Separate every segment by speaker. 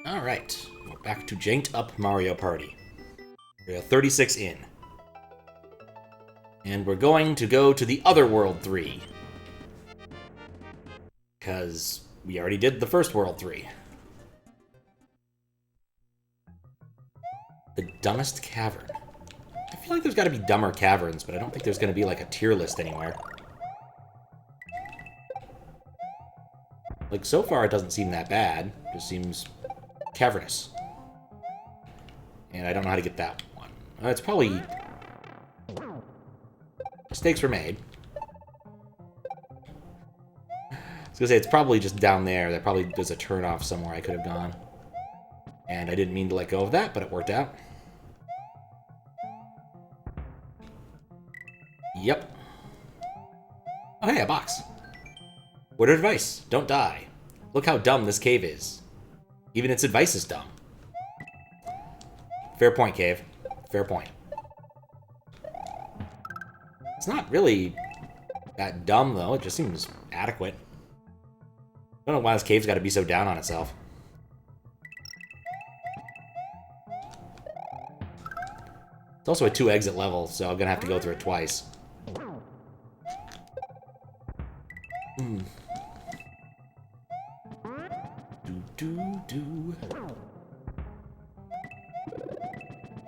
Speaker 1: Alright, we're back to Janked Up Mario Party. We're 36 in. And we're going to go to the other World 3. Because we already did the first World 3. The dumbest cavern. I feel like there's got to be dumber caverns, but I don't think there's going to be like a tier list anywhere. Like, so far it doesn't seem that bad. It just seems cavernous. And I don't know how to get that one. It's probably... mistakes were made. I was gonna say, it's probably just down there. There probably there's a turn-off somewhere I could have gone. And I didn't mean to let go of that, but it worked out. Yep. Oh, hey, a box. Word of advice, don't die. Look how dumb this cave is. Even its advice is dumb. Fair point, cave. Fair point. It's not really that dumb, though. It just seems adequate. I don't know why this cave's got to be so down on itself. It's also a 2-exit level, so I'm going to have to go through it twice.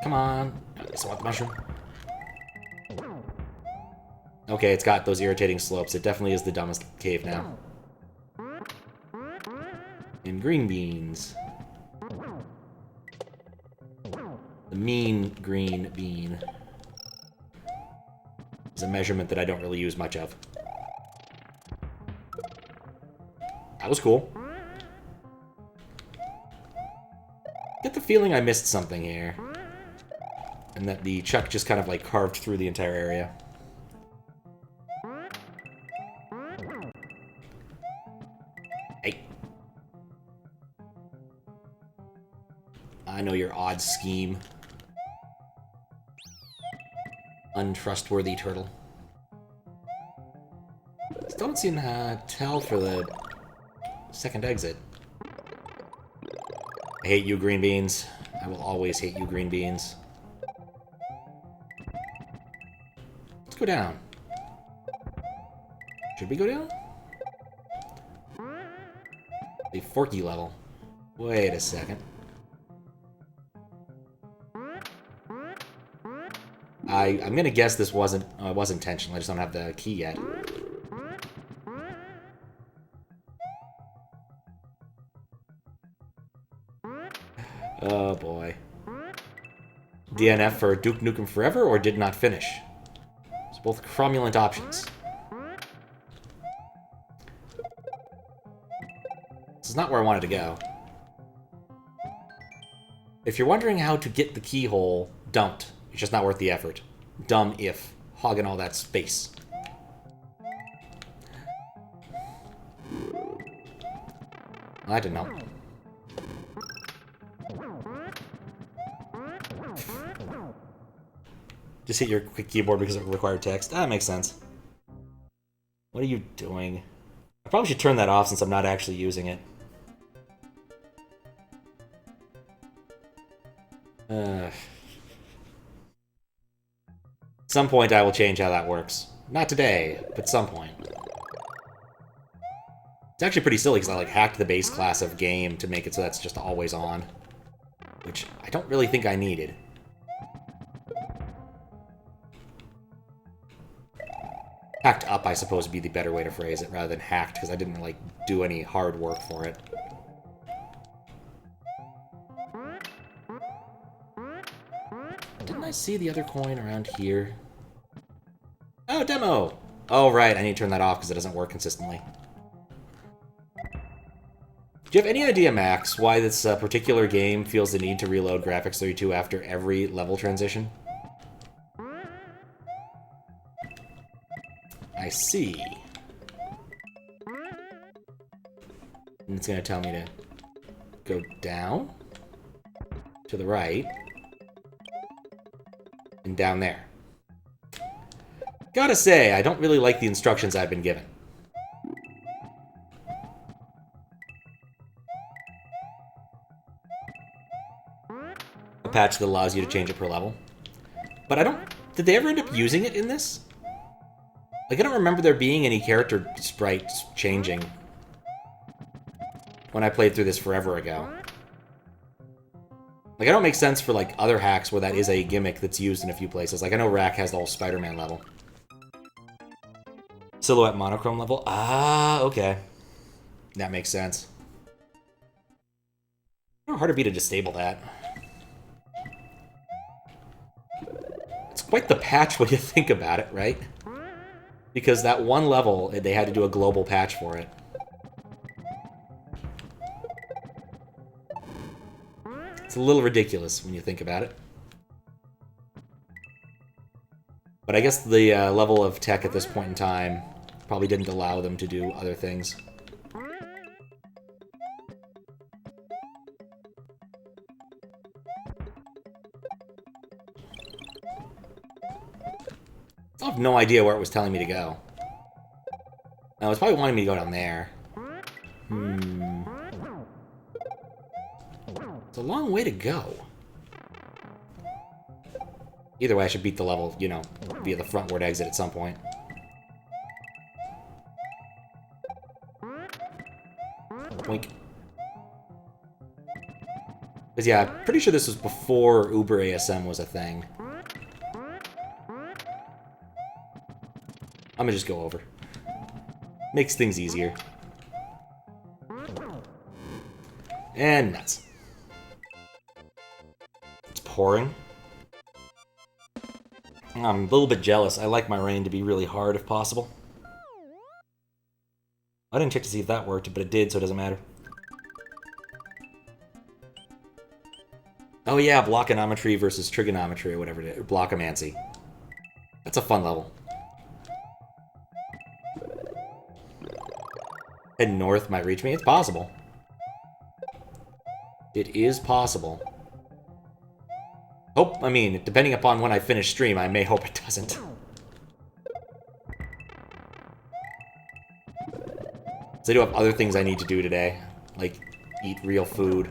Speaker 1: Come on. I just want the mushroom. Okay, it's got those irritating slopes. It definitely is the dumbest cave now. And green beans. The mean green bean is a measurement that I don't really use much of. That was cool. Get the feeling I missed something here. And that the chuck just kind of like carved through the entire area. Hey. I know your odd scheme. Untrustworthy turtle. Still don't seem to tell for the second exit. I hate you, green beans. I will always hate you, green beans. Let's go down. Should we go down? The forky level. Wait a second. I'm gonna guess this wasn't was intentional. I just don't have the key yet. Oh boy. DNF for Duke Nukem Forever or did not finish? It's both cromulent options. This is not where I wanted to go. If you're wondering how to get the keyhole, don't. It's just not worth the effort. Dumb if. Hogging all that space. I didn't know. Just hit your quick keyboard because it required text. That makes sense. What are you doing? I probably should turn that off since I'm not actually using it. At some point I will change how that works. Not today, but some point. It's actually pretty silly because I like hacked the base class of game to make it so that's just always on. Which I don't really think I needed. Hacked up, I suppose, would be the better way to phrase it, rather than hacked, because I didn't, like, do any hard work for it. Didn't I see the other coin around here? Oh, demo! Oh, right, I need to turn that off because it doesn't work consistently. Do you have any idea, Max, why this particular game feels the need to reload Graphics 32 after every level transition? I see. And it's going to tell me to go down, to the right, and down there. Gotta say, I don't really like the instructions I've been given. patch that allows you to change it per level. But I don't... Did they ever end up using it in this? Like, I don't remember there being any character sprites changing when I played through this forever ago. Like, I don't make sense for, like, other hacks where that is a gimmick that's used in a few places. Like, I know Rack has the whole Spider-Man level. Silhouette monochrome level? Ah, okay. That makes sense. How hard it'd be to disable that. It's quite the patch when you think about it, right? Because that one level, they had to do a global patch for it. It's a little ridiculous when you think about it. But I guess the level of tech at this point in time probably didn't allow them to do other things. I have no idea where it was telling me to go. No, it was probably wanting me to go down there. It's a long way to go. Either way, I should beat the level, you know, via the frontward exit at some point. Boink. Because, yeah, I'm pretty sure this was before Uber ASM was a thing. I'm gonna just go over. Makes things easier. And nuts. It's pouring. I'm a little bit jealous. I like my rain to be really hard if possible. I didn't check to see if that worked, but it did, so it doesn't matter. Oh yeah, Blockonometry versus Trigonometry or whatever it is. Or Blockomancy. That's a fun level. Heading north might reach me. It's possible. It is possible. Hope, I mean, depending upon when I finish stream, I may hope it doesn't. So I do have other things I need to do today, like eat real food.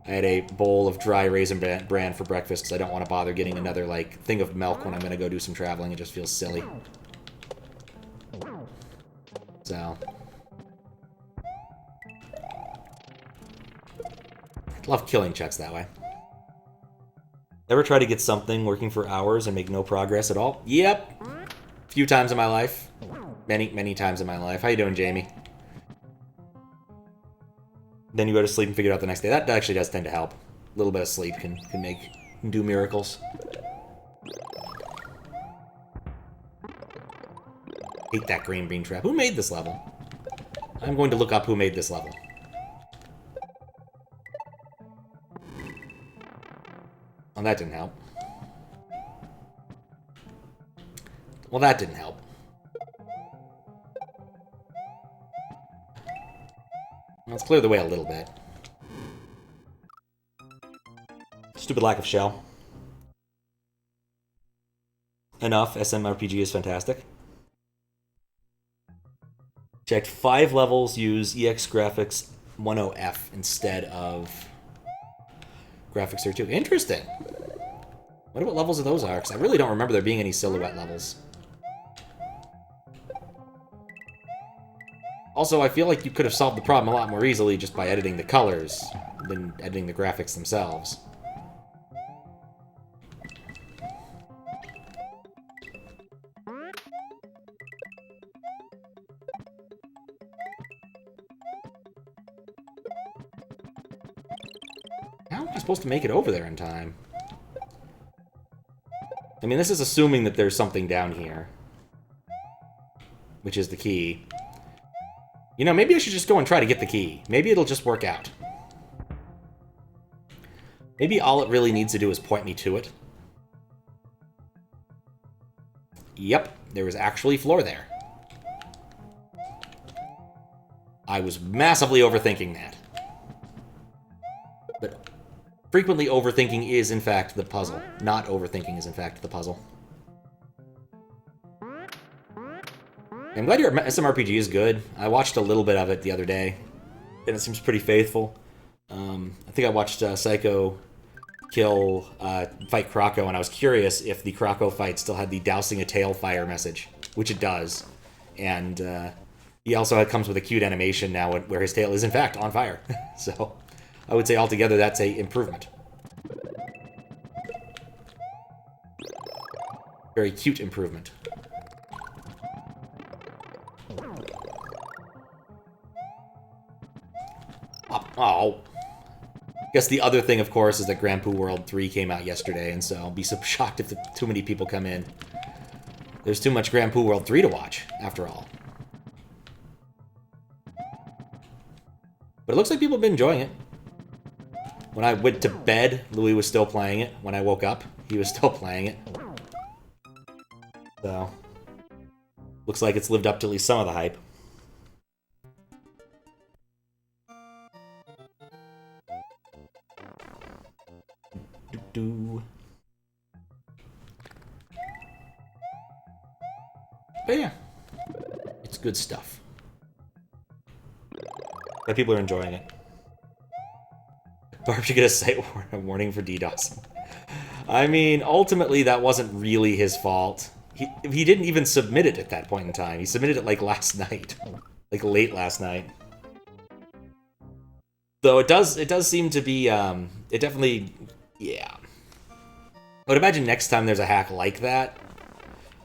Speaker 1: I had a bowl of dry raisin bran for breakfast because I don't want to bother getting another, like, thing of milk when I'm going to go do some traveling. It just feels silly. So... love killing checks that way. Ever try to get something working for hours and make no progress at all? Yep. A few times in my life. Many times in my life. How you doing, Jamie? Then you go to sleep and figure it out the next day. That actually does tend to help. A little bit of sleep can do miracles. Hate that green bean trap. Who made this level? I'm going to look up who made this level. Well, that didn't help. Well, that didn't help. Let's clear the way a little bit. Stupid lack of shell. Enough. SMRPG is fantastic. Checked 5 levels, use EX Graphics 10F instead of Graphics 32. Interesting. Wonder what levels of those are, because I really don't remember there being any silhouette levels. Also, I feel like you could have solved the problem a lot more easily just by editing the colors than editing the graphics themselves. How am I supposed to make it over there in time? I mean, this is assuming that there's something down here, which is the key. You know, maybe I should just go and try to get the key. Maybe it'll just work out. Maybe all it really needs to do is point me to it. Yep, there was actually floor there. I was massively overthinking that. But frequently overthinking is, in fact, the puzzle. Not overthinking is, in fact, the puzzle. I'm glad your SMRPG is good. I watched a little bit of it the other day, and it seems pretty faithful. I think I watched Psycho fight Krako, and I was curious if the Krako fight still had the dousing a tail fire message, which it does. And he also comes with a cute animation now where his tail is in fact on fire. So I would say altogether that's a improvement. Very cute improvement. Oh. Guess the other thing, of course, is that Grand Poo World 3 came out yesterday, and so I'll be so shocked if too many people come in. There's too much Grand Poo World 3 to watch, after all. But it looks like people have been enjoying it. When I went to bed, Louis was still playing it. When I woke up, he was still playing it. So, looks like it's lived up to at least some of the hype. But yeah, it's good stuff. But people are enjoying it. Barb should get a site warning for DDoS. I mean, ultimately, that wasn't really his fault. He didn't even submit it at that point in time. He submitted it, like, last night. Like, late last night. Though it does seem to be, it definitely, yeah. I would imagine next time there's a hack like that,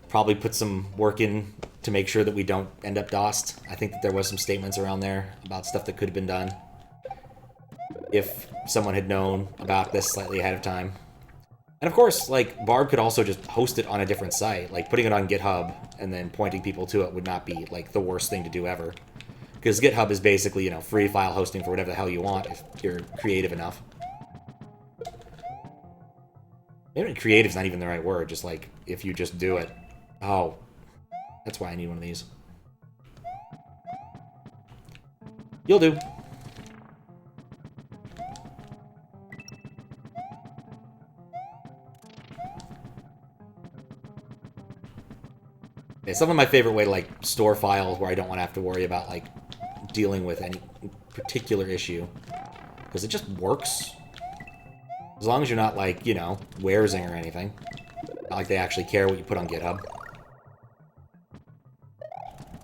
Speaker 1: probably put some work in to make sure that we don't end up DOSed. I think that there was some statements around there about stuff that could have been done if someone had known about this slightly ahead of time. And of course, like, Barb could also just host it on a different site. Like, putting it on GitHub and then pointing people to it would not be, like, the worst thing to do ever. Because GitHub is basically, you know, free file hosting for whatever the hell you want if you're creative enough. Maybe creative's not even the right word, just like, if you just do it. Oh, that's why I need one of these. You'll do. It's some of my favorite way to, like, store files where I don't want to have to worry about, like, dealing with any particular issue. Because it just works. As long as you're not, like, you know, waresing or anything. Not like they actually care what you put on GitHub.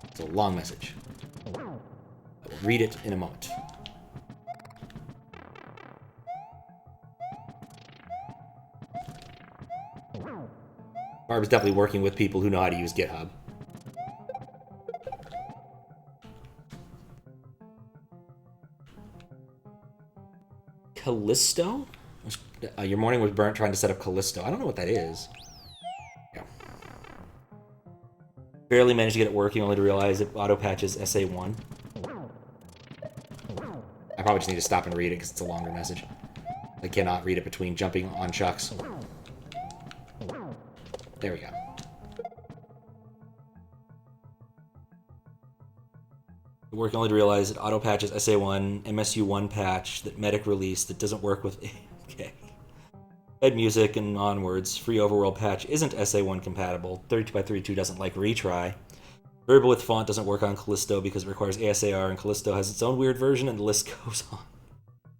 Speaker 1: It's a long message. I will read it in a moment. Barb is definitely working with people who know how to use GitHub. Callisto? Your morning was burnt trying to set up Callisto. I don't know what that is. Yeah. Barely managed to get it working, only to realize it auto-patches SA1. I probably just need to stop and read it because it's a longer message. I cannot read it between jumping on chucks. There we go. Working only to realize it auto-patches SA1, MSU1 patch that Medic released that doesn't work with... Okay. Ed Music and onwards. Free overworld patch isn't SA1 compatible. 32x32 doesn't like retry. Variable with font doesn't work on Callisto because it requires ASAR, and Callisto has its own weird version, and the list goes on.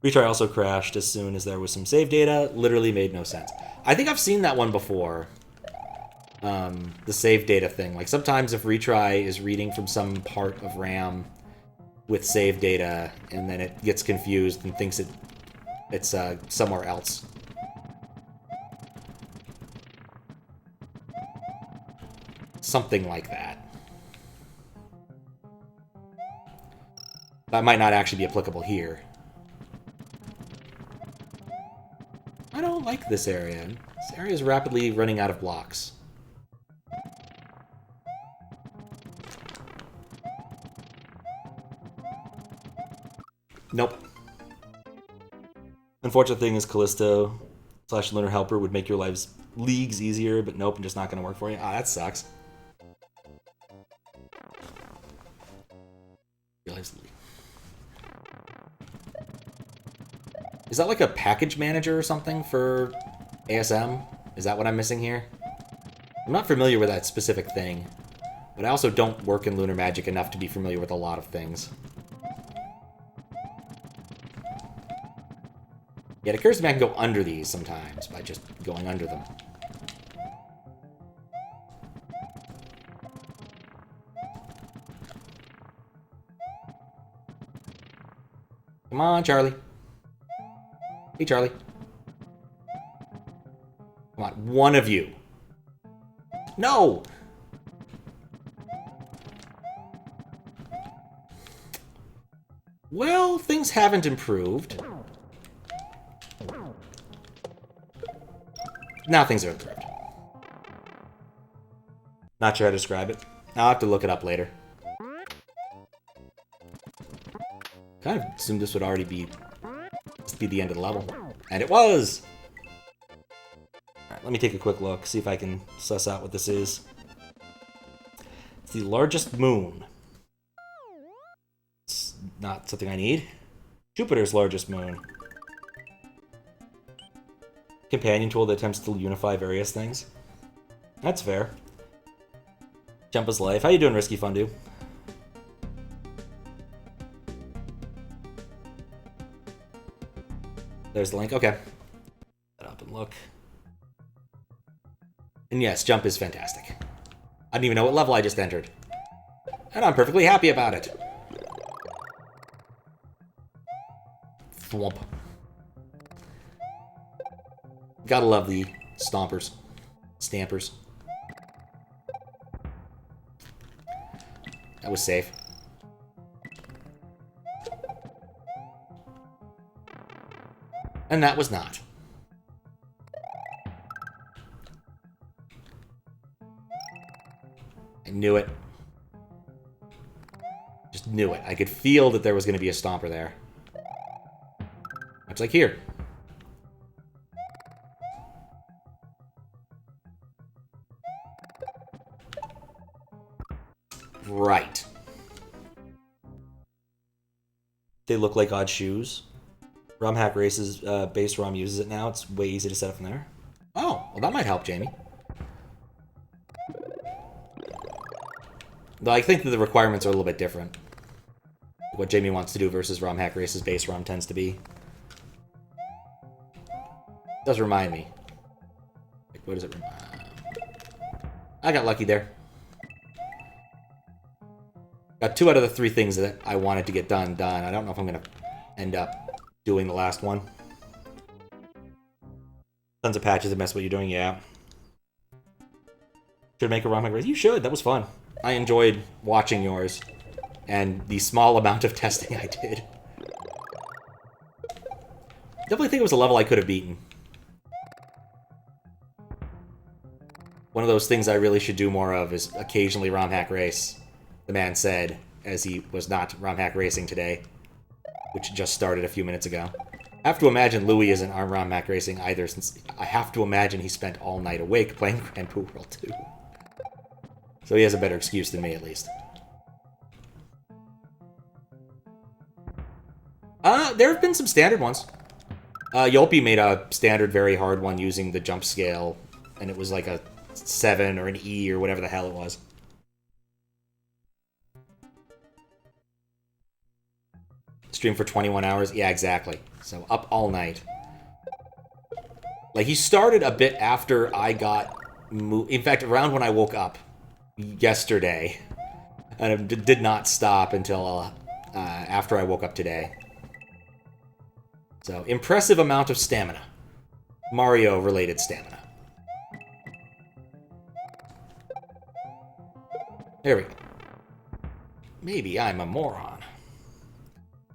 Speaker 1: Retry also crashed as soon as there was some save data. Literally made no sense. I think I've seen that one before. The save data thing. Like, sometimes if retry is reading from some part of RAM with save data, and then it gets confused and thinks it's somewhere else. Something like that. That might not actually be applicable here. I don't like this area. This area is rapidly running out of blocks. Nope. Unfortunate thing is Callisto / Lunar Helper would make your lives leagues easier, but nope, just not going to work for you. Ah, that sucks. Your lives is that like a package manager or something for ASM? Is that what I'm missing here? I'm not familiar with that specific thing, but I also don't work in Lunar Magic enough to be familiar with a lot of things. Yeah, it occurs to me I can go under these sometimes by just going under them. Come on, Charlie. Hey, Charlie. Come on, one of you. No! Well, things haven't improved. Now things are improved. Not sure how to describe it. I'll have to look it up later. Kind of assumed this would already be the end of the level. And it was! Alright, let me take a quick look, see if I can suss out what this is. It's the largest moon. It's not something I need. Jupiter's largest moon. Companion tool that attempts to unify various things. That's fair. Jump is life. How you doing, Risky Fundu? There's the link. Okay. Set up and look. And yes, jump is fantastic. I don't even know what level I just entered. And I'm perfectly happy about it. Thwomp. Gotta love the stompers. Stampers. That was safe. And that was not. I knew it. Just knew it. I could feel that there was going to be a stomper there. Much like here. Right. They look like odd shoes. ROM Hack Race's base ROM uses it now. It's way easy to set up from there. Oh, well that might help, Jamie. Though I think that the requirements are a little bit different. What Jamie wants to do versus ROM Hack Race's base ROM tends to be. Does remind me. Like, what does it remind? I got lucky there. Got 2 out of the 3 things that I wanted to get done. I don't know if I'm going to end up doing the last one. Tons of patches that mess what you're doing, yeah. Should make a ROM hack race. You should, that was fun. I enjoyed watching yours. And the small amount of testing I did. Definitely think it was a level I could have beaten. One of those things I really should do more of is occasionally ROM hack race. The man said, as he was not ROM hack racing today, which just started a few minutes ago. I have to imagine Louis isn't ROM hack racing either, since I have to imagine he spent all night awake playing Grand Poo World 2. So he has a better excuse than me, at least. There have been some standard ones. Yolpi made a standard very hard one using the jump scale, and it was like a 7 or an E or whatever the hell it was. Stream for 21 hours? Yeah, exactly. So, up all night. Like, he started a bit after I got in fact, around when I woke up yesterday. And it did not stop until after I woke up today. So, impressive amount of stamina. Mario-related stamina. There we go. Maybe I'm a moron.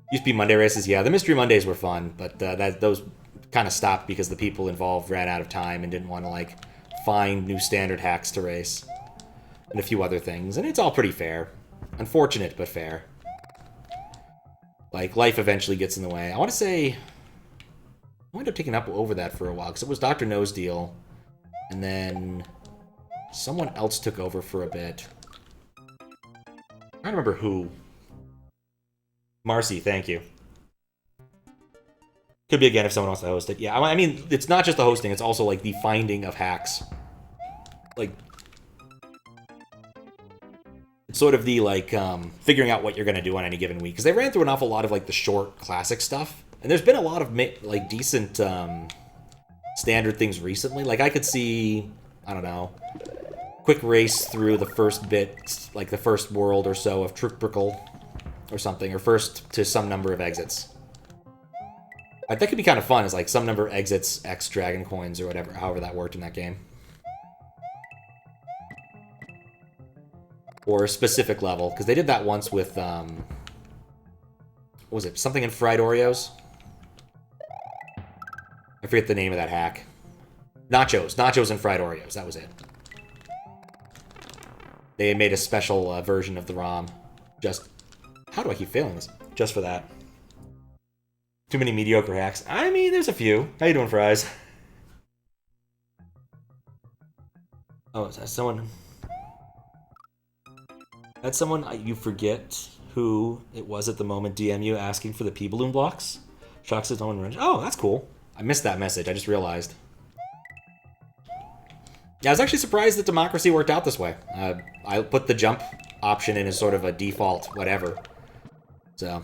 Speaker 1: Used to be Monday races, yeah. The Mystery Mondays were fun, but those kind of stopped because the people involved ran out of time and didn't want to, like, find new standard hacks to race. And a few other things, and it's all pretty fair. Unfortunate, but fair. Like, life eventually gets in the way. I want to say... I ended up taking up over that for a while, because it was Dr. No's deal, and then someone else took over for a bit. I don't remember who. Marcy, thank you. Could be again if someone wants to host it. Yeah, I mean, it's not just the hosting, it's also, like, the finding of hacks. Like, it's sort of the, like, figuring out what you're going to do on any given week. Because they ran through an awful lot of, like, the short classic stuff. And there's been a lot of like decent standard things recently. Like I could see, I don't know, quick race through the first bit, like the first world or so of Trigonometry or something, or first to some number of exits. That could be kind of fun, is like some number of exits, X dragon coins, or whatever, however that worked in that game. Or a specific level, because they did that once with, what was it, something in fried Oreos? I forget the name of that hack. Nachos and fried Oreos, that was it. They made a special version of the ROM. Just, how do I keep failing this? Just for that. Too many mediocre hacks. I mean, there's a few. How you doing, Fries? Oh, is that someone? That's someone you forget who it was at the moment DM you asking for the P-balloon blocks? Shocks his own range. Oh, that's cool. I missed that message. I just realized. Yeah, I was actually surprised that Democracy worked out this way. I put the jump option in as sort of a default whatever. So,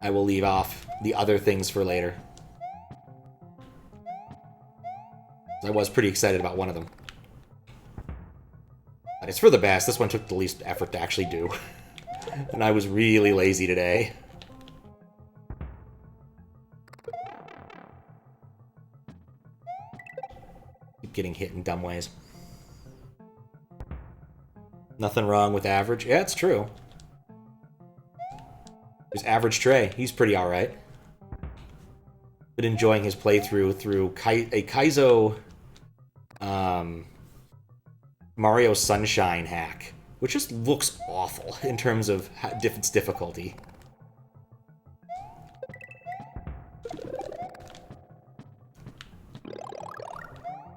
Speaker 1: I will leave off the other things for later. I was pretty excited about one of them. But it's for the best. This one took the least effort to actually do. And I was really lazy today. Keep getting hit in dumb ways. Nothing wrong with average. Yeah, it's true. There's Average Trey. He's pretty alright. Been enjoying his playthrough through a Kaizo Mario Sunshine hack, which just looks awful in terms of its difficulty.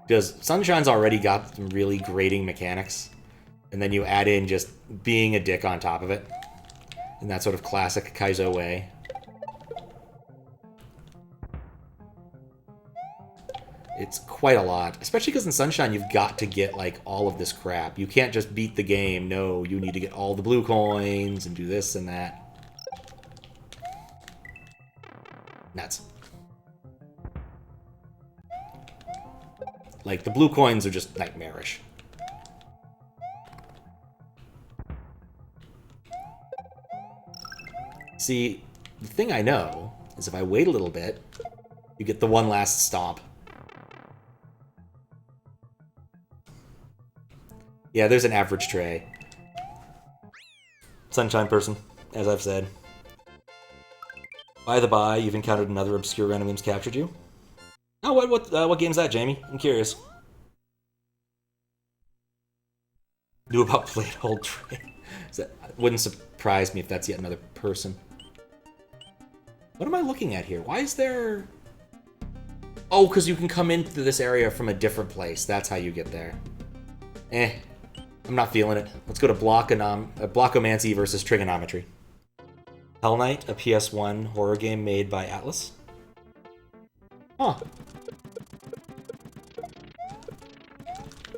Speaker 1: Because Sunshine's already got some really grating mechanics, and then you add in just being a dick on top of it, in that sort of classic Kaizo way. It's quite a lot, especially because in Sunshine you've got to get, like, all of this crap. You can't just beat the game. No, you need to get all the blue coins and do this and that. Nuts. Like, the blue coins are just nightmarish. See, the thing I know is if I wait a little bit, you get the one last stomp. Yeah, there's an Average Trey. Sunshine person, as I've said. By the by, you've encountered another obscure random game's captured you. Oh, what game's that, Jamie? I'm curious. Knew about Plate Hold Trey. Wouldn't surprise me if that's yet another person. What am I looking at here? Why is there... Oh, because you can come into this area from a different place. That's how you get there. I'm not feeling it. Let's go to Blockomancy versus Trigonometry. Hell Knight, a PS1 horror game made by Atlas. Huh.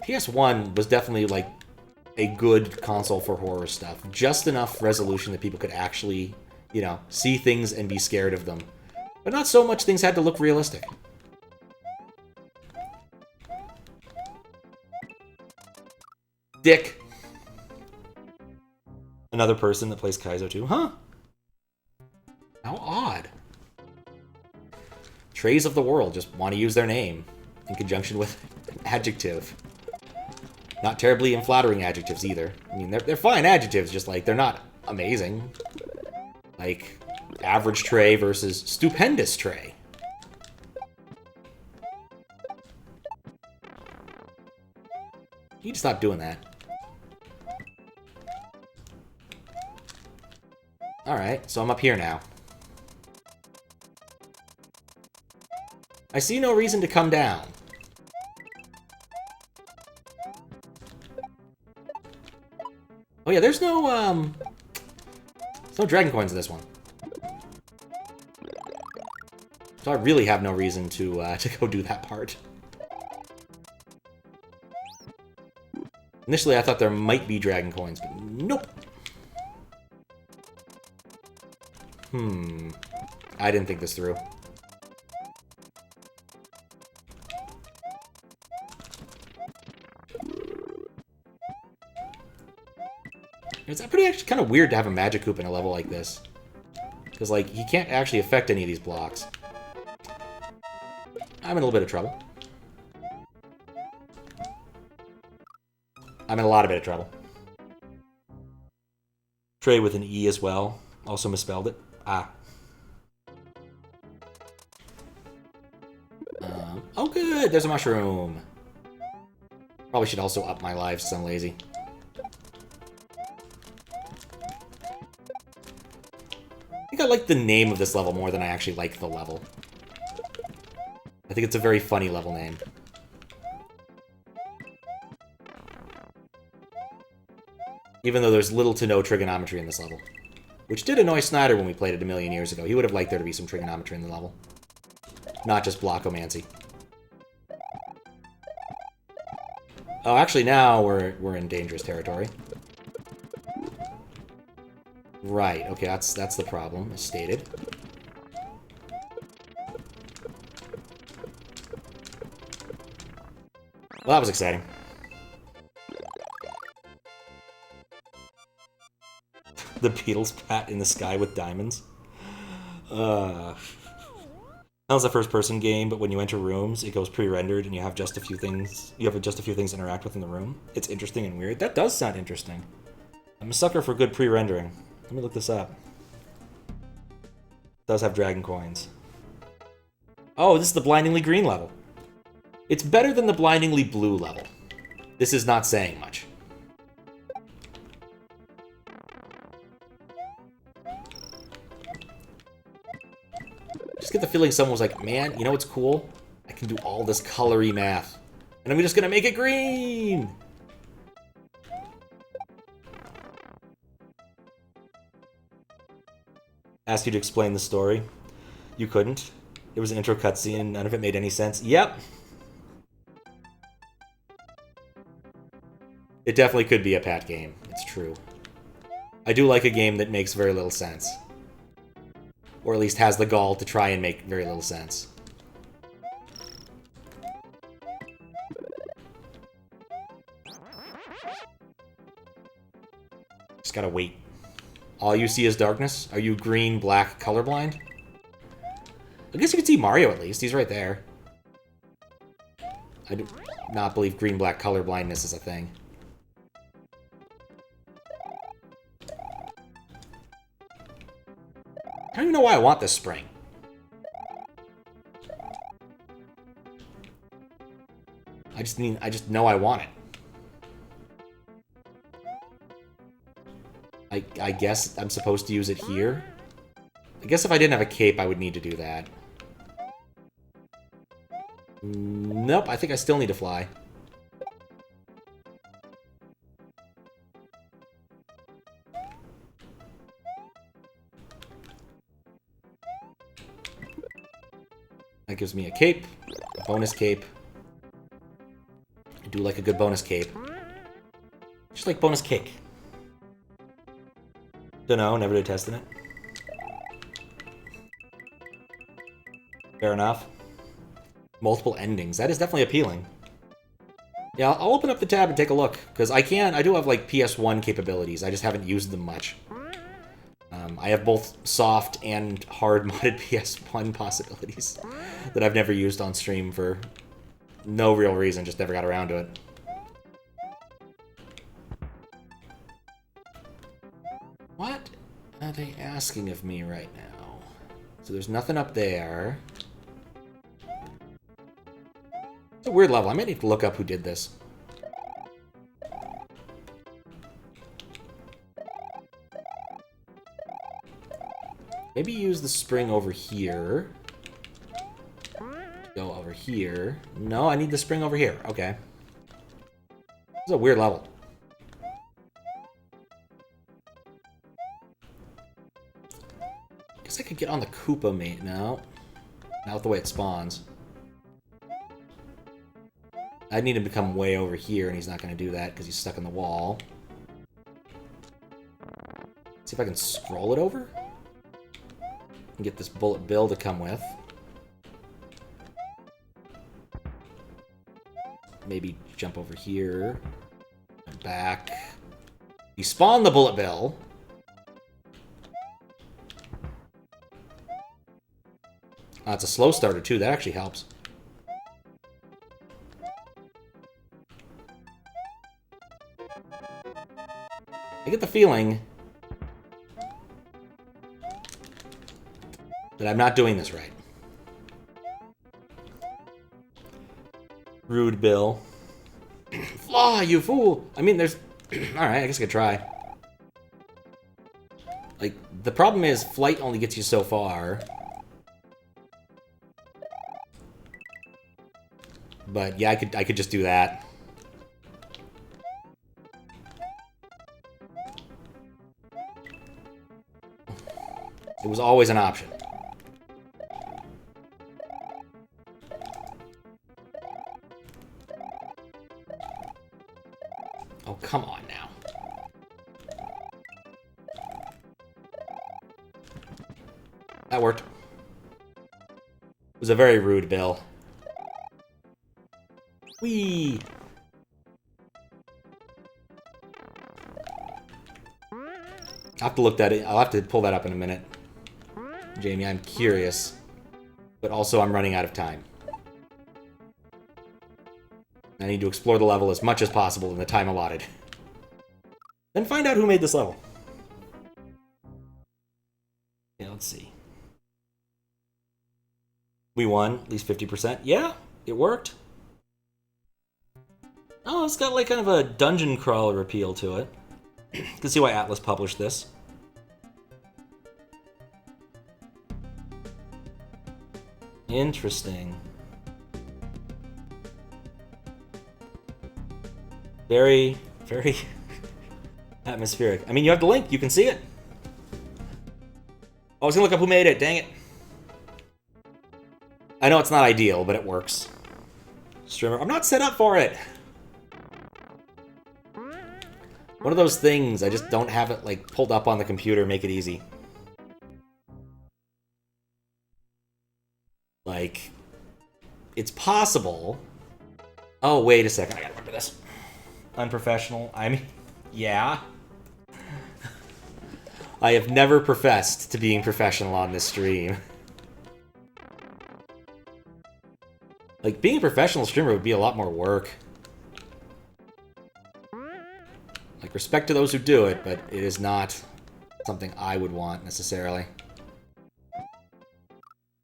Speaker 1: PS1 was definitely, like, a good console for horror stuff. Just enough resolution that people could actually, you know, see things and be scared of them. But not so much things had to look realistic. Dick. Another person that plays Kaizo too. Huh. How odd. Trays of the world just want to use their name in conjunction with an adjective. Not terribly unflattering adjectives either. I mean, they're fine adjectives, just like they're not amazing. Like, Average Trey versus Stupendous Trey. You need to stop doing that. Alright, so I'm up here now. I see no reason to come down. Oh yeah, there's no dragon coins in this one. So I really have no reason to go do that part. Initially, I thought there might be dragon coins, but nope. I didn't think this through. It's pretty actually kind of weird to have a Magikarp in a level like this. Because, like, he can't actually affect any of these blocks. I'm in a little bit of trouble. I'm in a lot of bit of trouble. Trade with an E as well. Also misspelled it. Ah. Oh, good. There's a mushroom. Probably should also up my lives because I'm lazy. I think I like the name of this level more than I actually like the level. I think it's a very funny level name. Even though there's little to no trigonometry in this level. Which did annoy Snyder when we played it a million years ago. He would have liked there to be some trigonometry in the level. Not just Blockomancy. Oh, actually now we're in dangerous territory. Right, okay, that's the problem, as stated. Well, that was exciting. The Beatles pat in the sky with diamonds. That was a first-person game, but when you enter rooms, it goes pre-rendered, and you have just a few things. You have just a few things to interact with in the room. It's interesting and weird. That does sound interesting. I'm a sucker for good pre-rendering. Let me look this up. It does have dragon coins. Oh, this is the blindingly green level. It's better than the blindingly blue level. This is not saying much. Just get the feeling someone was like, man, you know what's cool? I can do all this colory math. And I'm just gonna make it green! Asked you to explain the story. You couldn't. It was an intro cutscene, none of it made any sense. Yep! It definitely could be a Pat game. It's true. I do like a game that makes very little sense. Or at least has the gall to try and make very little sense. Just gotta wait. All you see is darkness? Are you green-black colorblind? I guess you can see Mario at least. He's right there. I do not believe green-black colorblindness is a thing. I don't even know why I want this spring. I just know I want it. I guess I'm supposed to use it here? I guess if I didn't have a cape, I would need to do that. Nope, I think I still need to fly. That gives me a cape, a bonus cape. I do like a good bonus cape. Just like bonus cake. Dunno, never did testing it. Fair enough. Multiple endings. That is definitely appealing. Yeah, I'll open up the tab and take a look. Because I do have, like, PS1 capabilities. I just haven't used them much. I have both soft and hard modded PS1 possibilities that I've never used on stream for no real reason, just never got around to it. What are they asking of me right now? So there's nothing up there. It's a weird level. I might need to look up who did this. Maybe use the spring over here. Go over here. No, I need the spring over here. Okay. This is a weird level. Guess I could get on the Koopa mate now. Not the way it spawns. I need him to come way over here, and he's not going to do that because he's stuck in the wall. See if I can scroll it over? Get this bullet bill to come with. Maybe jump over here. And back. Despawn the bullet bill. It's a slow starter too, that actually helps. I get the feeling that I'm not doing this right. Rude Bill. Flaw, you fool! I mean, there's... Alright, I guess I could try. Like, the problem is, flight only gets you so far. But, yeah, I could just do that. It was always an option. Oh, come on now. That worked. It was a very rude bill. Whee! I'll have to look that. I'll have to pull that up in a minute. Jamie, I'm curious. But also, I'm running out of time. I need to explore the level as much as possible in the time allotted. Then find out who made this level. Yeah, let's see. We won, at least 50%. Yeah, it worked. Oh, it's got like kind of a dungeon crawler appeal to it. You can see why Atlas published this. Interesting. Very, very atmospheric. I mean, you have the link. You can see it. I was gonna look up who made it. Dang it. I know it's not ideal, but it works. Streamer. I'm not set up for it. One of those things, I just don't have it, like, pulled up on the computer, make it easy. Like, it's possible. Oh, wait a second, I gotta remember this. Unprofessional, I mean, yeah. I have never professed to being professional on this stream. Like, being a professional streamer would be a lot more work. Like, respect to those who do it, but it is not something I would want, necessarily.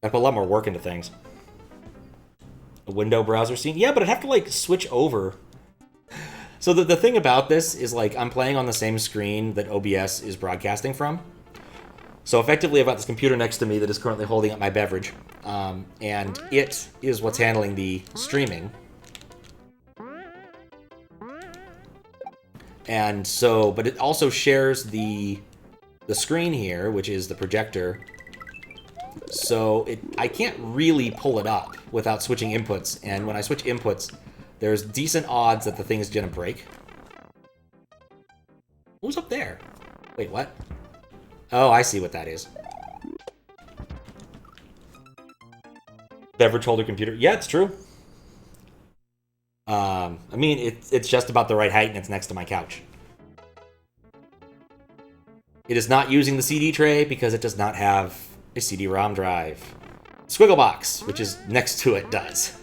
Speaker 1: I put a lot more work into things. A window browser scene? Yeah, but I'd have to, like, switch over. So the thing about this is, like, I'm playing on the same screen that OBS is broadcasting from. So effectively, I've got this computer next to me that is currently holding up my beverage. And it is what's handling the streaming. And so, but it also shares the screen here, which is the projector. So I can't really pull it up without switching inputs. And when I switch inputs, there's decent odds that the thing is gonna break. Who's up there? Wait, what? Oh, I see what that is. Beverage holder computer. Yeah, it's true. I mean, it's just about the right height and it's next to my couch. It is not using the CD tray because it does not have a CD-ROM drive. Squigglebox, which is next to it, does.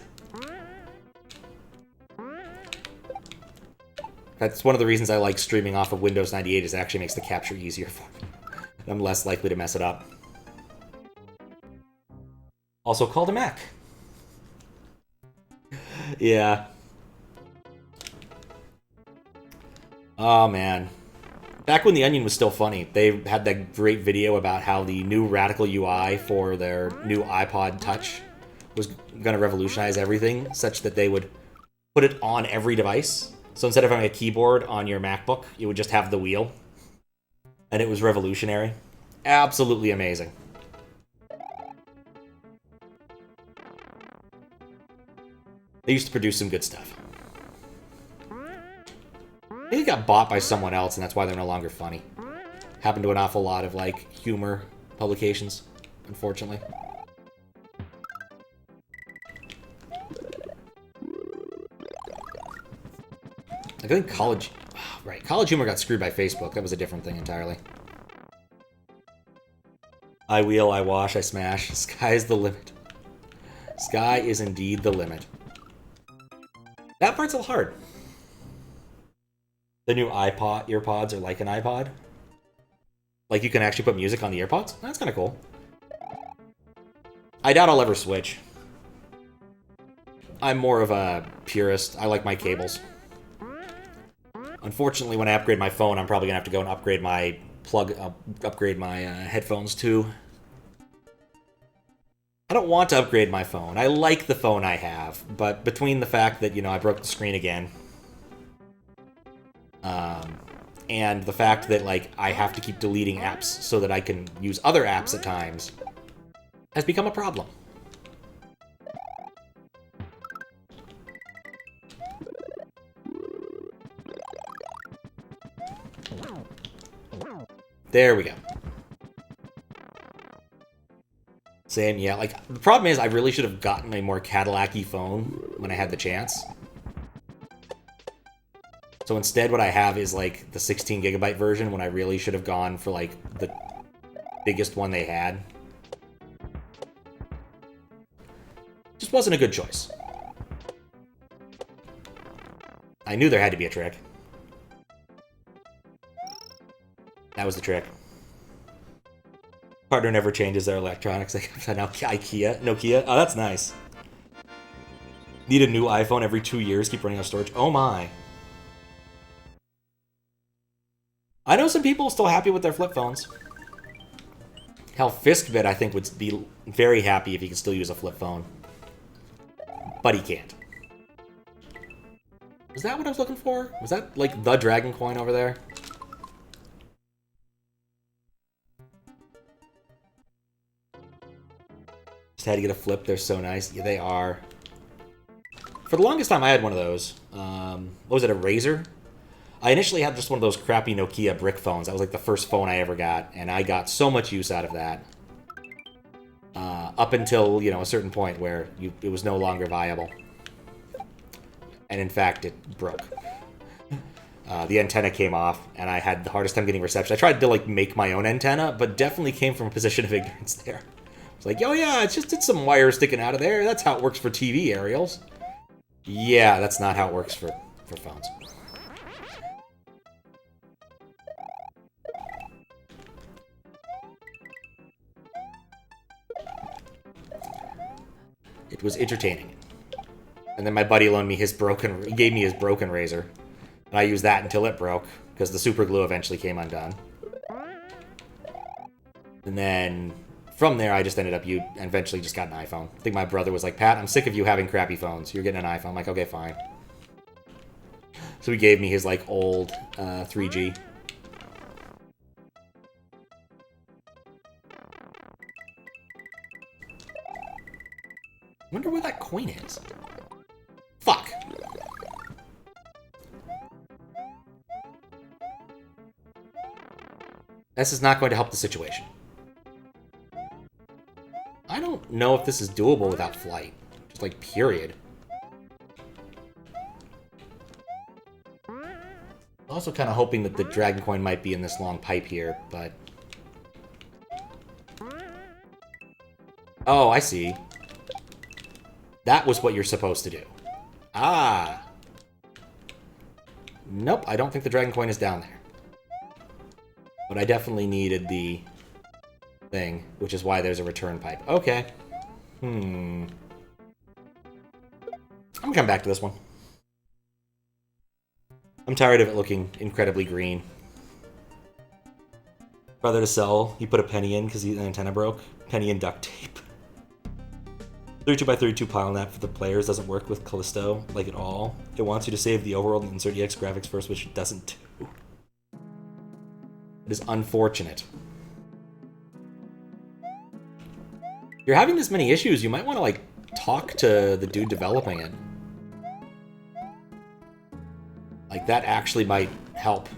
Speaker 1: That's one of the reasons I like streaming off of Windows 98 is it actually makes the capture easier for me. I'm less likely to mess it up. Also called a Mac. Yeah. Oh, man. Back when The Onion was still funny, they had that great video about how the new Radical UI for their new iPod Touch was going to revolutionize everything, such that they would put it on every device. So instead of having a keyboard on your MacBook, you would just have the wheel. And it was revolutionary. Absolutely amazing. They used to produce some good stuff. I think it got bought by someone else, and that's why they're no longer funny. Happened to an awful lot of, like, humor publications. unfortunately. I think college... Right, College Humor got screwed by Facebook. That was a different thing entirely. I wheel, I wash, I smash. Sky's the limit. Sky is indeed the limit. That part's a little hard. The new earpods are like an iPod. Like, you can actually put music on the earpods? That's kind of cool. I doubt I'll ever switch. I'm more of a purist. I like my cables. Unfortunately, when I upgrade my phone, I'm probably going to have to go and upgrade my headphones, too. I don't want to upgrade my phone. I like the phone I have, but between the fact that, you know, I broke the screen again, and the fact that, like, I have to keep deleting apps so that I can use other apps at times, has become a problem. There we go. Same, yeah. Like, the problem is I really should have gotten a more Cadillac-y phone when I had the chance. So instead what I have is, like, the 16GB version when I really should have gone for, like, the biggest one they had. Just wasn't a good choice. I knew there had to be a trick. That was the trick. Partner never changes their electronics. Now Nokia. Oh, that's nice. Need a new iPhone every 2 years. Keep running out of storage. Oh my. I know some people still happy with their flip phones. Hell, Fiskbit, I think, would be very happy if he could still use a flip phone. But he can't. Was that what I was looking for? Was that, like, the dragon coin over there? Just had to get a flip. They're so nice. Yeah, they are. For the longest time, I had one of those. What was it, a Razor? I initially had just one of those crappy Nokia brick phones. That was like the first phone I ever got, and I got so much use out of that. Up until, you know, a certain point where it was no longer viable. And in fact, it broke. The antenna came off, and I had the hardest time getting reception. I tried to, like, make my own antenna, but definitely came from a position of ignorance there. It's like, oh yeah, it's some wire sticking out of there. That's how it works for TV aerials. Yeah, that's not how it works for phones. It was entertaining. And then my buddy loaned me he gave me his broken razor. And I used that until it broke, because the super glue eventually came undone. And then from there, I just ended up, and eventually just got an iPhone. I think my brother was like, Pat, I'm sick of you having crappy phones. You're getting an iPhone. I'm like, okay, fine. So he gave me his, like, old 3G. I wonder where that coin is. Fuck. This is not going to help the situation. I don't know if this is doable without flight. Just like, period. Also kind of hoping that the dragon coin might be in this long pipe here, but... Oh, I see. That was what you're supposed to do. Ah! Nope, I don't think the dragon coin is down there. But I definitely needed the thing, which is why there's a return pipe. Okay. I'm gonna come back to this one. I'm tired of it looking incredibly green. Brother to sell, he put a penny in because the antenna broke. Penny and duct tape. 32x32 pile nap for the players doesn't work with Callisto, like at all. It wants you to save the overworld and insert EX graphics first, which it doesn't do. It is unfortunate. If you're having this many issues, you might want to, like, talk to the dude developing it. Like, that actually might help.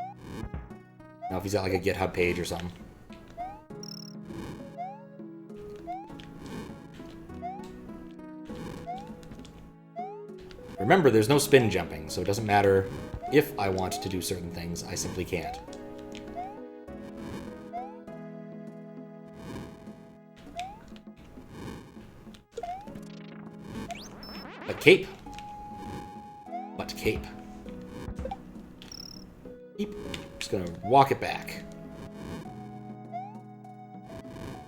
Speaker 1: You know, if he's got, like, a GitHub page or something. Remember, there's no spin jumping, so it doesn't matter if I want to do certain things, I simply can't. But cape. But cape. Keep. Just gonna walk it back.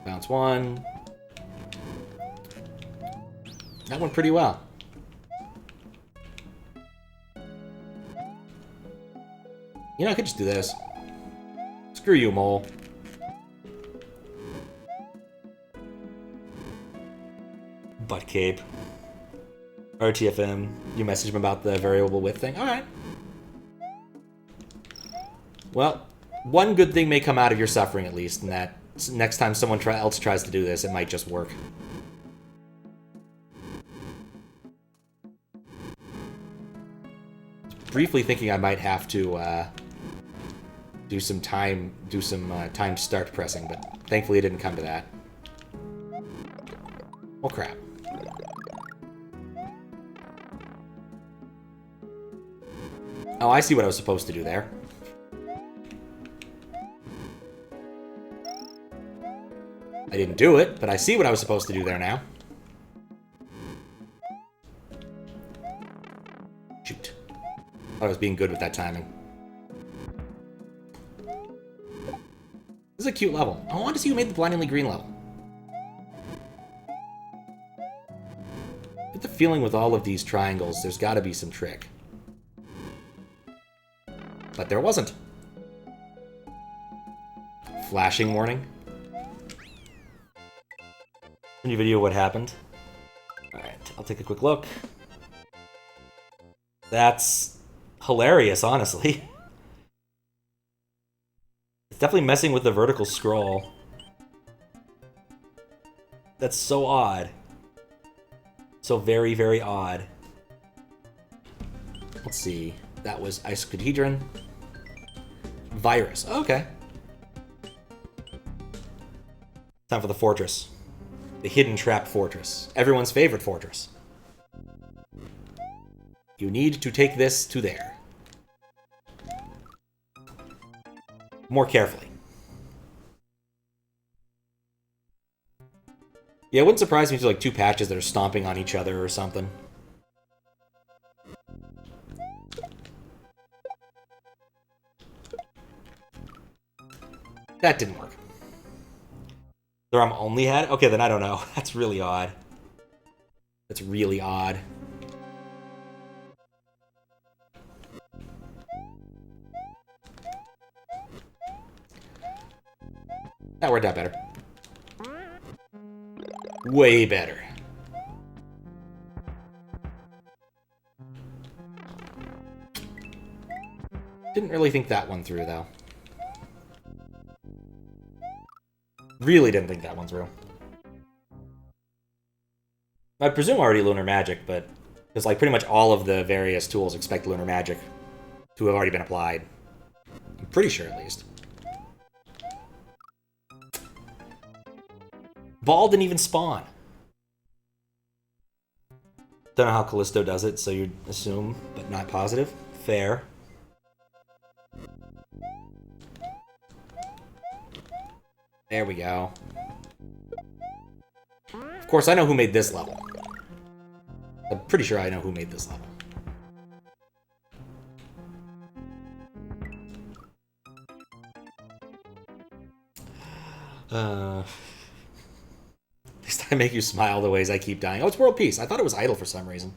Speaker 1: Bounce one. That went pretty well. You know, I could just do this. Screw you, mole. Butt cape. RTFM. You message him about the variable width thing? Alright. Well, one good thing may come out of your suffering, at least, and that next time someone else tries to do this, it might just work. Briefly thinking I might have to do some timed start pressing, but thankfully it didn't come to that. Oh crap. Oh, I see what I was supposed to do there. I didn't do it, but I see what I was supposed to do there now. Shoot. I was being good with that timing. This is a cute level. I want to see who made the blindingly green level. I get the feeling with all of these triangles, there's got to be some trick. But there wasn't. Flashing warning. New video, what happened? Alright, I'll take a quick look. That's hilarious, honestly. It's definitely messing with the vertical scroll. That's so odd. So very, very odd. Let's see. That was Isocitration. Virus. Okay. Time for the fortress. The hidden trap fortress. Everyone's favorite fortress. You need to take this to there. More carefully. Yeah, it wouldn't surprise me if there's like two patches that are stomping on each other or something. That didn't work. The ROM only had... Okay, then I don't know. That's really odd. That's really odd. That worked out better. Way better. Didn't really think that one through, though. Really didn't think that one through. I presume already Lunar Magic, but... Because, like, pretty much all of the various tools expect Lunar Magic to have already been applied. I'm pretty sure, at least. Ball didn't even spawn. Don't know how Callisto does it, so you'd assume, but not positive. Fair. There we go. Of course, I know who made this level. I'm pretty sure I know who made this level. At least I make you smile the ways I keep dying. Oh, it's world peace. I thought it was idle for some reason.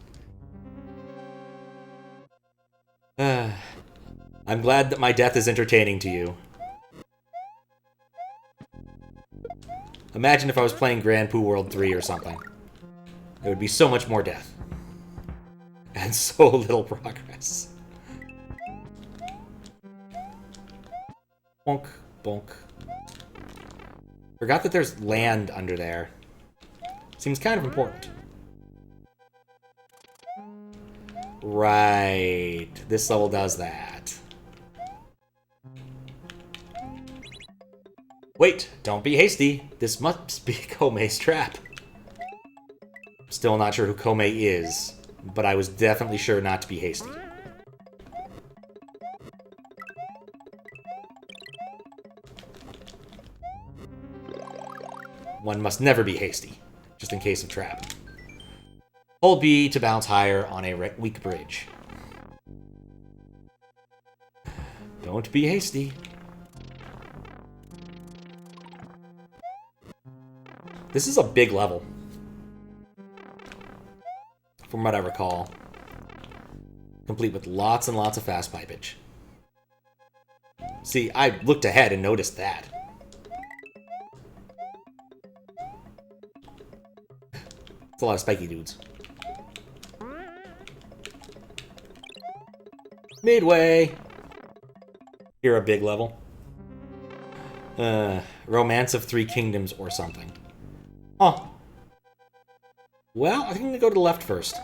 Speaker 1: I'm glad that my death is entertaining to you. Imagine if I was playing Grand Poo World 3 or something. There would be so much more death. And so little progress. Bonk, bonk. Forgot that there's land under there. Seems kind of important. Right. This level does that. Wait, don't be hasty. This must be Koumei's trap. Still not sure who Koumei is. but I was definitely sure not to be hasty. One must never be hasty, just in case of trap. Hold B to bounce higher on a weak bridge. Don't be hasty. This is a big level, from what I recall. Complete with lots and lots of fast pipage. See, I looked ahead and noticed that. It's a lot of spiky dudes. Midway! Here a big level. Romance of Three Kingdoms or something. Oh. Well, I think I'm gonna go to the left first.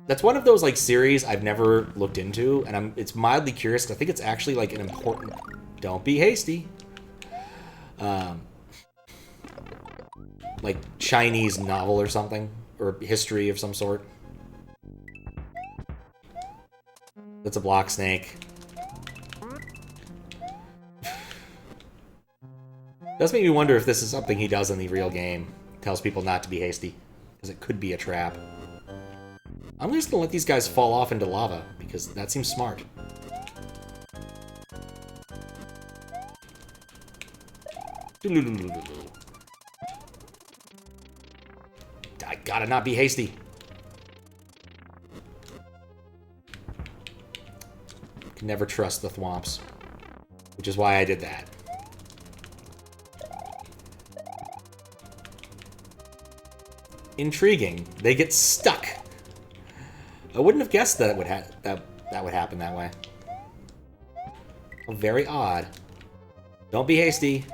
Speaker 1: That's one of those, like, series I've never looked into, and it's mildly curious, because I think it's actually, like, an important... Don't be hasty. Like, Chinese novel or something, or history of some sort. That's a block snake. Does make me wonder if this is something he does in the real game. Tells people not to be hasty, because it could be a trap. I'm just gonna let these guys fall off into lava, because that seems smart. I gotta not be hasty. Can never trust the thwomps, which is why I did that. Intriguing. They get stuck. I wouldn't have guessed that it would that would happen that way. Oh, very odd. Don't be hasty.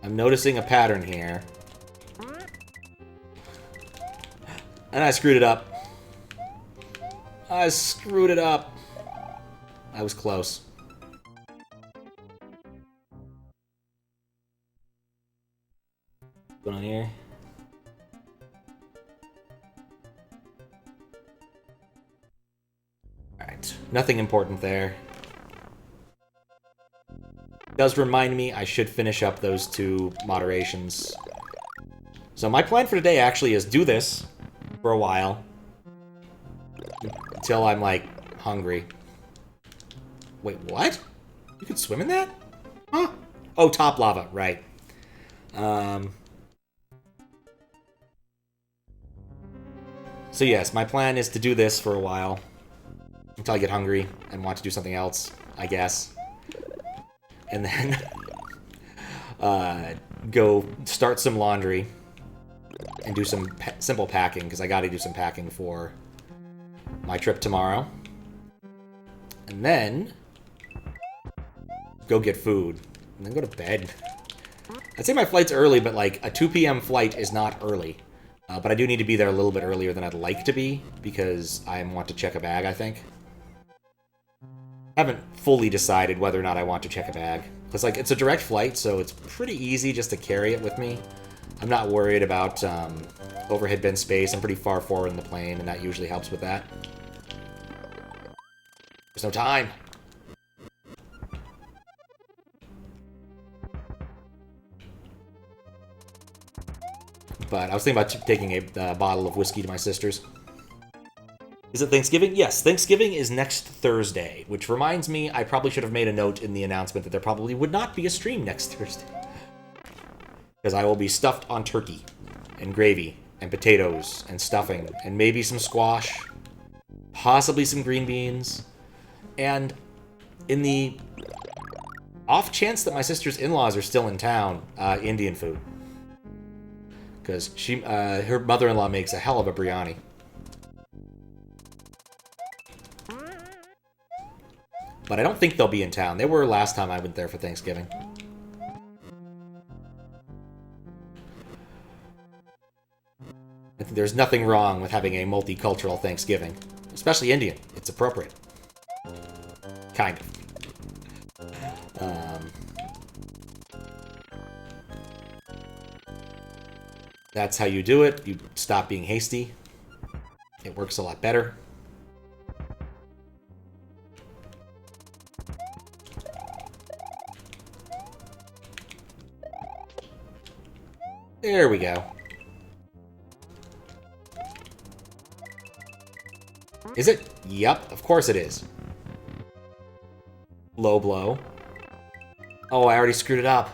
Speaker 1: I'm noticing a pattern here. And I screwed it up. I screwed it up. I was close. What's going on here? Alright, nothing important there. Does remind me I should finish up those two moderations. So my plan for today actually is do this for a while. Until I'm, like, hungry. Wait, what? You can swim in that? Huh? Oh, top lava, right. So yes, my plan is to do this for a while. Until I get hungry and want to do something else, I guess. And then go start some laundry and do some simple packing, because I gotta do some packing for my trip tomorrow. And then go get food. And then go to bed. I'd say my flight's early, but like a 2 p.m. flight is not early. But I do need to be there a little bit earlier than I'd like to be, because I want to check a bag, I think. I haven't fully decided whether or not I want to check a bag. Because, like, it's a direct flight, so it's pretty easy just to carry it with me. I'm not worried about overhead bin space. I'm pretty far forward in the plane, and that usually helps with that. There's no time. But I was thinking about taking a bottle of whiskey to my sister's. Is it Thanksgiving? Yes, Thanksgiving is next Thursday, which reminds me I probably should have made a note in the announcement that there probably would not be a stream next Thursday. Because I will be stuffed on turkey, and gravy, and potatoes, and stuffing, and maybe some squash, possibly some green beans, and in the off chance that my sister's in-laws are still in town, Indian food. Because her mother-in-law makes a hell of a biryani. But I don't think they'll be in town. They were last time I went there for Thanksgiving. I think there's nothing wrong with having a multicultural Thanksgiving. Especially Indian. It's appropriate. Kind of. That's how you do it. You stop being hasty. It works a lot better. There we go. Is it? Yup, of course it is. Low blow. Oh, I already screwed it up.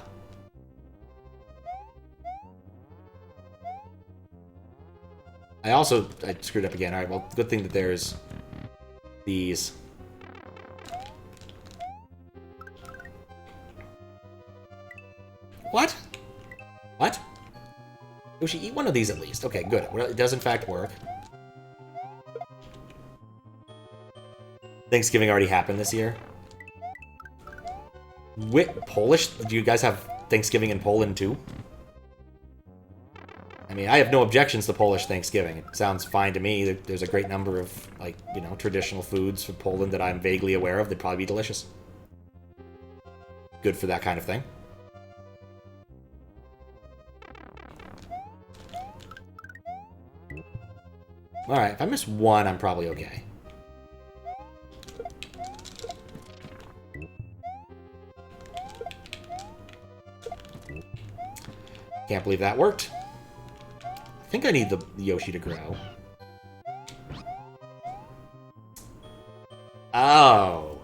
Speaker 1: I screwed up again. Alright, well, good thing that there's these. What? What? We should eat one of these at least. Okay, good. Well, it does in fact work. Thanksgiving already happened this year. Polish? Do you guys have Thanksgiving in Poland too? I mean, I have no objections to Polish Thanksgiving. It sounds fine to me. There's a great number of, like, you know, traditional foods from Poland that I'm vaguely aware of. They'd probably be delicious. Good for that kind of thing. Alright, if I miss one, I'm probably okay. Can't believe that worked. I think I need the Yoshi to grow. Oh.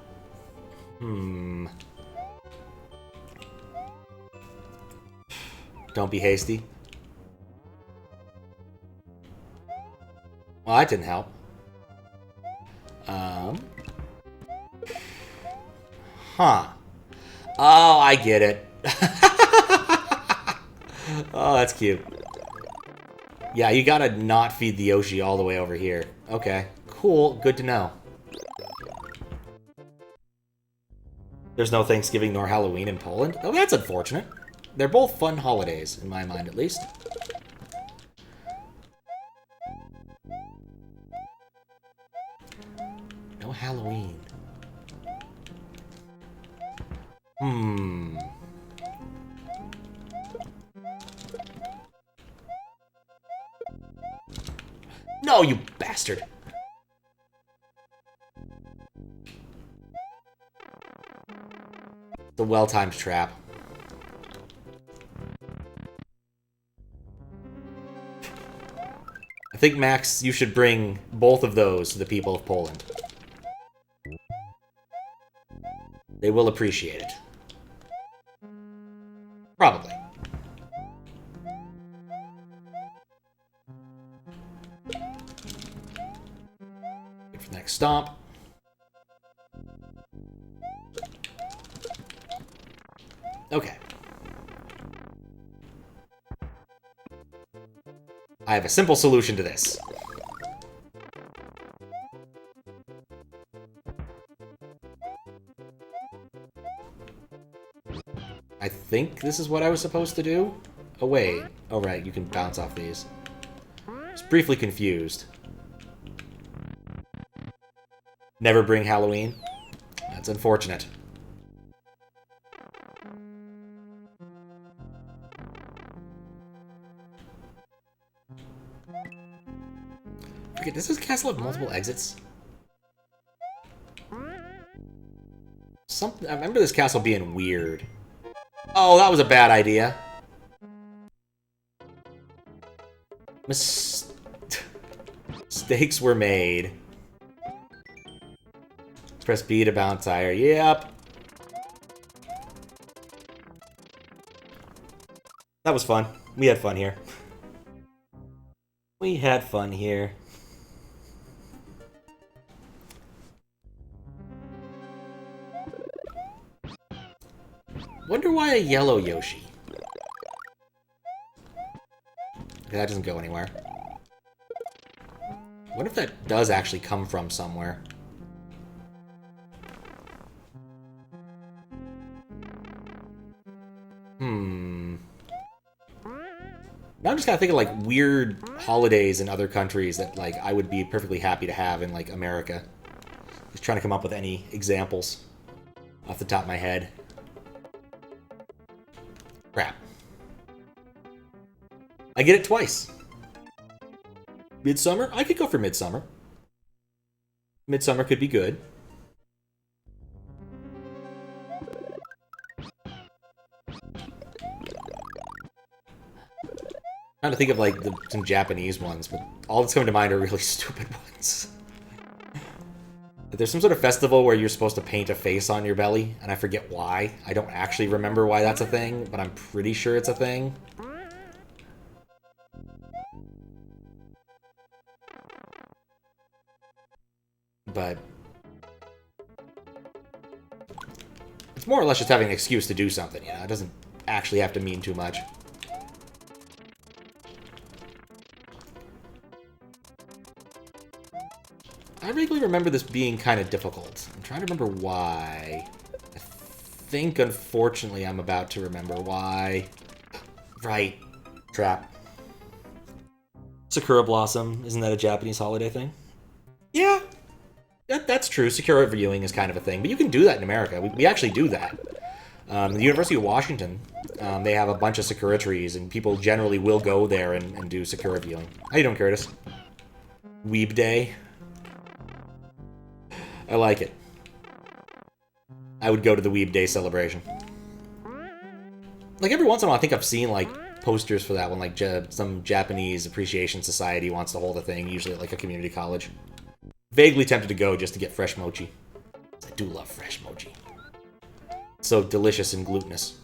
Speaker 1: Don't be hasty. Well, that didn't help. Huh. Oh, I get it. Oh, that's cute. Yeah, you gotta not feed the Yoshi all the way over here. Okay, cool. Good to know. There's no Thanksgiving nor Halloween in Poland? Oh, that's unfortunate. They're both fun holidays, in my mind at least. No Halloween. No, you bastard! The well-timed trap. I think, Max, you should bring both of those to the people of Poland. They will appreciate it. Probably. Wait for the next stomp. Okay. I have a simple solution to this. I think this is what I was supposed to do? Oh, wait. Oh, right, you can bounce off these. I was briefly confused. Never bring Halloween? That's unfortunate. Okay, does this castle have multiple exits? I remember this castle being weird. Oh, that was a bad idea. Mistakes were made. Press B to bounce higher. Yep. That was fun. We had fun here. We had fun here. Wonder why a yellow Yoshi? That doesn't go anywhere. What if that does actually come from somewhere? Now I'm just kind of thinking like weird holidays in other countries that like I would be perfectly happy to have in like America. Just trying to come up with any examples off the top of my head. Crap. I get it twice. Midsummer? I could go for Midsummer. Midsummer could be good. Trying to think of like some Japanese ones, but all that's coming to mind are really stupid ones. There's some sort of festival where you're supposed to paint a face on your belly, and I forget why. I don't actually remember why that's a thing, but I'm pretty sure it's a thing. But it's more or less just having an excuse to do something, you know? It doesn't actually have to mean too much. I vaguely remember this being kind of difficult. I'm trying to remember why. I think, unfortunately, I'm about to remember why. Right. Trap. Sakura Blossom. Isn't that a Japanese holiday thing? Yeah. That's true. Sakura viewing is kind of a thing. But you can do that in America. We actually do that. The University of Washington, they have a bunch of Sakura trees, and people generally will go there and do Sakura viewing. How you doing, Curtis? Weeb Day. I like it. I would go to the Weeb Day celebration. Like, every once in a while, I think I've seen, like, posters for that one. Like, some Japanese Appreciation Society wants to hold a thing, usually at, like, a community college. Vaguely tempted to go just to get fresh mochi. I do love fresh mochi. It's so delicious and glutinous.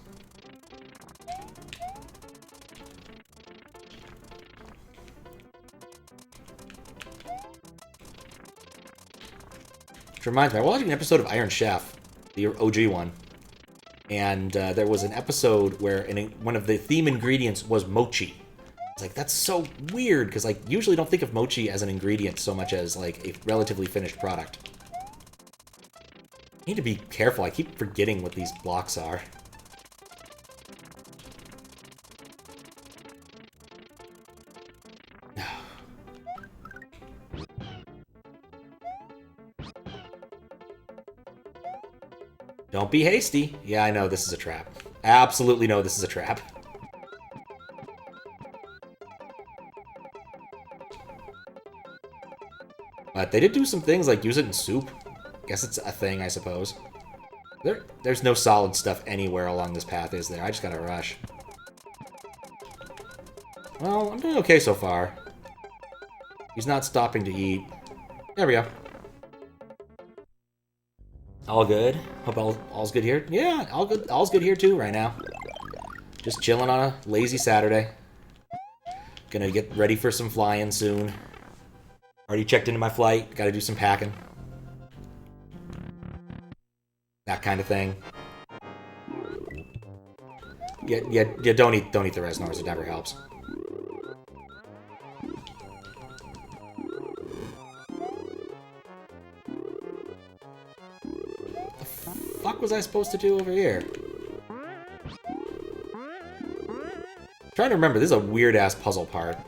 Speaker 1: Which reminds me, I was watching an episode of Iron Chef, the OG one, and there was an episode where one of the theme ingredients was mochi. It's like, that's so weird, because like usually don't think of mochi as an ingredient so much as like a relatively finished product. I need to be careful, I keep forgetting what these blocks are. Don't be hasty. Yeah, I know this is a trap. Absolutely know this is a trap. But they did do some things like use it in soup. Guess it's a thing, I suppose. There's no solid stuff anywhere along this path, is there? I just gotta rush. Well, I'm doing okay so far. He's not stopping to eat. There we go. All good. Hope all's good here. Yeah, all good. All's good here too right now. Just chilling on a lazy Saturday. Gonna get ready for some flying soon. Already checked into my flight. Gotta do some packing. That kind of thing. Yeah. Don't eat the Resnors. It never helps. What was I supposed to do over here? Trying to remember, this is a weird-ass puzzle part.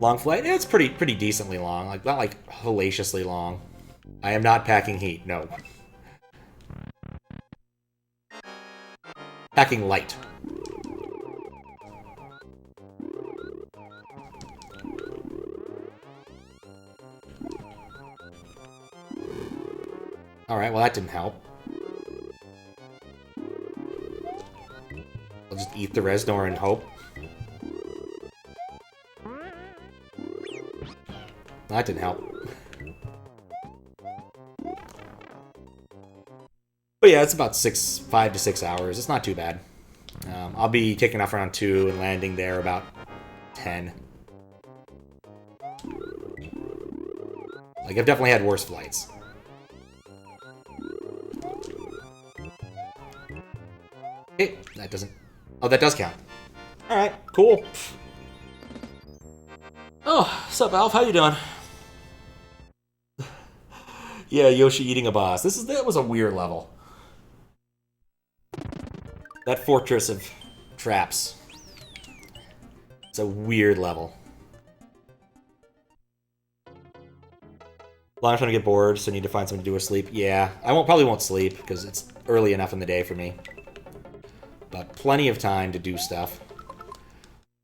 Speaker 1: Long flight? Yeah, it's pretty decently long. Like, not like hellaciously long. I am not packing heat, no. Packing light. Alright, well that didn't help. I'll just eat the Resnor and hope. That didn't help. But yeah, it's about 5 to 6 hours. It's not too bad. I'll be taking off around 2 and landing there about 10. Like, I've definitely had worse flights. Hey, that doesn't... Oh, that does count. Alright, cool. Oh, what's up, Alf? How you doing? Yeah, Yoshi eating a boss. That was a weird level. That fortress of traps. It's a weird level. Well, I'm trying to get bored, so I need to find something to do with sleep. Yeah, I probably won't sleep, because it's early enough in the day for me. but plenty of time to do stuff.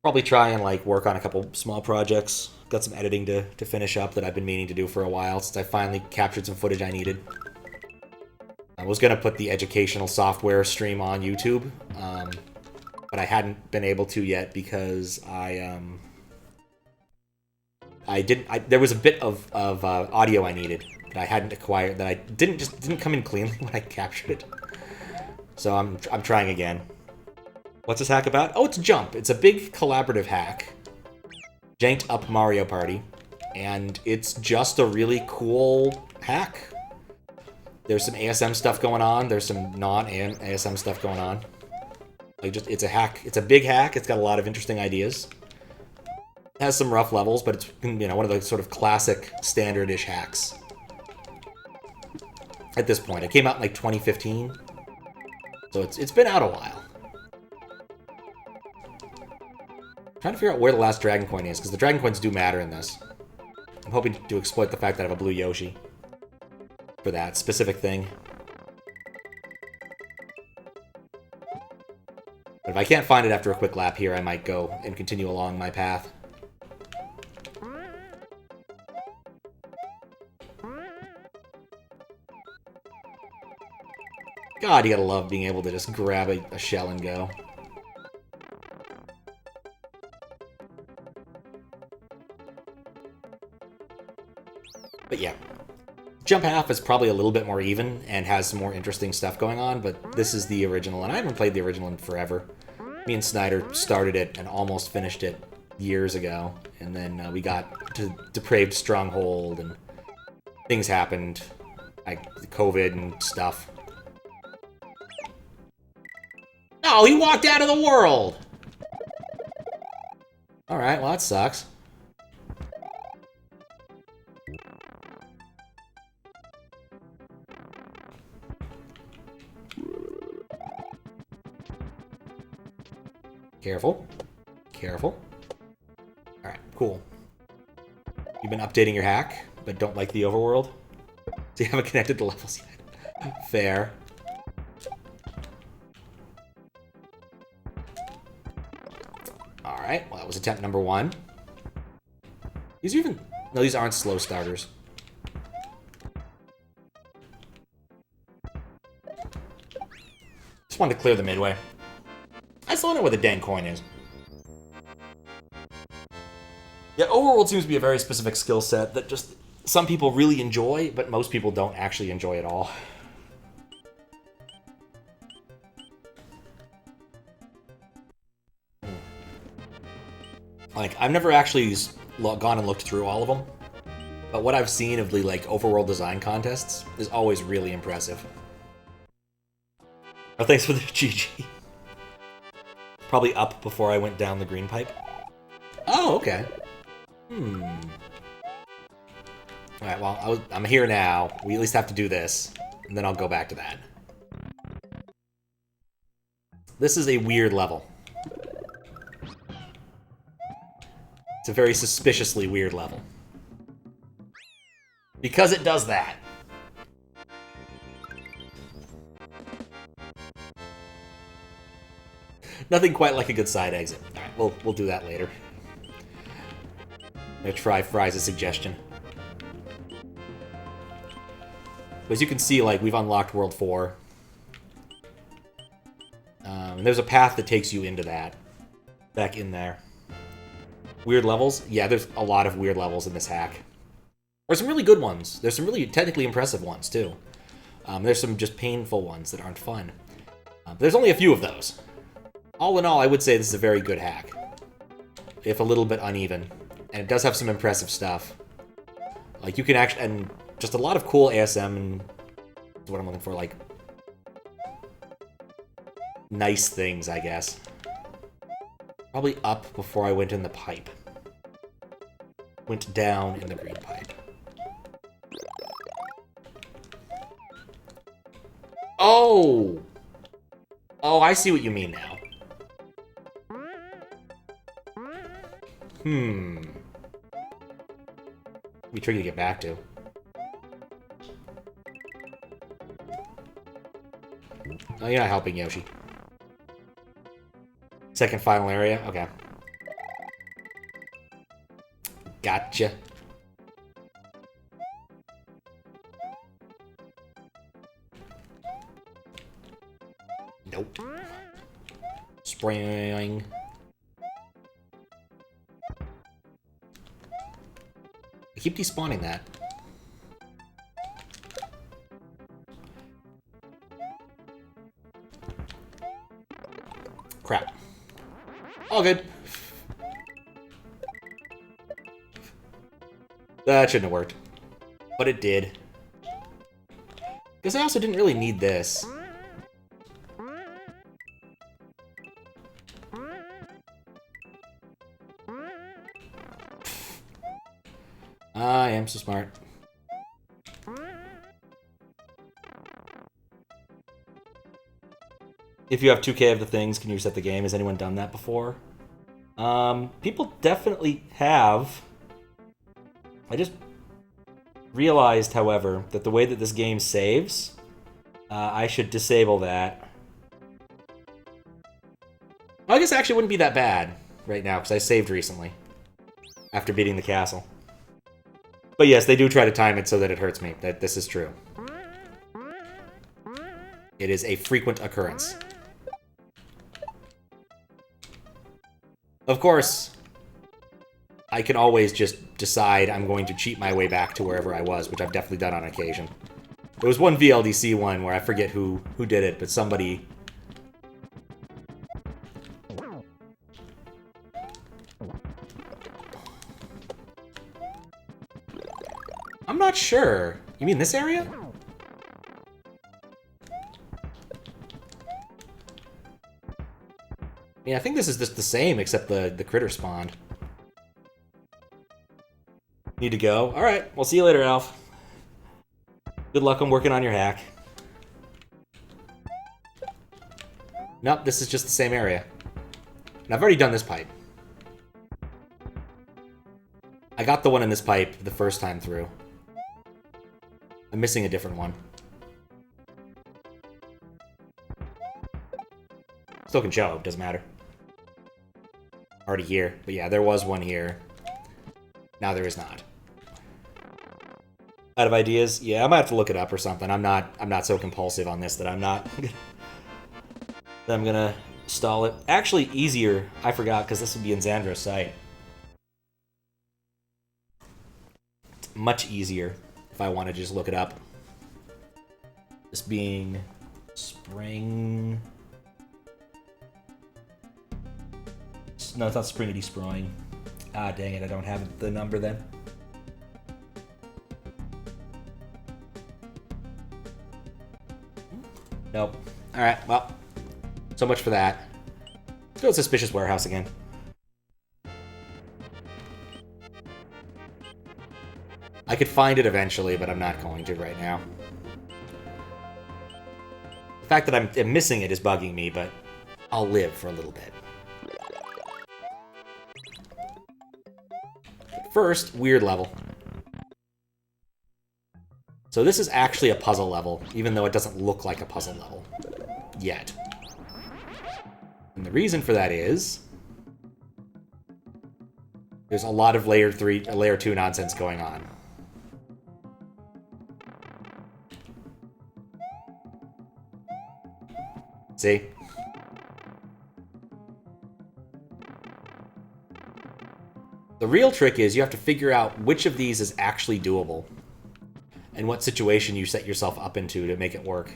Speaker 1: Probably try and like work on a couple small projects. Got some editing to finish up that I've been meaning to do for a while since I finally captured some footage I needed. I was going to put the educational software stream on YouTube, but I hadn't been able to yet because there was a bit of audio I needed that I hadn't acquired, that I didn't come in cleanly when I captured it. So I'm trying again. What's this hack about? Oh, it's Jump. It's a big collaborative hack. Janked up Mario Party. And it's just a really cool hack. There's some ASM stuff going on. There's some non-ASM stuff going on. Like it's a hack. It's a big hack. It's got a lot of interesting ideas. It has some rough levels, but it's, you know, one of the sort of classic standard-ish hacks. At this point. It came out in like 2015. So it's been out a while. Trying to figure out where the last dragon coin is, because the dragon coins do matter in this. I'm hoping to exploit the fact that I have a blue Yoshi for that specific thing. But if I can't find it after a quick lap here, I might go and continue along my path. God, you gotta love being able to just grab a shell and go. But yeah, Jump Half is probably a little bit more even and has some more interesting stuff going on, but this is the original, and I haven't played the original in forever. Me and Snyder started it and almost finished it years ago, and then we got to Depraved Stronghold, and things happened, like COVID and stuff. Oh, he walked out of the world! Alright, well that sucks. Careful. Careful. Alright, cool. You've been updating your hack, but don't like the overworld? So you haven't connected the levels yet. Fair. Alright, well that was attempt number 1. These are even... No, these aren't slow starters. Just wanted to clear the midway. I still don't know where the dang coin is. Yeah, overworld seems to be a very specific skill set that just some people really enjoy, but most people don't actually enjoy at all. Like, I've never actually gone and looked through all of them, but what I've seen of the, like, overworld design contests is always really impressive. Oh, thanks for the GG. Probably up before I went down the green pipe. Oh, okay. Alright, well, I'm here now. We at least have to do this, and then I'll go back to that. This is a weird level. It's a very suspiciously weird level. Because it does that. Nothing quite like a good side exit. Alright, we'll do that later. I'm gonna try Fry's suggestion. But as you can see, like, we've unlocked World 4. And there's a path that takes you into that. Back in there. Weird levels? Yeah, there's a lot of weird levels in this hack. There's some really good ones. There's some really technically impressive ones, too. There's some just painful ones that aren't fun. There's only a few of those. All in all, I would say this is a very good hack. If a little bit uneven. And it does have some impressive stuff. Like, you can actually... And just a lot of cool ASM and... That's what I'm looking for, like... Nice things, I guess. Probably up before I went in the pipe. Went down in the green pipe. Oh! Oh, I see what you mean now. Be tricky to get back to. Oh, you're not helping, Yoshi. Second final area? Okay. Gotcha. Nope. Spraying. I keep despawning that. Crap. All good. That shouldn't have worked. But it did. Because I also didn't really need this. I am so smart. If you have 2K of the things, can you reset the game? Has anyone done that before? People definitely have. I just realized, however, that the way that this game saves, I should disable that. Well, I guess it actually wouldn't be that bad right now, because I saved recently. After beating the castle. But yes, they do try to time it so that it hurts me. That this is true. It is a frequent occurrence. Of course, I can always just decide I'm going to cheat my way back to wherever I was, which I've definitely done on occasion. There was one VLDC one where I forget who did it, but somebody... I'm not sure. You mean this area? Yeah, I think this is just the same, except the critter spawned. Need to go? Alright, we'll see you later, Alf. Good luck on working on your hack. Nope, this is just the same area. And I've already done this pipe. I got the one in this pipe the first time through. I'm missing a different one. Still can show, doesn't matter. Already here. But yeah, there was one here. Now there is not. Out of ideas? Yeah, I might have to look it up or something. I'm not so compulsive on this that I'm not that I'm gonna stall it. Actually, easier, I forgot, because this would be in Xandra's site. It's much easier if I want to just look it up. This being spring. No, it's not springity sproing. Ah, dang it, I don't have the number then. Nope. Alright, well, so much for that. Let's go to Suspicious Warehouse again. I could find it eventually, but I'm not going to right now. The fact that I'm missing it is bugging me, but I'll live for a little bit. First, weird level. So this is actually a puzzle level, even though it doesn't look like a puzzle level. Yet. And the reason for that is... there's a lot of layer 2 nonsense going on. See? The real trick is you have to figure out which of these is actually doable. And what situation you set yourself up into to make it work.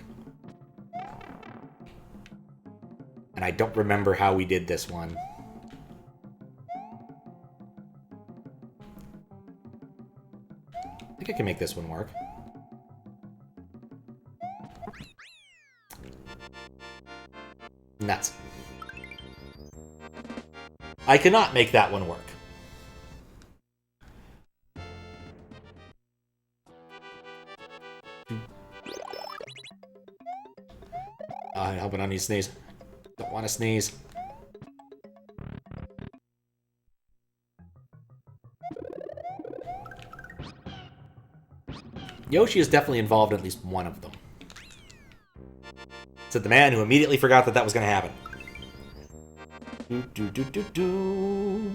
Speaker 1: And I don't remember how we did this one. I think I can make this one work. Nuts. I cannot make that one work. I hope I don't need to sneeze. Don't want to sneeze. Yoshi is definitely involved in at least one of them. Said the man who immediately forgot that that was going to happen. Do, do, do, do, do.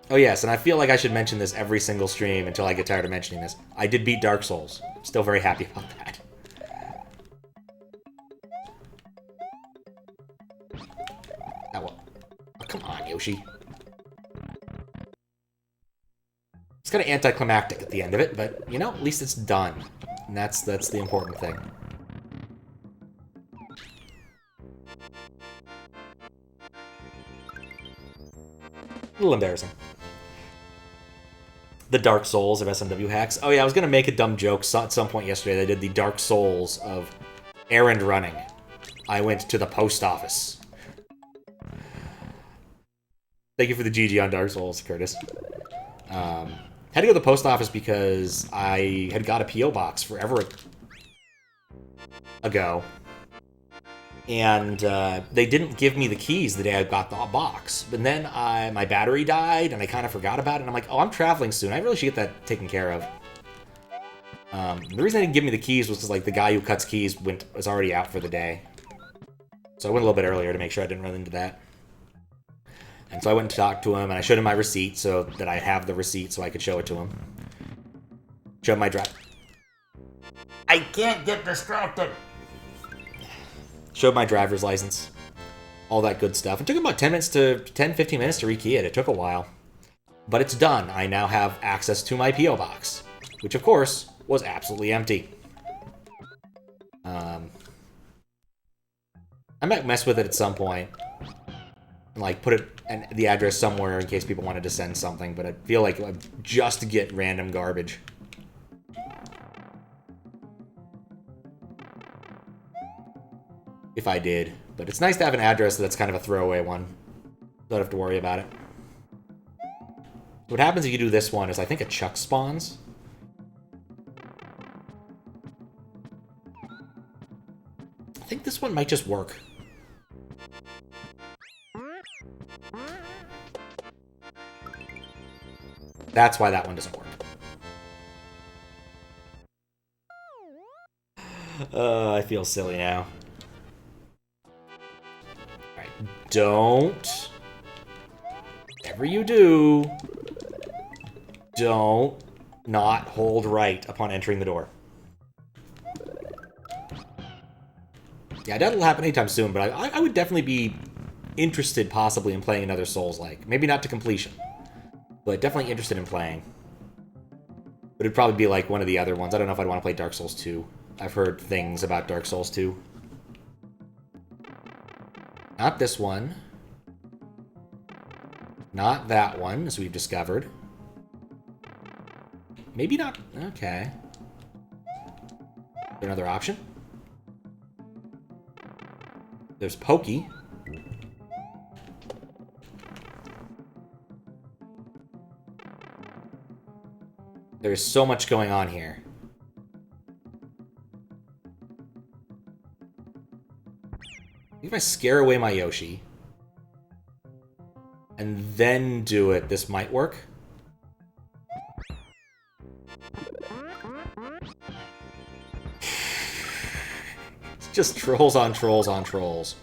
Speaker 1: Oh yes, and I feel like I should mention this every single stream until I get tired of mentioning this. I did beat Dark Souls. Still very happy about that. Oh, well. Oh, come on, Yoshi. It's kind of anticlimactic at the end of it, but, you know, at least it's done. And that's the important thing. A little embarrassing. The Dark Souls of SMW hacks. Oh yeah, I was gonna make a dumb joke at some point yesterday. They did the Dark Souls of errand running. I went to the post office. Thank you for the GG on Dark Souls, Curtis. Had to go to the post office because I had got a P.O. box forever ago. And they didn't give me the keys the day I got the box. But then my battery died, and I kind of forgot about it. And I'm like, oh, I'm traveling soon. I really should get that taken care of. The reason they didn't give me the keys was because like the guy who cuts keys was already out for the day. So I went a little bit earlier to make sure I didn't run into that. And so I went and talked to him, and I showed him my receipt so that I have the receipt so I could show it to him. Show him my drive. I can't get distracted! Showed my driver's license. All that good stuff. It took about 15 minutes to rekey it. It took a while. But it's done. I now have access to my P.O. box. Which, of course, was absolutely empty. I might mess with it at some point. And, like, put the address somewhere in case people wanted to send something. But I feel like just to get random garbage. If I did. But it's nice to have an address that's kind of a throwaway one. Don't have to worry about it. What happens if you do this one is I think a chuck spawns. I think this one might just work. That's why that one doesn't work. I feel silly now. Alright, don't... Whatever you do, don't not hold right upon entering the door. Yeah, that'll happen anytime soon, but I would definitely be interested possibly in playing another Souls-like. Maybe not to completion, but definitely interested in playing. But it'd probably be like one of the other ones. I don't know if I'd want to play Dark Souls 2. I've heard things about Dark Souls 2. Not this one. Not that one, as we've discovered. Maybe not... Okay. Is there another option? There's Pokey. There's so much going on here. I think if I scare away my Yoshi... and then do it, this might work. It's just trolls on trolls on trolls.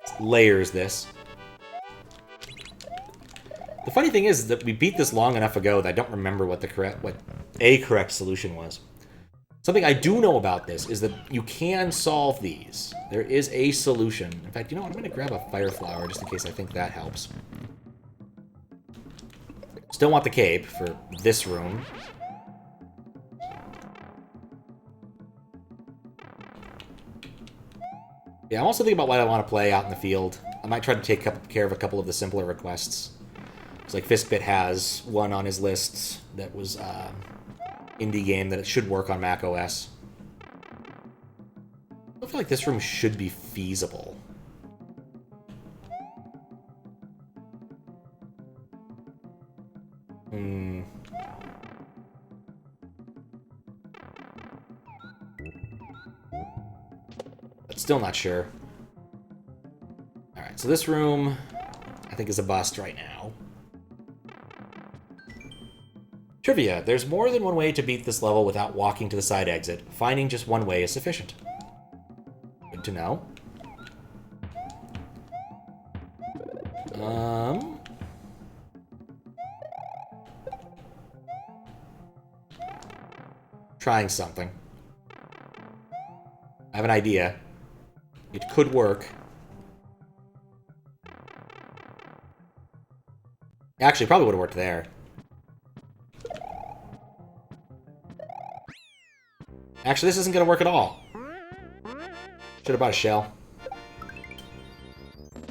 Speaker 1: It's layers, this. The funny thing is that we beat this long enough ago that I don't remember what a correct solution was. Something I do know about this is that you can solve these. There is a solution. In fact, you know what? I'm going to grab a fire flower just in case I think that helps. Still want the cape for this room. Yeah, I'm also thinking about what I want to play out in the field. I might try to take care of a couple of the simpler requests. It's like Fistbit has one on his list that was... indie game that it should work on Mac OS. I feel like this room should be feasible. But still not sure. Alright, so this room, I think, is a bust right now. Trivia. There's more than one way to beat this level without walking to the side exit. Finding just one way is sufficient. Good to know. Trying something. I have an idea. It could work. Actually, probably would have worked there. Actually, this isn't going to work at all. Should have bought a shell.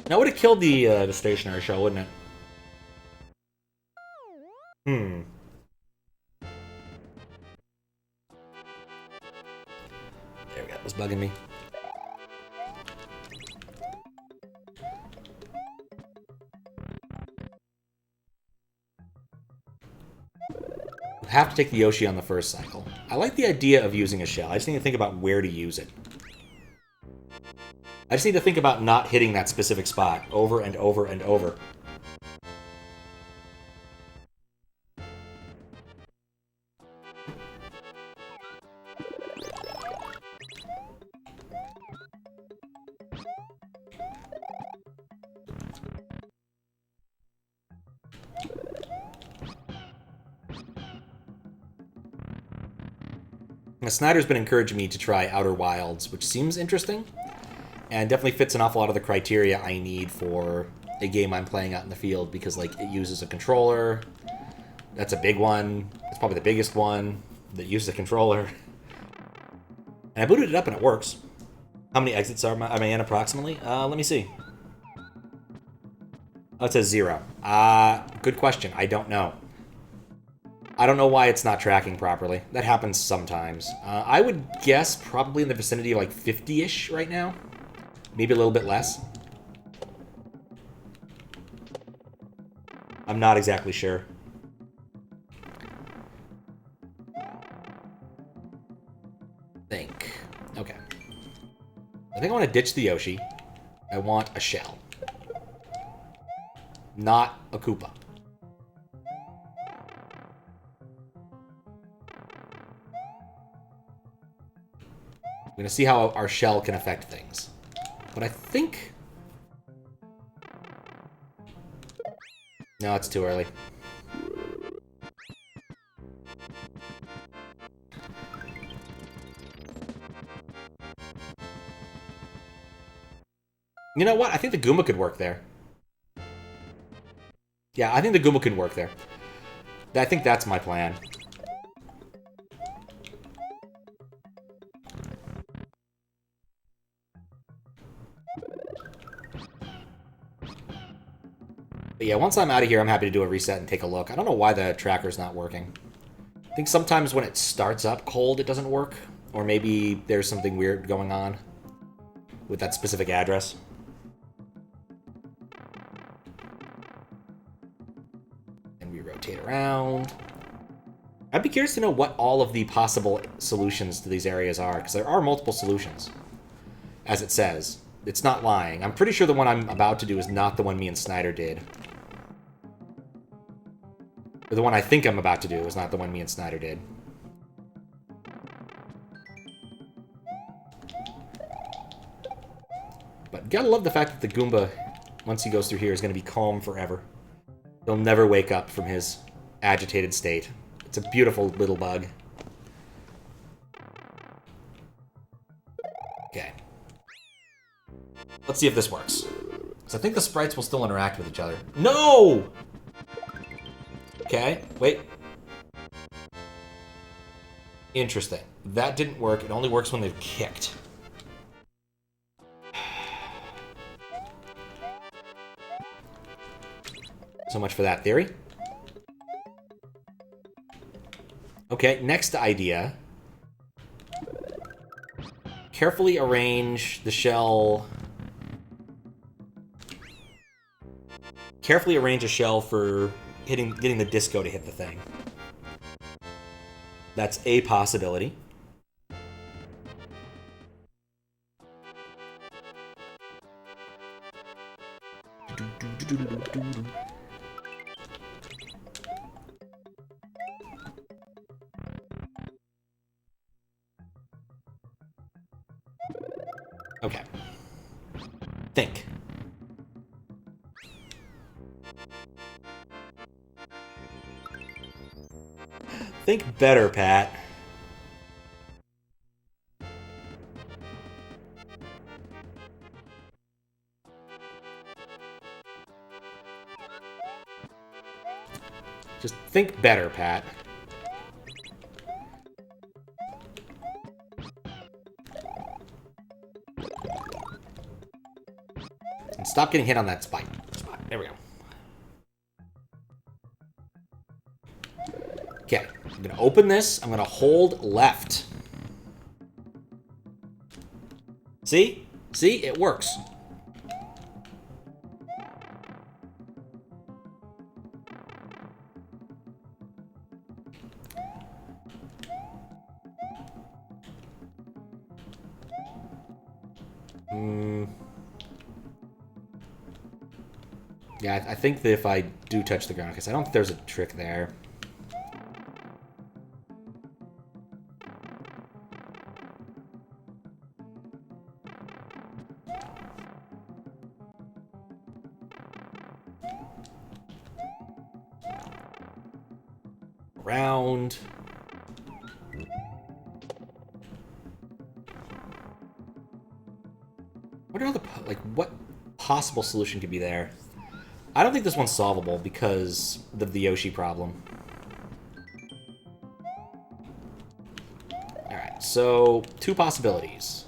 Speaker 1: That would have killed the stationary shell, wouldn't it? Hmm. There we go. It was bugging me. Have to take the Yoshi on the first cycle. I like the idea of using a shell. I just need to think about where to use it. I just need to think about not hitting that specific spot over and over and over. Snyder's been encouraging me to try Outer Wilds, which seems interesting, and definitely fits an awful lot of the criteria I need for a game I'm playing out in the field, because like it uses a controller. That's a big one. It's probably the biggest one that uses a controller. And I booted it up and it works. How many exits am I in approximately? Let me see. Oh, it says 0. Good question. I don't know. I don't know why it's not tracking properly. That happens sometimes. I would guess probably in the vicinity of like 50-ish right now. Maybe a little bit less. I'm not exactly sure. Okay. I think I want to ditch the Yoshi. I want a shell. Not a Koopa. I'm going to see how our shell can affect things. But I think... No, it's too early. You know what? I think the Goomba could work there. Yeah, I think the Goomba could work there. I think that's my plan. But yeah, once I'm out of here, I'm happy to do a reset and take a look. I don't know why the tracker's not working. I think sometimes when it starts up cold, it doesn't work. Or maybe there's something weird going on with that specific address. And we rotate around. I'd be curious to know what all of the possible solutions to these areas are, because there are multiple solutions, as it says. It's not lying. I'm pretty sure the one I'm about to do is not the one me and Snyder did. Or the one I think I'm about to do is not the one me and Snyder did. But gotta love the fact that the Goomba, once he goes through here, is going to be calm forever. He'll never wake up from his agitated state. It's a beautiful little bug. Okay. Let's see if this works. So I think the sprites will still interact with each other. No! Okay, wait. Interesting. That didn't work. It only works when they've kicked. So much for that theory. Okay, next idea. Carefully arrange the shell... Carefully arrange a shell for getting the disco to hit the thing. That's a possibility. Think. Think better, Pat. Just think better, Pat. And stop getting hit on that spot. There we go. Okay, I'm gonna open this. I'm gonna hold left. See? See? It works. Yeah, I think that if I do touch the ground, because I don't think there's a trick there. Round. What are all the, like, what possible solution could be there? I don't think this one's solvable because of the Yoshi problem. Alright, so two possibilities.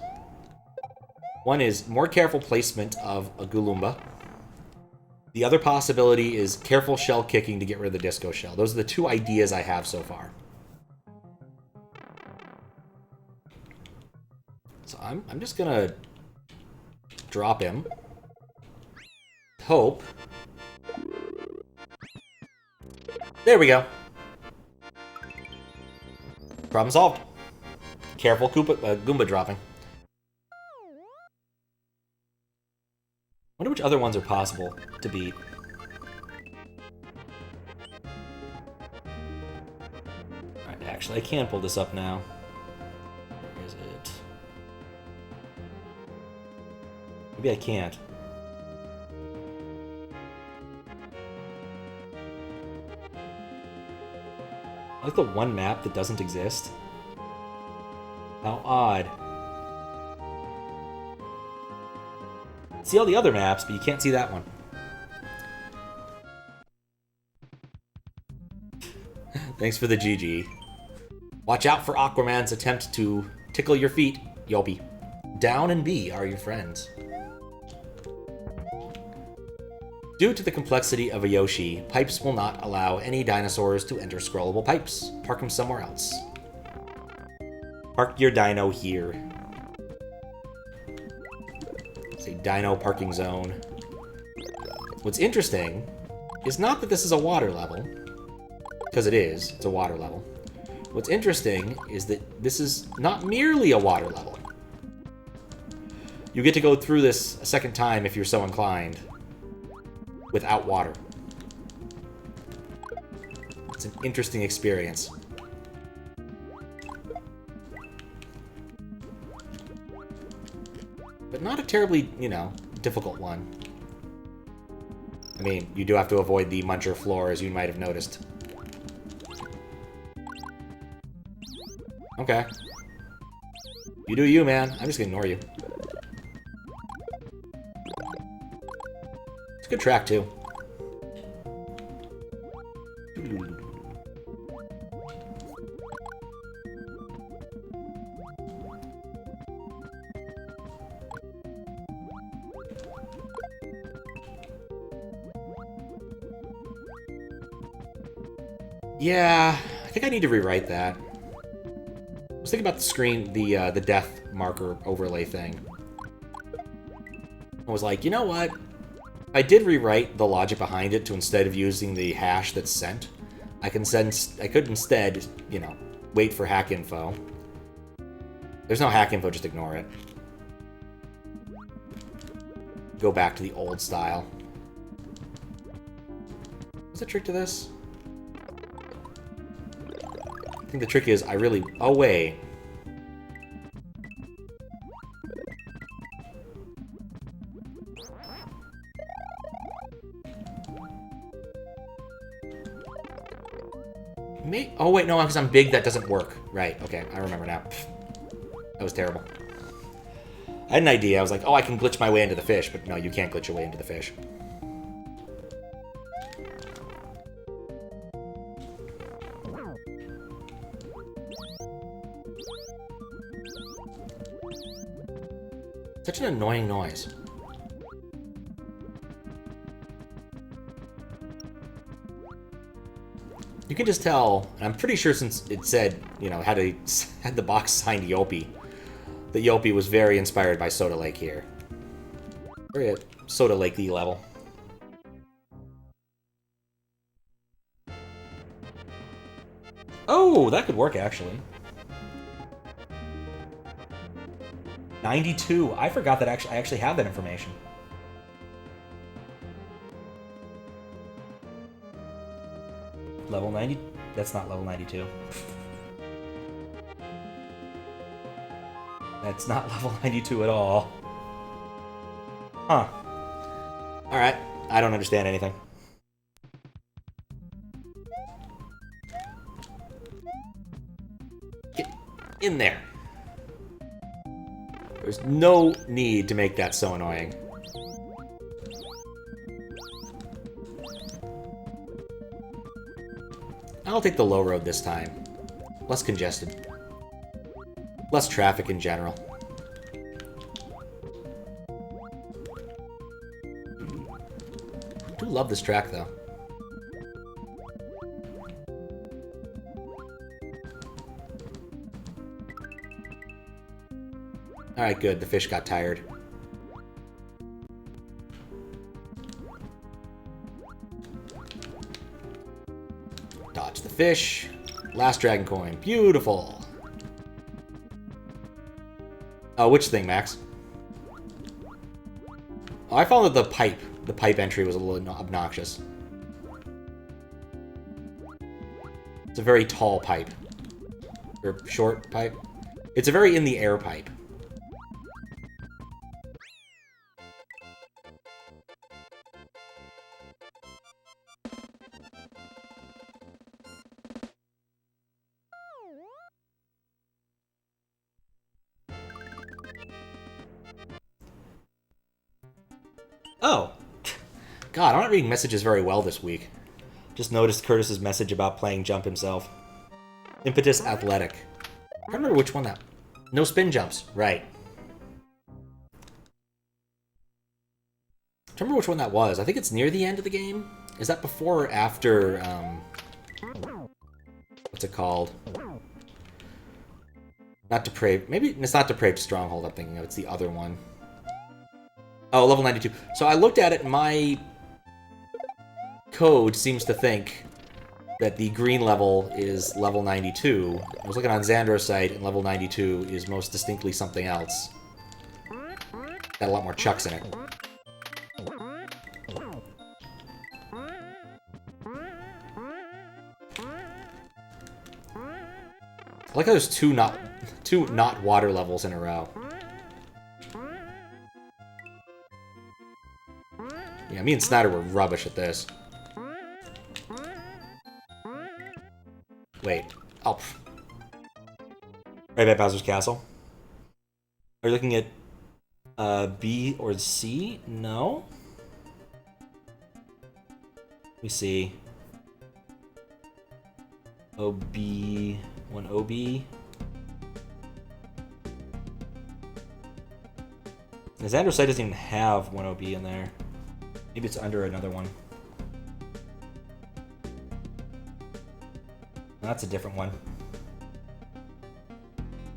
Speaker 1: One is more careful placement of a Goolumba. The other possibility is careful shell kicking to get rid of the disco shell. Those are the two ideas I have so far. So I'm just gonna drop him. Hope. There we go. Problem solved. Careful Goomba dropping. Wonder which other ones are possible to beat. Alright, actually, I can pull this up now. Where is it? Maybe I can't. I like the one map that doesn't exist. How odd. See all the other maps, but you can't see that one. Thanks for the GG. Watch out for Aquaman's attempt to tickle your feet, Yopi. Down and B are your friends. Due to the complexity of a Yoshi, pipes will not allow any dinosaurs to enter scrollable pipes. Park them somewhere else. Park your dino here. Say dino parking zone. What's interesting is not that this is a water level, because it is, it's a water level. What's interesting is that this is not merely a water level. You get to go through this a second time if you're so inclined, without water. It's an interesting experience. But not a terribly, you know, difficult one. I mean, you do have to avoid the muncher floor, as you might have noticed. Okay. You do you, man. I'm just gonna ignore you. It's a good track, too. Yeah, I think I need to rewrite that. I was thinking about the screen, the death marker overlay thing. I was like, you know what? I did rewrite the logic behind it to instead of using the hash that's sent, I could instead, you know, wait for hack info. There's no hack info, just ignore it. Go back to the old style. What's the trick to this? I think the trick is I really... Oh, wait. Oh, wait, no, because I'm big, that doesn't work. Right, okay, I remember now. That was terrible. I had an idea. I was like, oh, I can glitch my way into the fish, but no, you can't glitch your way into the fish. Such an annoying noise. You can just tell, and I'm pretty sure since it said, you know, had the box signed Yopi, that Yopi was very inspired by Soda Lake here. Very at Soda Lake-y level. Oh, that could work, actually. 92. I forgot that I actually have that information. Level 90? That's not level 92. That's not level 92 at all. Huh. Alright. I don't understand anything. Get in there. There's no need to make that so annoying. I'll take the low road this time. Less congested. Less traffic in general. I do love this track, though. Alright, good. The fish got tired. Dodge the fish. Last dragon coin. Beautiful. Oh, which thing, Max? Oh, I found that the pipe entry was a little obnoxious. It's a very tall pipe. Or short pipe. It's a very in-the-air pipe. Oh. God, I'm not reading messages very well this week. Just noticed Curtis's message about playing jump himself. Impetus Athletic. I don't remember which one that... No spin jumps. Right. I don't remember which one that was. I think it's near the end of the game. Is that before or after, what's it called? Not Depraved. Maybe it's not Depraved Stronghold I'm thinking of. It's the other one. Oh, level 92. So I looked at it, and my code seems to think that the green level is level 92. I was looking on Xandro's site, and level 92 is most distinctly something else. Got a lot more chucks in it. I like how there's two not water levels in a row. Yeah, me and Snyder were rubbish at this. Wait. Oh. Right by Bowser's Castle. Are you looking at B or C? No. Let me see. OB. One OB. The Xander site doesn't even have one OB in there. Maybe it's under another one. That's a different one.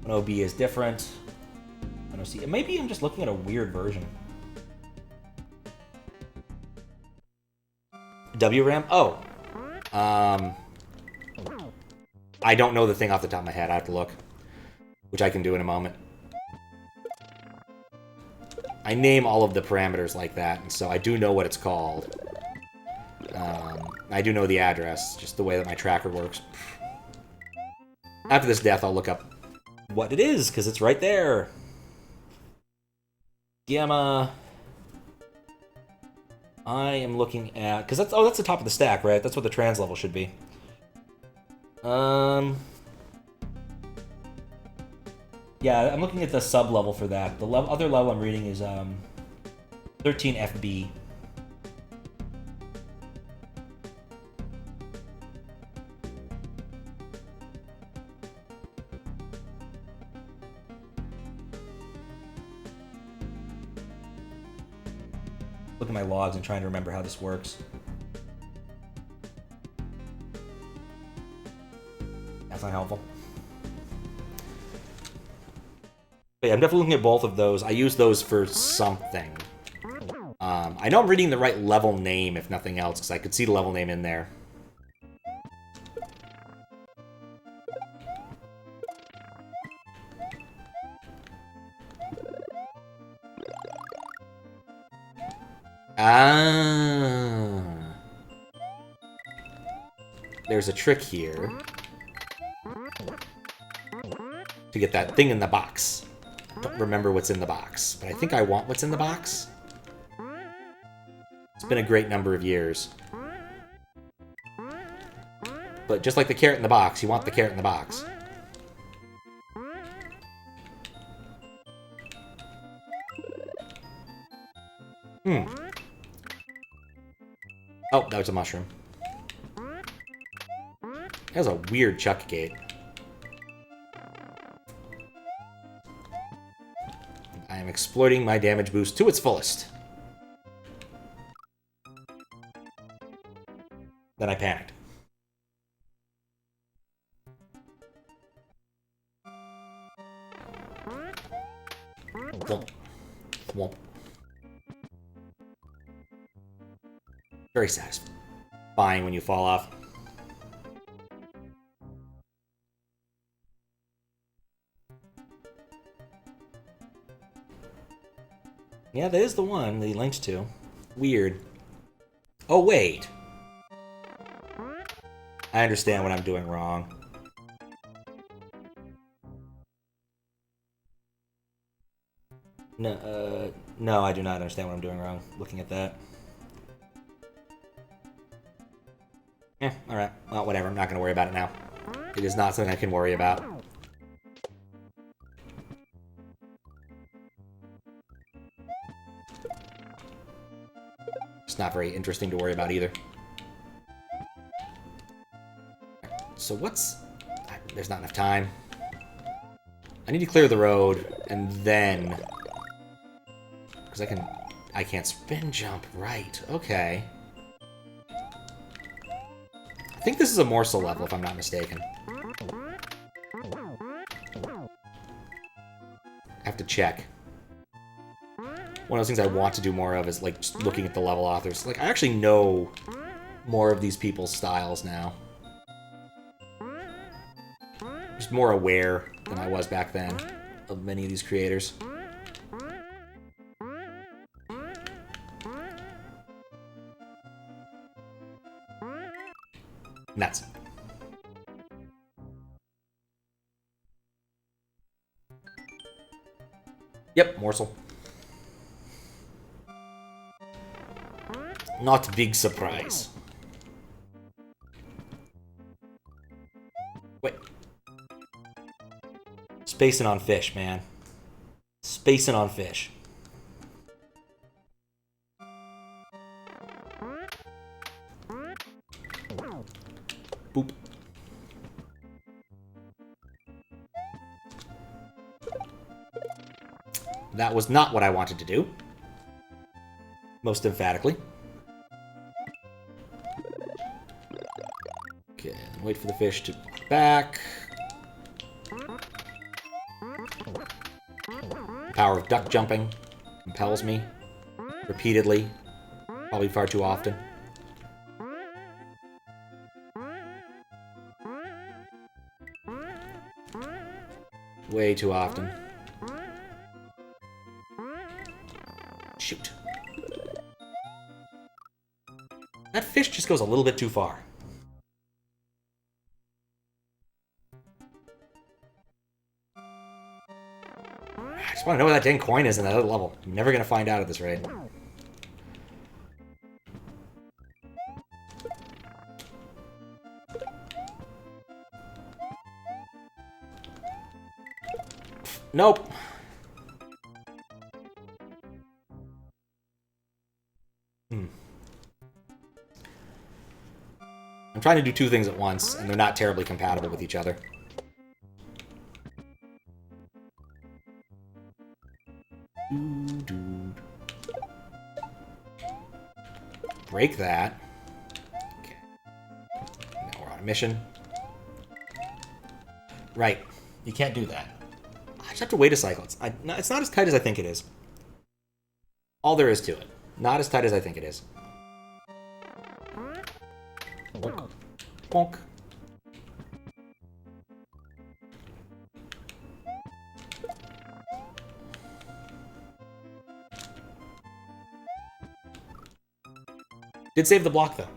Speaker 1: One OB is different. I don't see. Maybe I'm just looking at a weird version. WRAM? Oh. I don't know the thing off the top of my head. I have to look. Which I can do in a moment. I name all of the parameters like that, and so I do know what it's called. I do know the address, just the way that my tracker works. After this death, I'll look up what it is, because it's right there. Gamma I am looking at... Because that's... Oh, that's the top of the stack, right? That's what the trans level should be. Yeah, I'm looking at the sub-level for that. The other level I'm reading is 13 FB. Look at my logs and trying to remember how this works. That's not helpful. But yeah, I'm definitely looking at both of those. I use those for something. I know I'm reading the right level name, if nothing else, because I could see the level name in there. Ah. There's a trick here. To get that thing in the box. Don't remember what's in the box, but I think I want what's in the box. It's been a great number of years. But just like the carrot in the box, you want the carrot in the box. Oh, that was a mushroom. That was a weird chuck gate. I am exploiting my damage boost to its fullest. Then I panicked. Thwomp. Thwomp. Very satisfying when you fall off. Yeah, that is the one that he links to. Weird. Oh, wait. I understand what I'm doing wrong. No, no, I do not understand what I'm doing wrong looking at that. Yeah, alright. Well, whatever. I'm not going to worry about it now. It is not something I can worry about. It's not very interesting to worry about either. So what's... There's not enough time. I need to clear the road, and then... Because I can't spin jump. Right, okay. I think this is a morsel level, if I'm not mistaken. I have to check. One of those things I want to do more of is, like, just looking at the level authors. Like, I actually know more of these people's styles now. Just more aware than I was back then of many of these creators. Nuts. Yep, morsel. Not a big surprise. Wait. Spacing on fish, man. Spacing on fish. Boop. That was not what I wanted to do. Most emphatically. Okay, wait for the fish to walk back. The power of duck jumping compels me repeatedly, probably far too often. Way too often. Shoot. That fish just goes a little bit too far. I just want to know where that dang coin is in that other level. I'm never going to find out at this rate. Nope. I'm trying to do two things at once, and they're not terribly compatible with each other. Break that. Okay. Now we're on a mission. Right. You can't do that. I just have to wait a cycle. It's not as tight as I think it is. All there is to it. Not as tight as I think it is. Bonk. Bonk. Did save the block, though.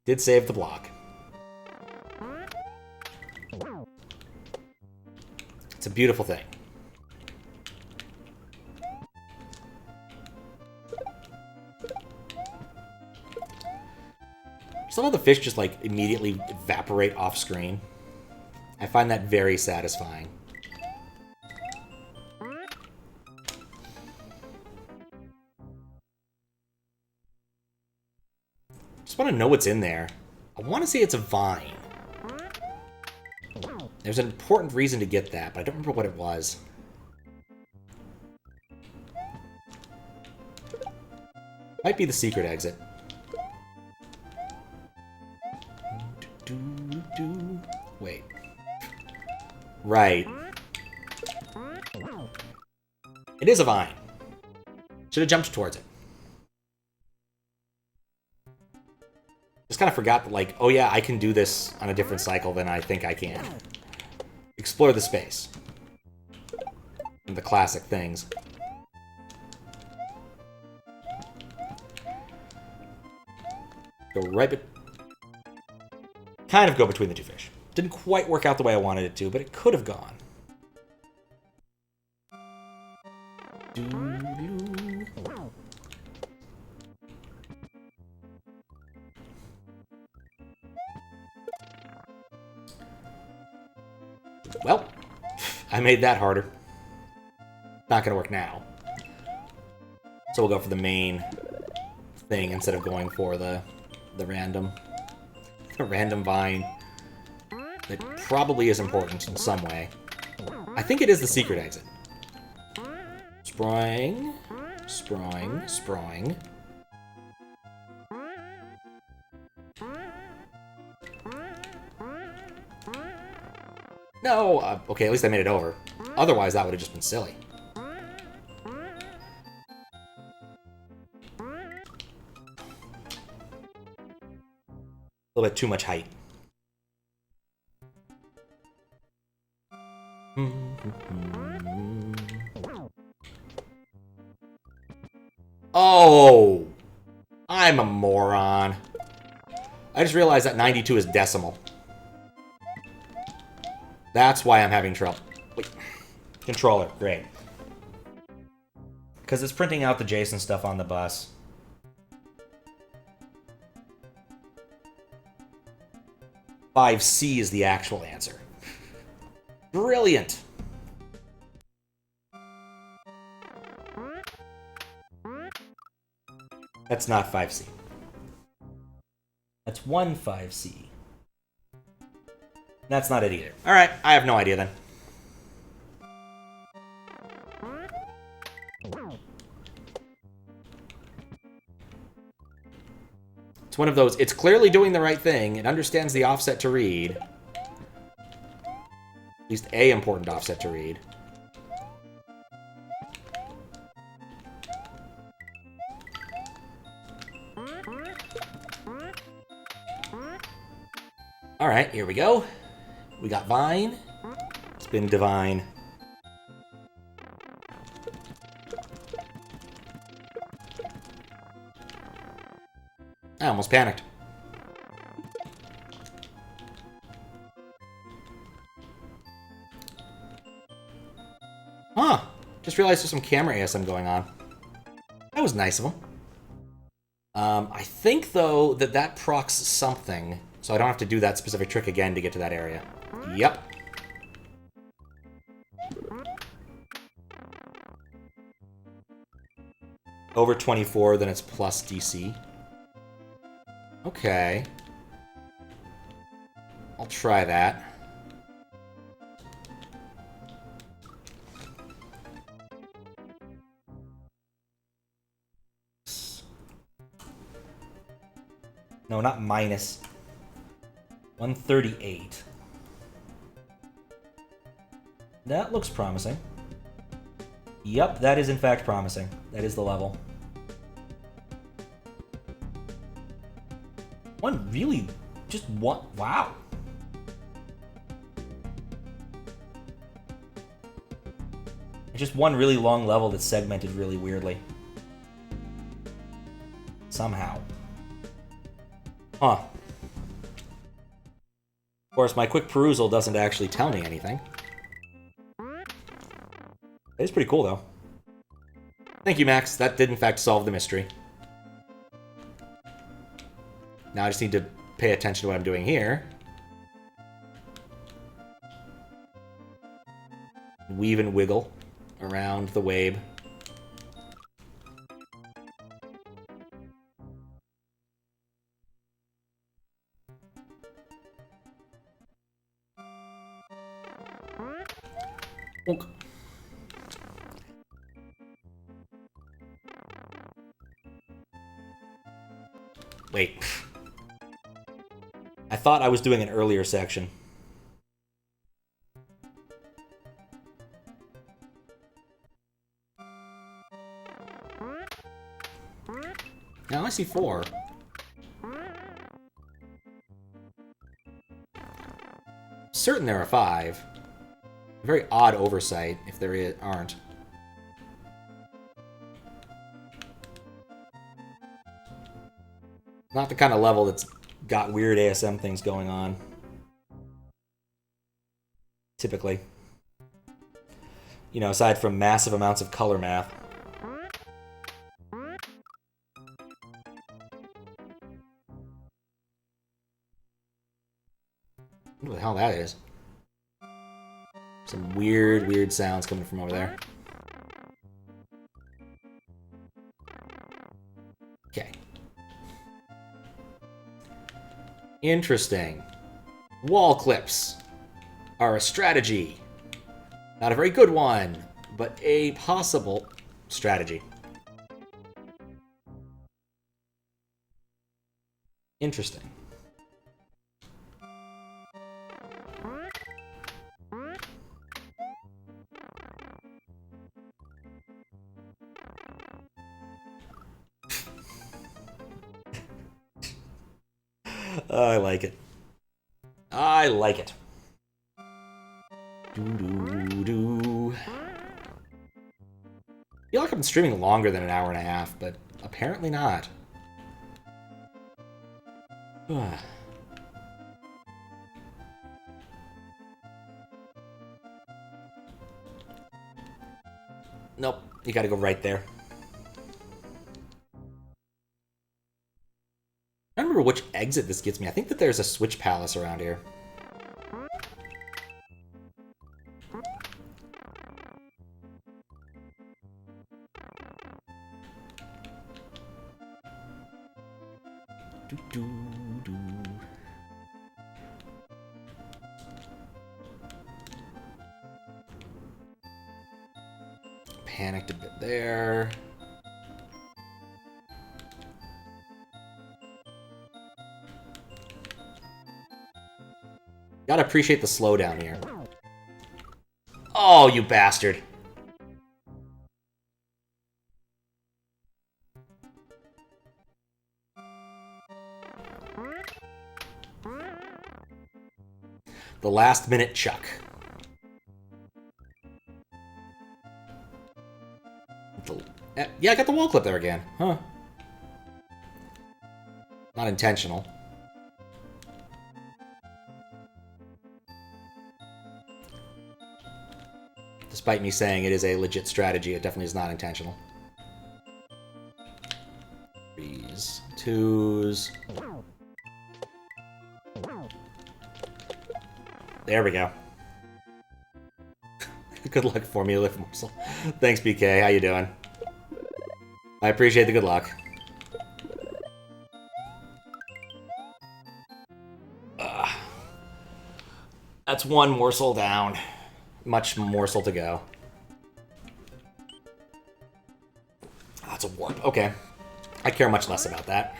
Speaker 1: Did save the block. It's a beautiful thing. Some of the fish just, like, immediately evaporate off screen. I find that very satisfying. Just want to know what's in there. I want to say it's a vine. There's an important reason to get that, but I don't remember what it was. Might be the secret exit. Wait. Right. It is a vine. Should have jumped towards it. Just kind of forgot that, like, oh yeah, I can do this on a different cycle than I think I can. Explore the space. And the classic things. Go right kind of go between the two fish. Didn't quite work out the way I wanted it to, but it could have gone. Well, I made that harder. Not gonna work now. So we'll go for the main thing instead of going for the random vine that probably is important in some way. I think it is the secret exit. Sproing, sproing, sproing. No! Okay, at least I made it over. Otherwise, that would have just been silly. A little bit too much height. Oh! I'm a moron. I just realized that 92 is decimal. That's why I'm having trouble. Wait. Controller, great. Because it's printing out the JSON stuff on the bus. "5C is the actual answer. Brilliant. That's not 5C. That's 15C. That's not it either. Alright, I have no idea then. It's one of those, it's clearly doing the right thing. It understands the offset to read. At least a important offset to read. Alright, here we go. We got Vine. It's been divine. I almost panicked. Huh. Just realized there's some camera ASM going on. That was nice of them. I think, though, that procs something. So I don't have to do that specific trick again to get to that area. Yep. Over 24, then it's plus DC. Okay. I'll try that. No, not minus. 138. That looks promising. Yep, that is in fact promising. That is the level. One really... just one... wow. Just one really long level that's segmented really weirdly. Somehow. Huh. Of course, my quick perusal doesn't actually tell me anything. It's pretty cool, though. Thank you, Max. That did, in fact, solve the mystery. Now I just need to pay attention to what I'm doing here. Weave and wiggle around the wabe. Bonk. Wait. I thought I was doing an earlier section. Now I see 4. Certain there are 5. Very odd oversight if there aren't. Not the kind of level that's got weird ASM things going on. Typically. You know, aside from massive amounts of color math. What the hell that is? Some weird sounds coming from over there. Okay. Interesting. Wall clips are a strategy. Not a very good one, but a possible strategy. Interesting. I like it. I like it. Doo-doo-doo. I feel like I've been streaming longer than an hour and a half, but apparently not. Nope, you gotta go right there. I don't remember which exit this gets me. I think that there's a switch palace around here. Doo-doo-doo. Panicked a bit there. Gotta appreciate the slowdown here. Oh, you bastard. The last minute chuck. Yeah, I got the wall clip there again. Huh. Not intentional. Despite me saying it is a legit strategy, it definitely is not intentional. 3s, 2s. There we go. Good luck formula morsel. Thanks, BK. How you doing? I appreciate the good luck. That's one morsel down. Much morsel to go. Oh, it's a warp. Okay. I care much less about that.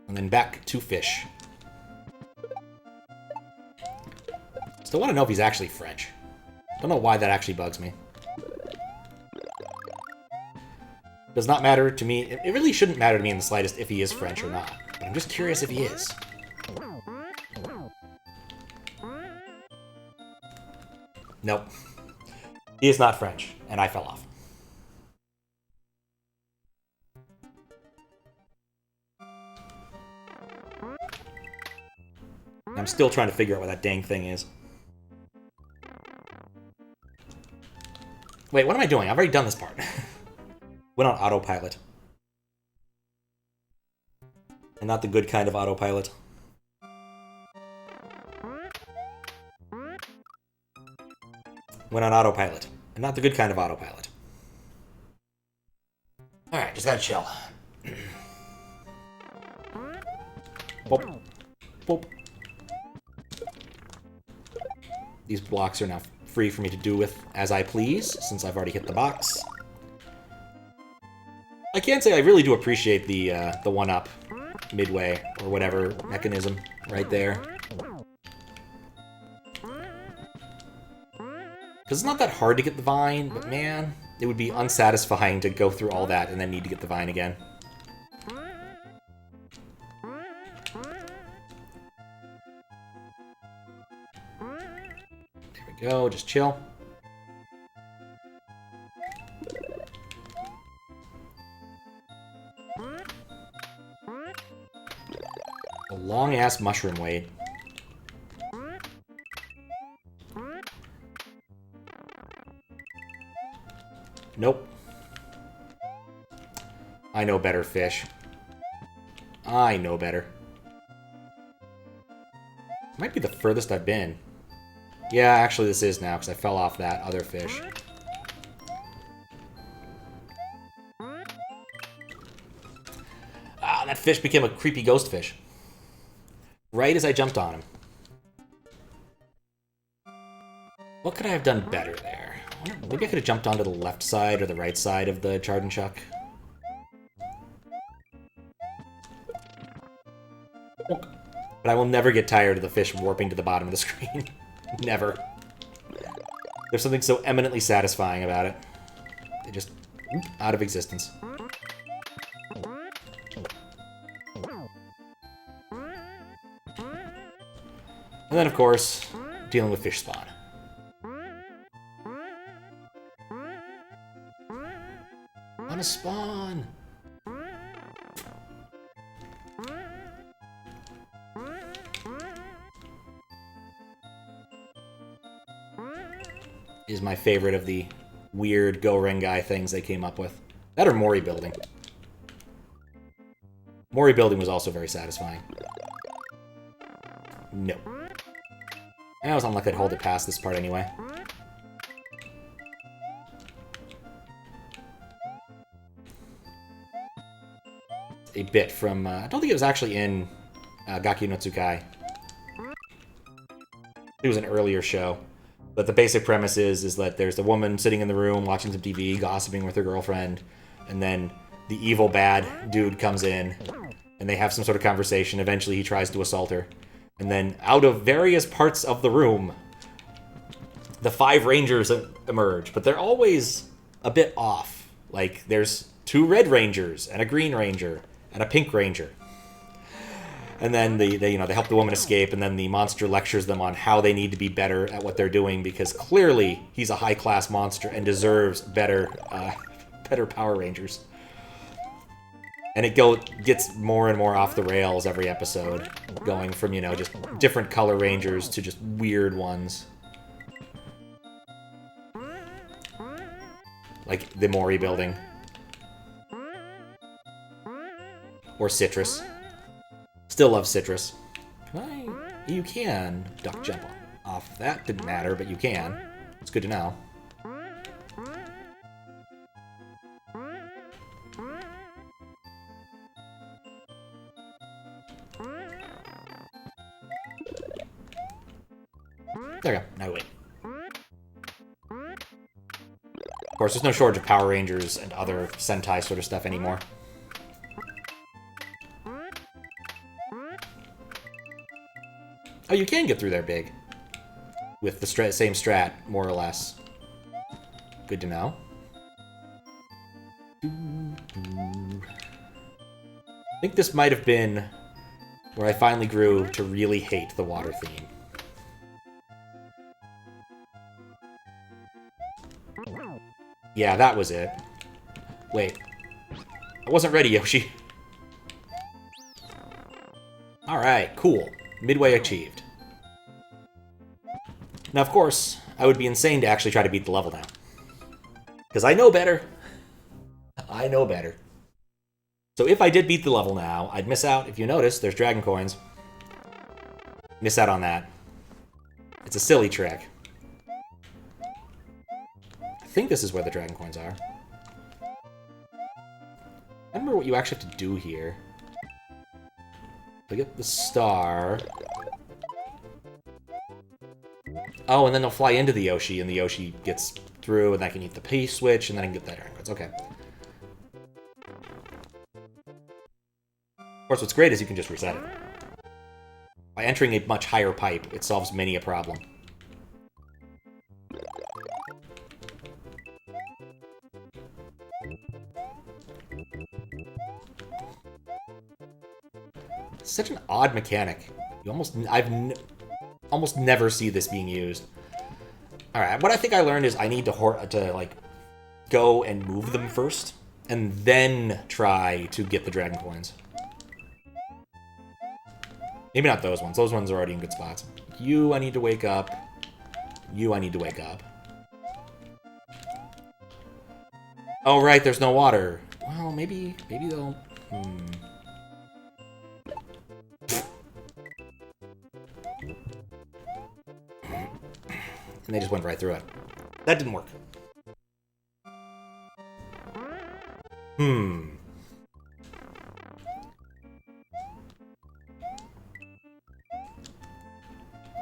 Speaker 1: And then back to fish. Still want to know if he's actually French. Don't know why that actually bugs me. Does not matter to me. It really shouldn't matter to me in the slightest if he is French or not. But I'm just curious if he is. Nope. He is not French, and I fell off. I'm still trying to figure out what that dang thing is. Wait, what am I doing? I've already done this part. Went on autopilot. And not the good kind of autopilot. Went on autopilot. And not the good kind of autopilot. Alright, just gotta chill. Boop. Boop. These blocks are now free for me to do with as I please, since I've already hit the box. I can say I really do appreciate the one-up midway, or whatever mechanism right there. Because it's not that hard to get the vine, but man, it would be unsatisfying to go through all that and then need to get the vine again. There we go, just chill. A long-ass mushroom wait. Nope. I know better, fish. I know better. Might be the furthest I've been. Yeah, actually this is now, because I fell off that other fish. Ah, that fish became a creepy ghost fish. Right as I jumped on him. What could I have done better there? Maybe I could have jumped onto the left side or the right side of the Chard Chuck. But I will never get tired of the fish warping to the bottom of the screen. Never. There's something so eminently satisfying about it. They just out of existence. And then, of course, dealing with fish spawn. On a spawn! Is my favorite of the weird Go-Rengai things they came up with. That or Mori building. Mori building was also very satisfying. No. I was unlucky I'd hold it past this part anyway. A bit from, I don't think it was actually in Gakyu no Tsukai. It was an earlier show. But the basic premise is that there's a woman sitting in the room watching some TV, gossiping with her girlfriend, and then the evil bad dude comes in, and they have some sort of conversation. Eventually he tries to assault her. And then out of various parts of the room, the 5 rangers emerge, but they're always a bit off. Like, there's 2 red rangers, and a green ranger, and a pink ranger. And then they help the woman escape, and then the monster lectures them on how they need to be better at what they're doing, because clearly he's a high-class monster and deserves better Power Rangers. And it gets more and more off the rails every episode, going from, just different color rangers to just weird ones. Like the Mori building. Or Citrus. Still love citrus. Can I? You can duck jump off. That didn't matter, but you can. It's good to know. There we go. Now wait. Of course, there's no shortage of Power Rangers and other Sentai sort of stuff anymore. Oh, you can get through there big. With the same strat, more or less. Good to know. I think this might have been where I finally grew to really hate the water theme. Yeah, that was it. Wait. I wasn't ready, Yoshi. Alright, cool. Midway achieved. Now, of course, I would be insane to actually try to beat the level now. Because I know better. I know better. So if I did beat the level now, I'd miss out. If you notice, there's dragon coins. Miss out on that. It's a silly trick. I think this is where the dragon coins are. I remember what you actually have to do here. To get the star. Oh, and then they'll fly into the Yoshi, and the Yoshi gets through, and I can eat the P-switch, and then I can get the dragon coins. Okay. Of course, what's great is you can just reset it. By entering a much higher pipe, it solves many a problem. Such an odd mechanic. You almost never see this being used. All right, what I think I learned is I need to like go and move them first, and then try to get the dragon coins. Maybe not those ones. Those ones are already in good spots. You, I need to wake up. You, I need to wake up. Oh, right, there's no water. Well, maybe they'll... And they just went right through it. That didn't work.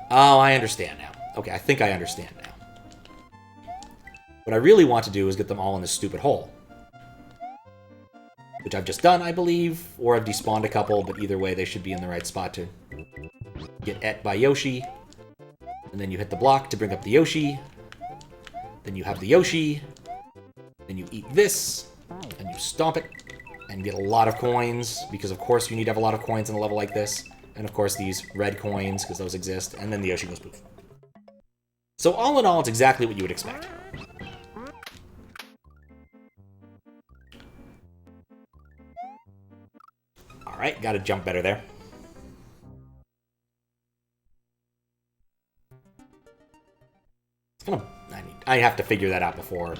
Speaker 1: Oh, I understand now. Okay, I think I understand now. What I really want to do is get them all in this stupid hole. Which I've just done, I believe. Or I've despawned a couple, but either way, they should be in the right spot to get et by Yoshi. And then you hit the block to bring up the Yoshi. Then you have the Yoshi. Then you eat this. And you stomp it. And get a lot of coins. Because, of course, you need to have a lot of coins in a level like this. And, of course, these red coins, because those exist. And then the Yoshi goes poof. So, all in all, it's exactly what you would expect. Alright, gotta jump better there. It's gonna... I have to figure that out before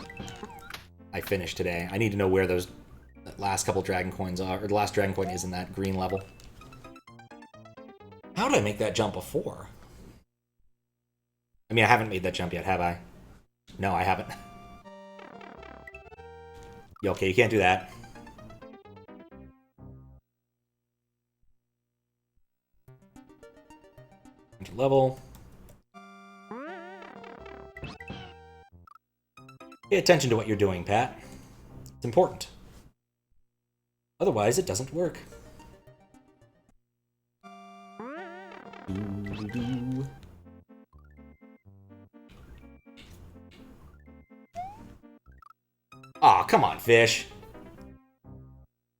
Speaker 1: I finish today. I need to know where those last couple dragon coins are, or the last dragon coin is in that green level. How did I make that jump before? I mean, I haven't made that jump yet, have I? No, I haven't. Okay, you can't do that. Enter level. Pay attention to what you're doing, Pat. It's important. Otherwise, it doesn't work. Aw, come on, fish.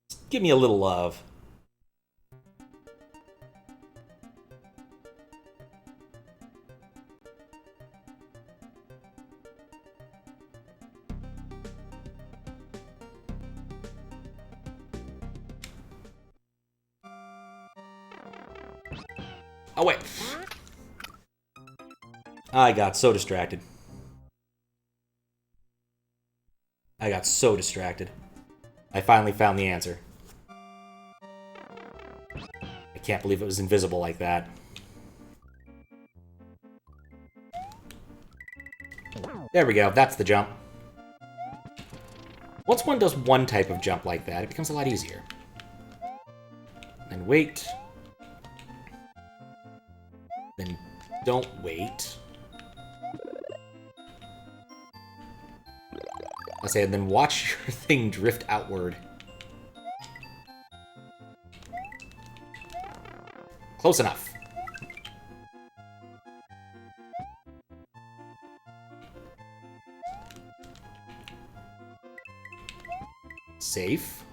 Speaker 1: Just give me a little love. Oh, wait. I got so distracted. I got so distracted. I finally found the answer. I can't believe it was invisible like that. There we go, that's the jump. Once one does one type of jump like that, it becomes a lot easier. Then wait. Then don't wait. I'll say, and then watch your thing drift outward. Close enough. Safe.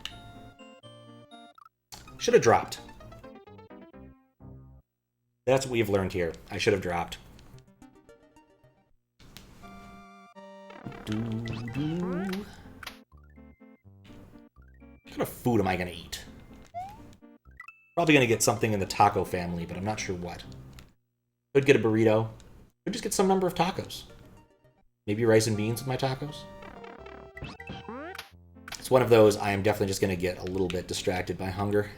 Speaker 1: Should have dropped. That's what we've learned here. I should have dropped. What kind of food am I going to eat? Probably going to get something in the taco family, but I'm not sure what. Could get a burrito. Could just get some number of tacos. Maybe rice and beans with my tacos. It's one of those I am definitely just going to get a little bit distracted by hunger.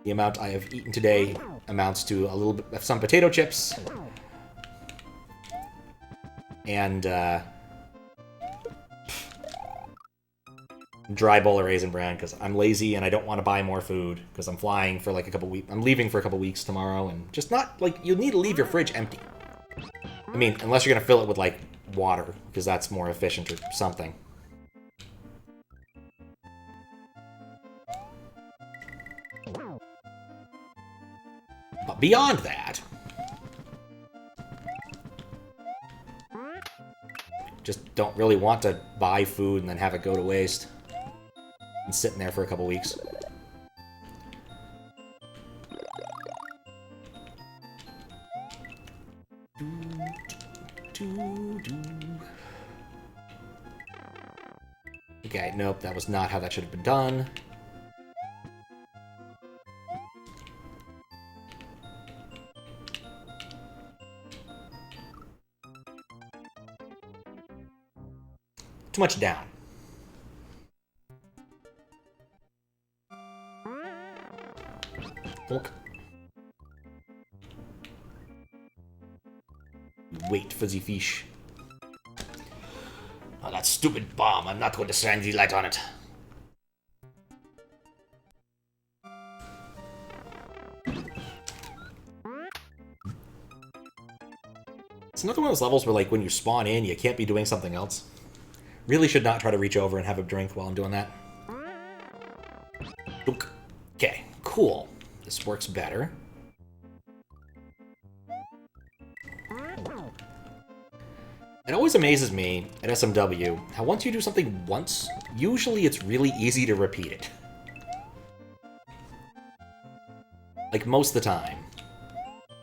Speaker 1: The amount I have eaten today amounts to a little bit of some potato chips. And, dry bowl of Raisin Bran, because I'm lazy and I don't want to buy more food, because I'm flying for like a couple weeks. I'm leaving for a couple weeks tomorrow, and just not, like, you need to leave your fridge empty. I mean, unless you're going to fill it with, like, water, because that's more efficient or something. But beyond that, just don't really want to buy food and then have it go to waste. And sitting there for a couple weeks. Okay, nope, that was not how that should have been done. Too much down. Hulk. Wait, fuzzy fish. Oh, that stupid bomb. I'm not going to shine the light on it. It's another one of those levels where, like, when you spawn in, you can't be doing something else. Really should not try to reach over and have a drink while I'm doing that. Okay, cool. This works better. It always amazes me at SMW how once you do something once, usually it's really easy to repeat it. Like, most of the time.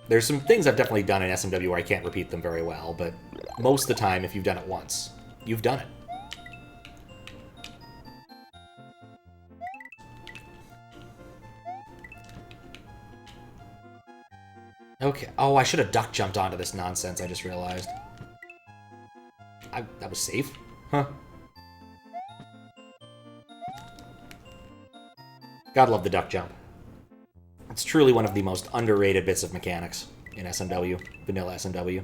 Speaker 1: There's some things I've definitely done in SMW where I can't repeat them very well, but most of the time, if you've done it once, you've done it. Okay. Oh, I should have duck jumped onto this nonsense, I just realized. That was safe? Huh. God love the duck jump. It's truly one of the most underrated bits of mechanics in SMW, vanilla SMW.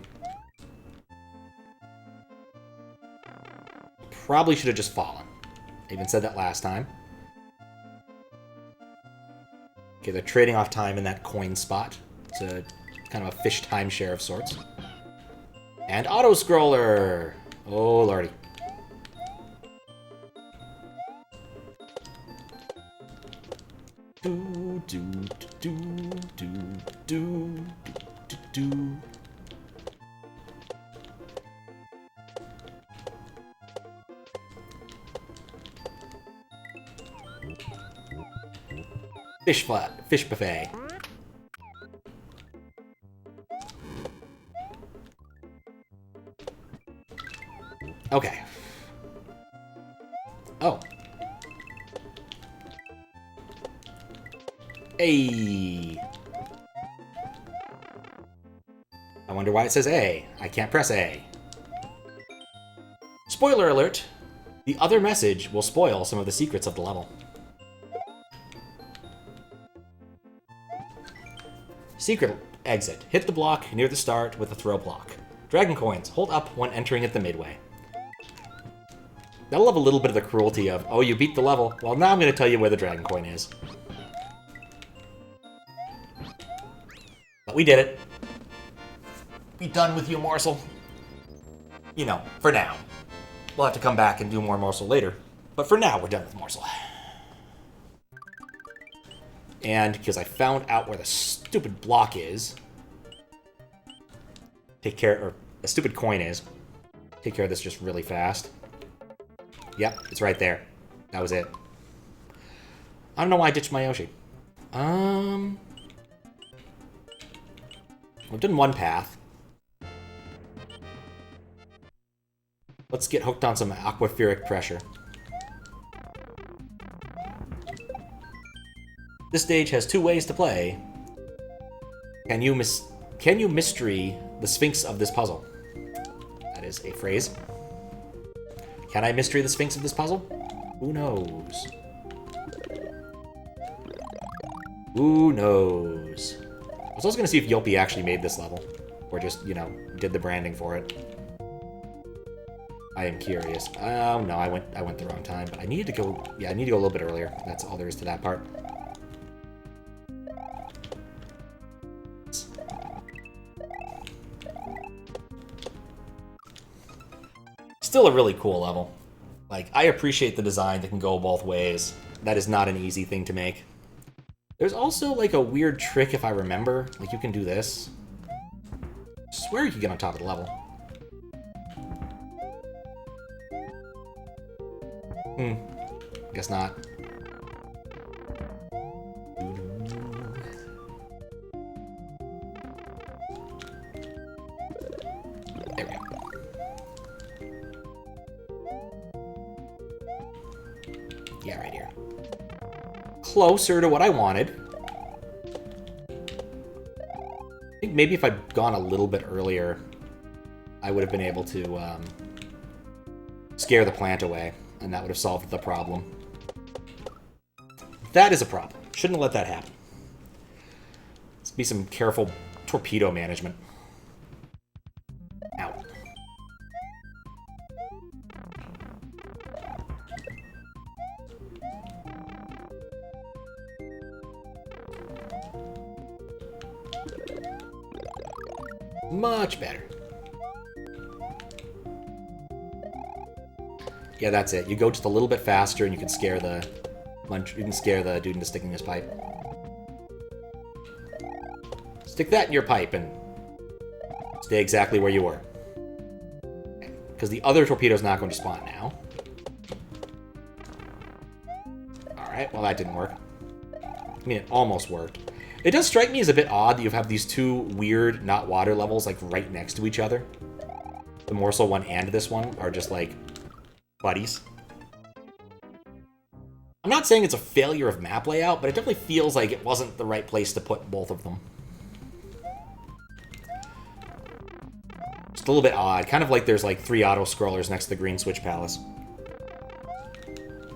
Speaker 1: Probably should have just fallen. I even said that last time. Okay, they're trading off time in that coin spot. It's a kind of a fish timeshare of sorts. And auto-scroller! Oh, lordy. Do, do, do, do, do, do, do. Fish buffet. Okay. Oh. Hey. I wonder why it says A. I can't press A. Spoiler alert! The other message will spoil some of the secrets of the level. Secret exit. Hit the block near the start with a throw block. Dragon coins. Hold up when entering at the midway. That'll have a little bit of the cruelty of, oh, you beat the level. Well, now I'm going to tell you where the dragon coin is. But we did it. Be done with you, morsel. You know, for now. We'll have to come back and do more morsel later. But for now, we're done with morsel. And because I found out where the stupid block is, or the stupid coin is, take care of this just really fast. Yep, it's right there. That was it. I don't know why I ditched my Yoshi. We've done one path. Let's get hooked on some Aquiferic Pressure. This stage has two ways to play. Can you mystery the Sphinx of this puzzle? That is a phrase. Can I mystery the Sphinx of this puzzle? Who knows? Who knows? I was also going to see if Yelpy actually made this level. Or just, you know, did the branding for it. I am curious. Oh, no, I went the wrong time. But I needed to go... Yeah, I need to go a little bit earlier. That's all there is to that part. Still a really cool level. Like, I appreciate the design that can go both ways. That is not an easy thing to make. There's also, like, a weird trick, if I remember. Like, you can do this. I swear you can get on top of the level. Guess not. There we go. Yeah, right here. Closer to what I wanted. I think maybe if I'd gone a little bit earlier, I would have been able to scare the plant away, and that would have solved the problem. That is a problem. Shouldn't have let that happen. Let's be some careful torpedo management. Ow. Much better. Yeah, that's it. You go just a little bit faster, and you can scare the dude into sticking his pipe. Stick that in your pipe and stay exactly where you were. Because the other torpedo's not going to spawn now. Alright, well that didn't work. I mean, it almost worked. It does strike me as a bit odd that you have these two weird, not water levels, like, right next to each other. The morsel one and this one are just, like, buddies. I'm not saying it's a failure of map layout, but it definitely feels like it wasn't the right place to put both of them. Just a little bit odd. Kind of like there's, like, 3 auto-scrollers next to the Green Switch Palace.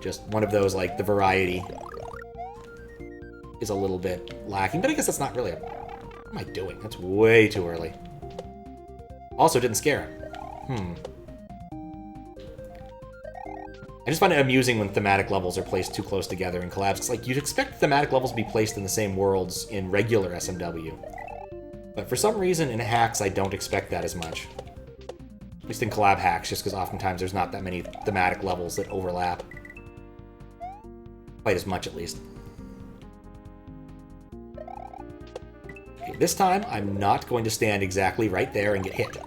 Speaker 1: Just one of those, like, the variety is a little bit lacking, but I guess that's not really a... What am I doing? That's way too early. Also, didn't scare him. I just find it amusing when thematic levels are placed too close together in collabs. It's like, you'd expect thematic levels to be placed in the same worlds in regular SMW. But for some reason, in hacks, I don't expect that as much. At least in collab hacks, just because oftentimes there's not that many thematic levels that overlap. Quite as much, at least. Okay, this time, I'm not going to stand exactly right there and get hit.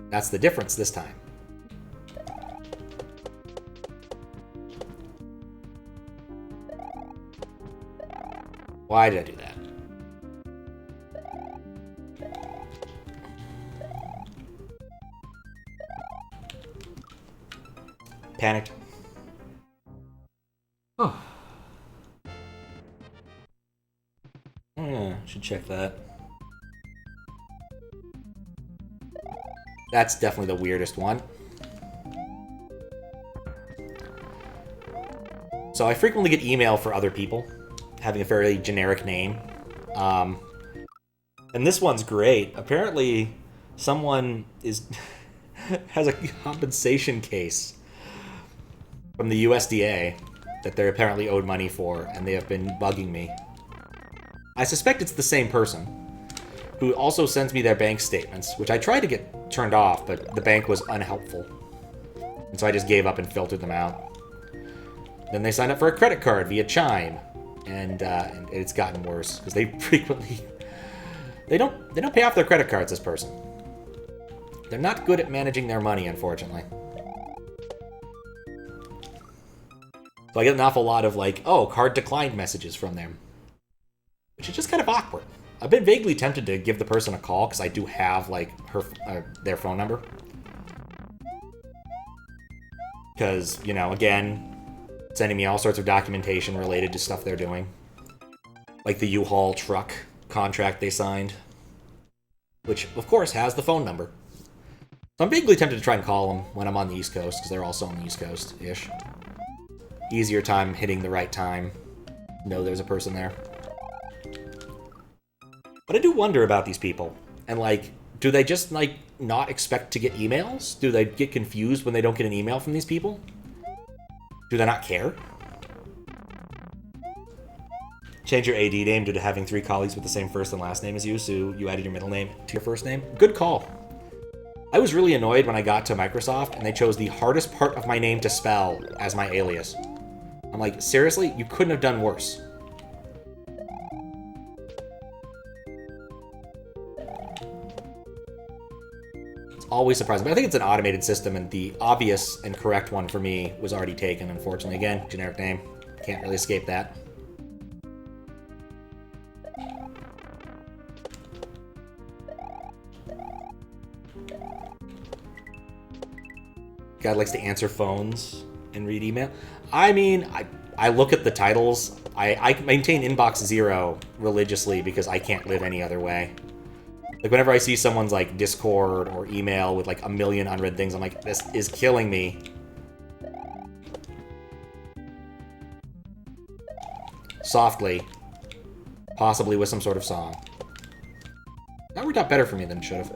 Speaker 1: That's the difference this time. Why did I do that? Panicked. Oh. Yeah, should check that. That's definitely the weirdest one. So I frequently get email for other people having a fairly generic name. And this one's great. Apparently, someone has a compensation case from the USDA that they're apparently owed money for, and they have been bugging me. I suspect it's the same person, who also sends me their bank statements, which I tried to get turned off, but the bank was unhelpful. And so I just gave up and filtered them out. Then they signed up for a credit card via Chime, and it's gotten worse, because they frequently... They don't pay off their credit cards, this person. They're not good at managing their money, unfortunately. So I get an awful lot of, like, oh, card declined messages from them. Which is just kind of awkward. I've been vaguely tempted to give the person a call, because I do have, like, their phone number. Because, you know, again, sending me all sorts of documentation related to stuff they're doing. Like the U-Haul truck contract they signed. Which, of course, has the phone number. So I'm vaguely tempted to try and call them when I'm on the East Coast, because they're also on the East Coast-ish. Easier time hitting the right time. Know there's a person there. But I do wonder about these people. And, like, do they just, like, not expect to get emails? Do they get confused when they don't get an email from these people? Do they not care? Change your AD name due to having 3 colleagues with the same first and last name as you, so you added your middle name to your first name. Good call. I was really annoyed when I got to Microsoft and they chose the hardest part of my name to spell as my alias. I'm like, seriously? You couldn't have done worse. It's always surprising. But I think it's an automated system, and the obvious and correct one for me was already taken, unfortunately. Again, generic name. Can't really escape that. Guy likes to answer phones and read email. I mean, I look at the titles. I maintain inbox 0 religiously because I can't live any other way. Like, whenever I see someone's, like, Discord or email with, like, a million unread things, I'm like, this is killing me. Softly. Possibly with some sort of song. That worked out better for me than it should have.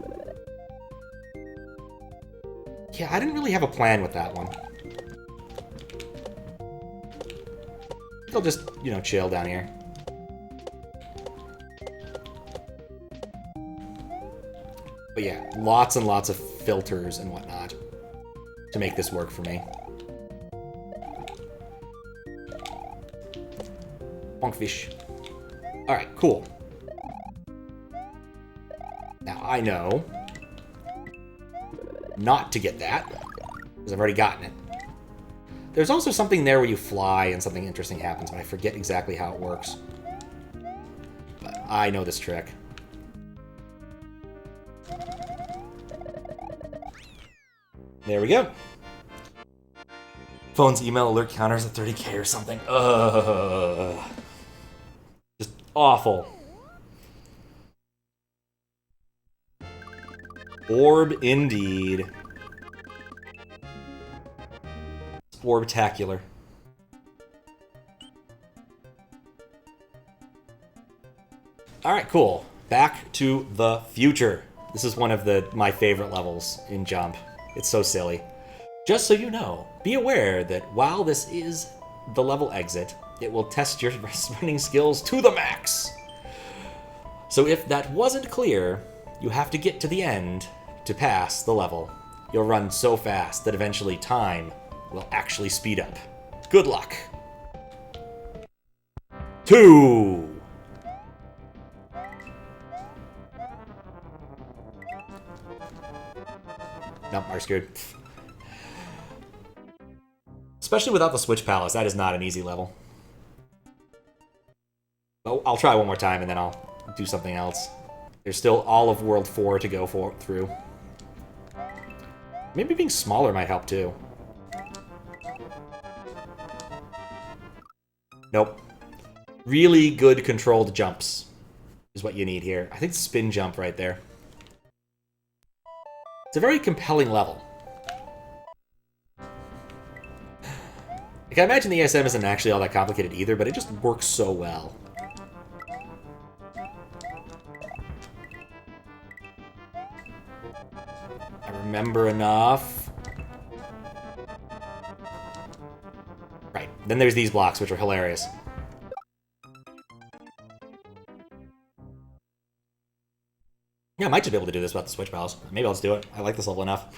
Speaker 1: Yeah, I didn't really have a plan with that one. I'll just, you know, chill down here. But yeah, lots and lots of filters and whatnot to make this work for me. Bonkfish. Alright, cool. Now, I know not to get that, because I've already gotten it. There's also something there where you fly and something interesting happens, but I forget exactly how it works. But I know this trick. There we go. Phone's email alert counters at 30k or something. Ugh. Just awful. Orb indeed. Orbtacular. Alright, cool. Back to the future. This is one of my favorite levels in Jump. It's so silly. Just so you know, be aware that while this is the level exit, it will test your running skills to the max. So if that wasn't clear, you have to get to the end to pass the level. You'll run so fast that eventually time will actually speed up. Good luck. 2. Nope, are screwed. Especially without the Switch Palace, that is not an easy level. Oh, I'll try one more time and then I'll do something else. There's still all of World 4 to go through. Maybe being smaller might help too. Nope. Really good controlled jumps is what you need here. I think spin jump right there. It's a very compelling level. Like, I imagine the ASM isn't actually all that complicated either, but it just works so well. I remember enough. Right. Then there's these blocks, which are hilarious. Yeah, I might just be able to do this without the switch pals. Maybe I'll just do it. I like this level enough.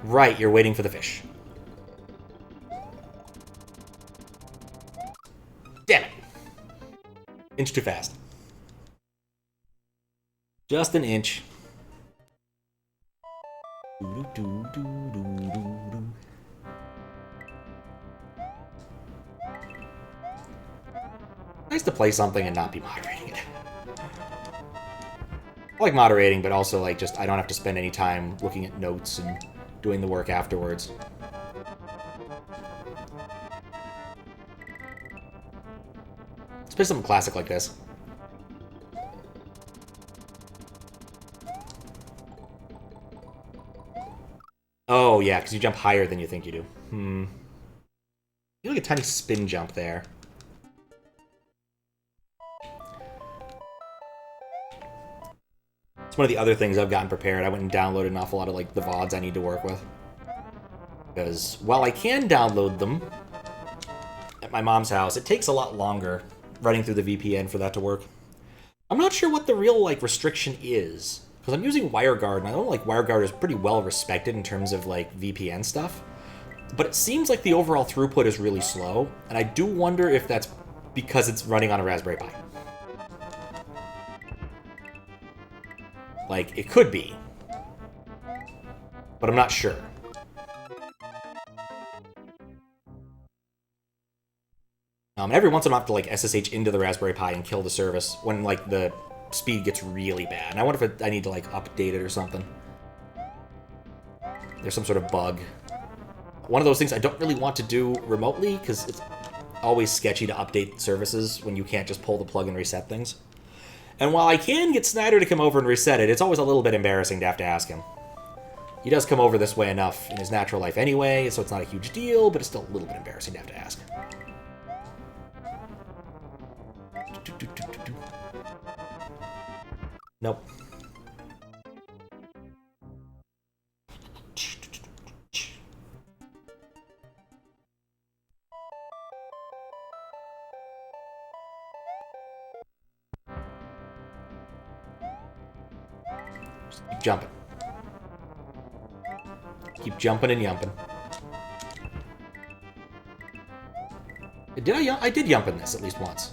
Speaker 1: Right, you're waiting for the fish. Damn it. Inch too fast. Just an inch. Nice to play something and not be moderating it. I like moderating, but also like just I don't have to spend any time looking at notes and doing the work afterwards. Let's play something classic like this. Oh, yeah, because you jump higher than you think you do. You like a tiny spin jump there. It's one of the other things I've gotten prepared. I went and downloaded an awful lot of like the VODs I need to work with. Because while I can download them at my mom's house, it takes a lot longer running through the VPN for that to work. I'm not sure what the real like restriction is. Because I'm using WireGuard, and I know like WireGuard is pretty well respected in terms of like VPN stuff. But it seems like the overall throughput is really slow, and I do wonder if that's because it's running on a Raspberry Pi. Like, it could be. But I'm not sure. Every once in a while I have to, like, SSH into the Raspberry Pi and kill the service when, like, the speed gets really bad. And I wonder if I need to, like, update it or something. There's some sort of bug. One of those things I don't really want to do remotely, because it's always sketchy to update services when you can't just pull the plug and reset things. And while I can get Snyder to come over and reset it, it's always a little bit embarrassing to have to ask him. He does come over this way enough in his natural life anyway, so it's not a huge deal, but it's still a little bit embarrassing to have to ask. Nope. Just keep jumping. Keep jumping and yumping. Did I did yump in this at least once.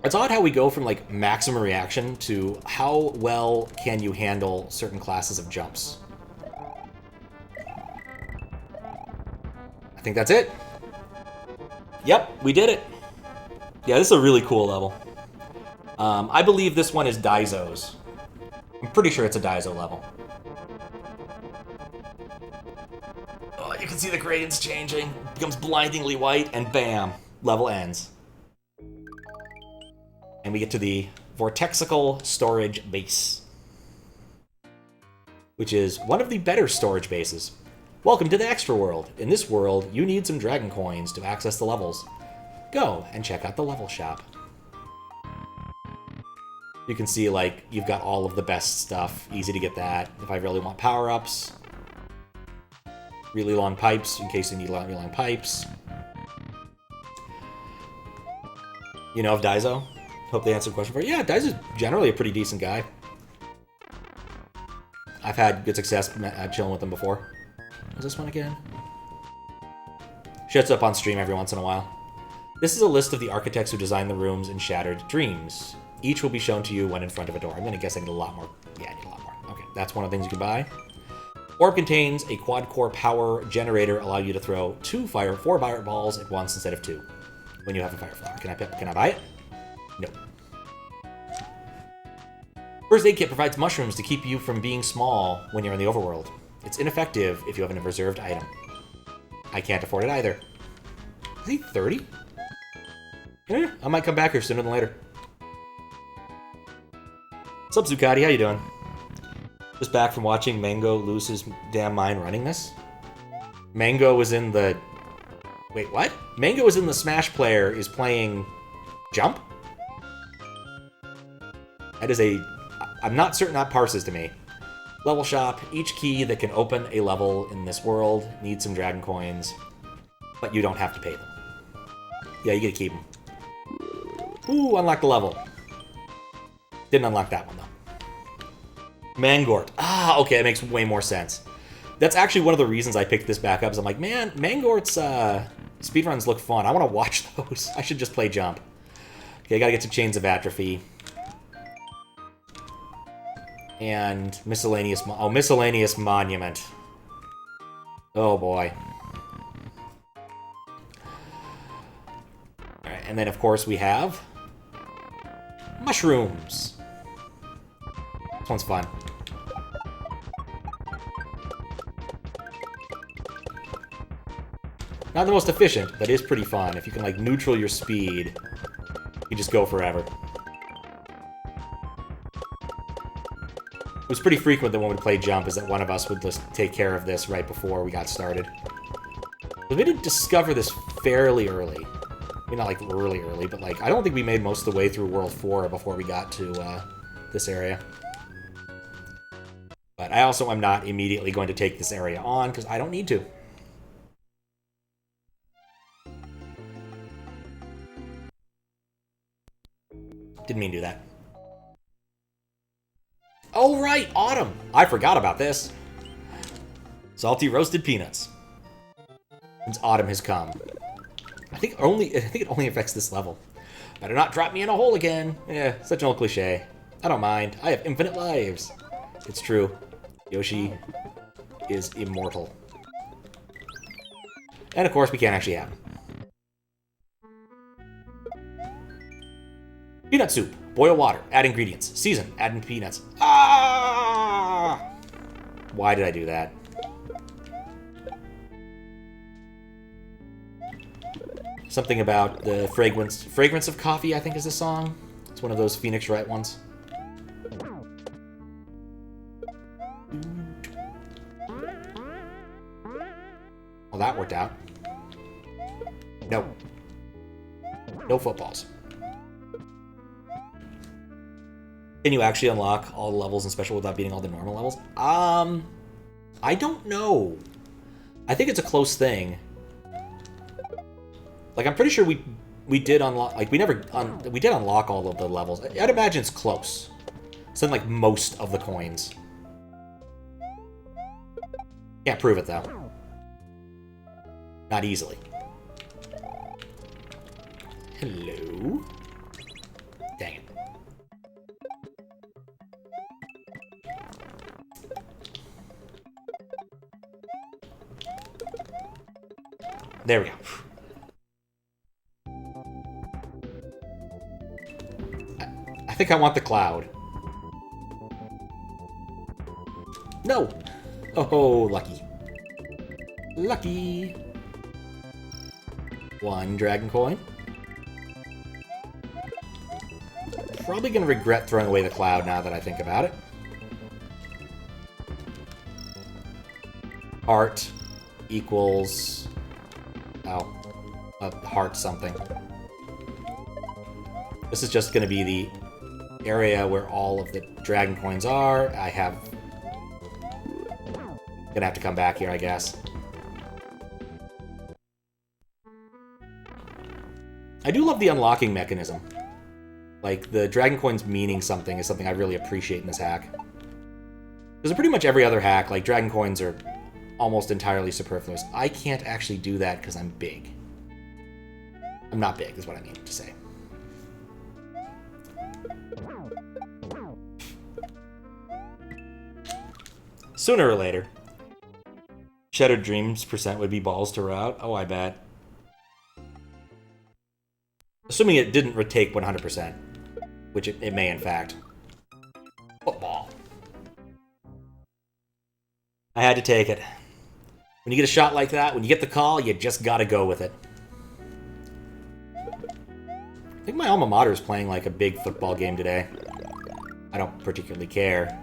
Speaker 1: It's odd how we go from, like, maximum reaction to how well can you handle certain classes of jumps. I think that's it. Yep, we did it. Yeah, this is a really cool level. I believe this one is Daizo's. I'm pretty sure it's a Daizo level. Oh, you can see the gradients changing. It becomes blindingly white, and bam, level ends. And we get to the Vortexial storage base, which is one of the better storage bases. Welcome to the extra world. In this world, you need some dragon coins to access the levels. Go and check out the level shop. You can see, like, you've got all of the best stuff. Easy to get that. If I really want power-ups. Really long pipes, in case you need really long pipes. You know of Daizo? Hope they answered the question for you. Yeah, Daizo's generally a pretty decent guy. I've had good success chilling with him before. What's this one again? Shuts up on stream every once in a while. This is a list of the architects who designed the rooms in Shattered Dreams. Each will be shown to you when in front of a door. I'm going to guess I need a lot more. Yeah, I need a lot more. Okay, that's one of the things you can buy. Orb contains a quad-core power generator, allow you to throw 4 fireballs at once instead of 2 when you have a fire flower. Can I buy it? No. First aid kit provides mushrooms to keep you from being small when you're in the overworld. It's ineffective if you have a reserved item. I can't afford it either. Is he 30? Yeah, I might come back here sooner than later. What's up, Zucati? How you doing? Just back from watching Mango lose his damn mind running this. Mango was in the... Wait, what? Mango was in the Smash player is playing... Jump? That is a... I'm not certain that parses to me. Level shop. Each key that can open a level in this world needs some dragon coins, but you don't have to pay them. Yeah, you get to keep them. Ooh, unlock the level. Didn't unlock that one, though. Mangort. Ah, okay, that makes way more sense. That's actually one of the reasons I picked this back up, is I'm like, man, Mangort's speedruns look fun. I want to watch those. I should just play Jump. Okay, gotta get to Chains of Atrophy. And Miscellaneous... Oh, Miscellaneous Monument. Oh, boy. Alright, and then, of course, we have... Mushrooms. This one's fun. Not the most efficient, but is pretty fun. If you can, like, neutral your speed, you just go forever. It was pretty frequent that when we played Jump is that one of us would just take care of this right before we got started. But we did discover this fairly early. I mean, not like early, but like, I don't think we made most of the way through World 4 before we got to this area. But I also am not immediately going to take this area on, because I don't need to. Didn't mean to do that. Oh, right! Autumn! I forgot about this. Salty roasted peanuts. Since autumn has come. I think it only affects this level. Better not drop me in a hole again. Yeah, such an old cliche. I don't mind. I have infinite lives. It's true. Yoshi is immortal. And of course, we can't actually have him. Peanut soup. Boil water. Add ingredients. Season. Add in peanuts. Ah! Why did I do that? Something about the fragrance of coffee, I think is the song. It's one of those Phoenix Wright ones. Well, that worked out. No. No footballs. Can you actually unlock all the levels in Special without beating all the normal levels? I don't know. I think it's a close thing. Like, I'm pretty sure we did unlock... Like, we did unlock all of the levels. I'd imagine it's close. It's in, like, most of the coins. Can't prove it, though. Not easily. Hello? Dang it. There we go. I think I want the cloud. No! Oh, lucky. Lucky! One dragon coin. Probably gonna regret throwing away the cloud now that I think about it. Heart equals... Oh, a heart something. This is just gonna be the area where all of the dragon coins are. Gonna have to come back here, I guess. I do love the unlocking mechanism. Like, the dragon coins meaning something is something I really appreciate in this hack. Because pretty much every other hack, like, dragon coins are almost entirely superfluous. I can't actually do that because I'm big. I'm not big, is what I mean to say. Sooner or later, Shattered Dreams % would be balls to route. Oh, I bet. Assuming it didn't retake 100%, which it may in fact. I had to take it. When you get a shot like that, when you get the call, you just gotta go with it. I think my alma mater is playing like a big football game today. I don't particularly care.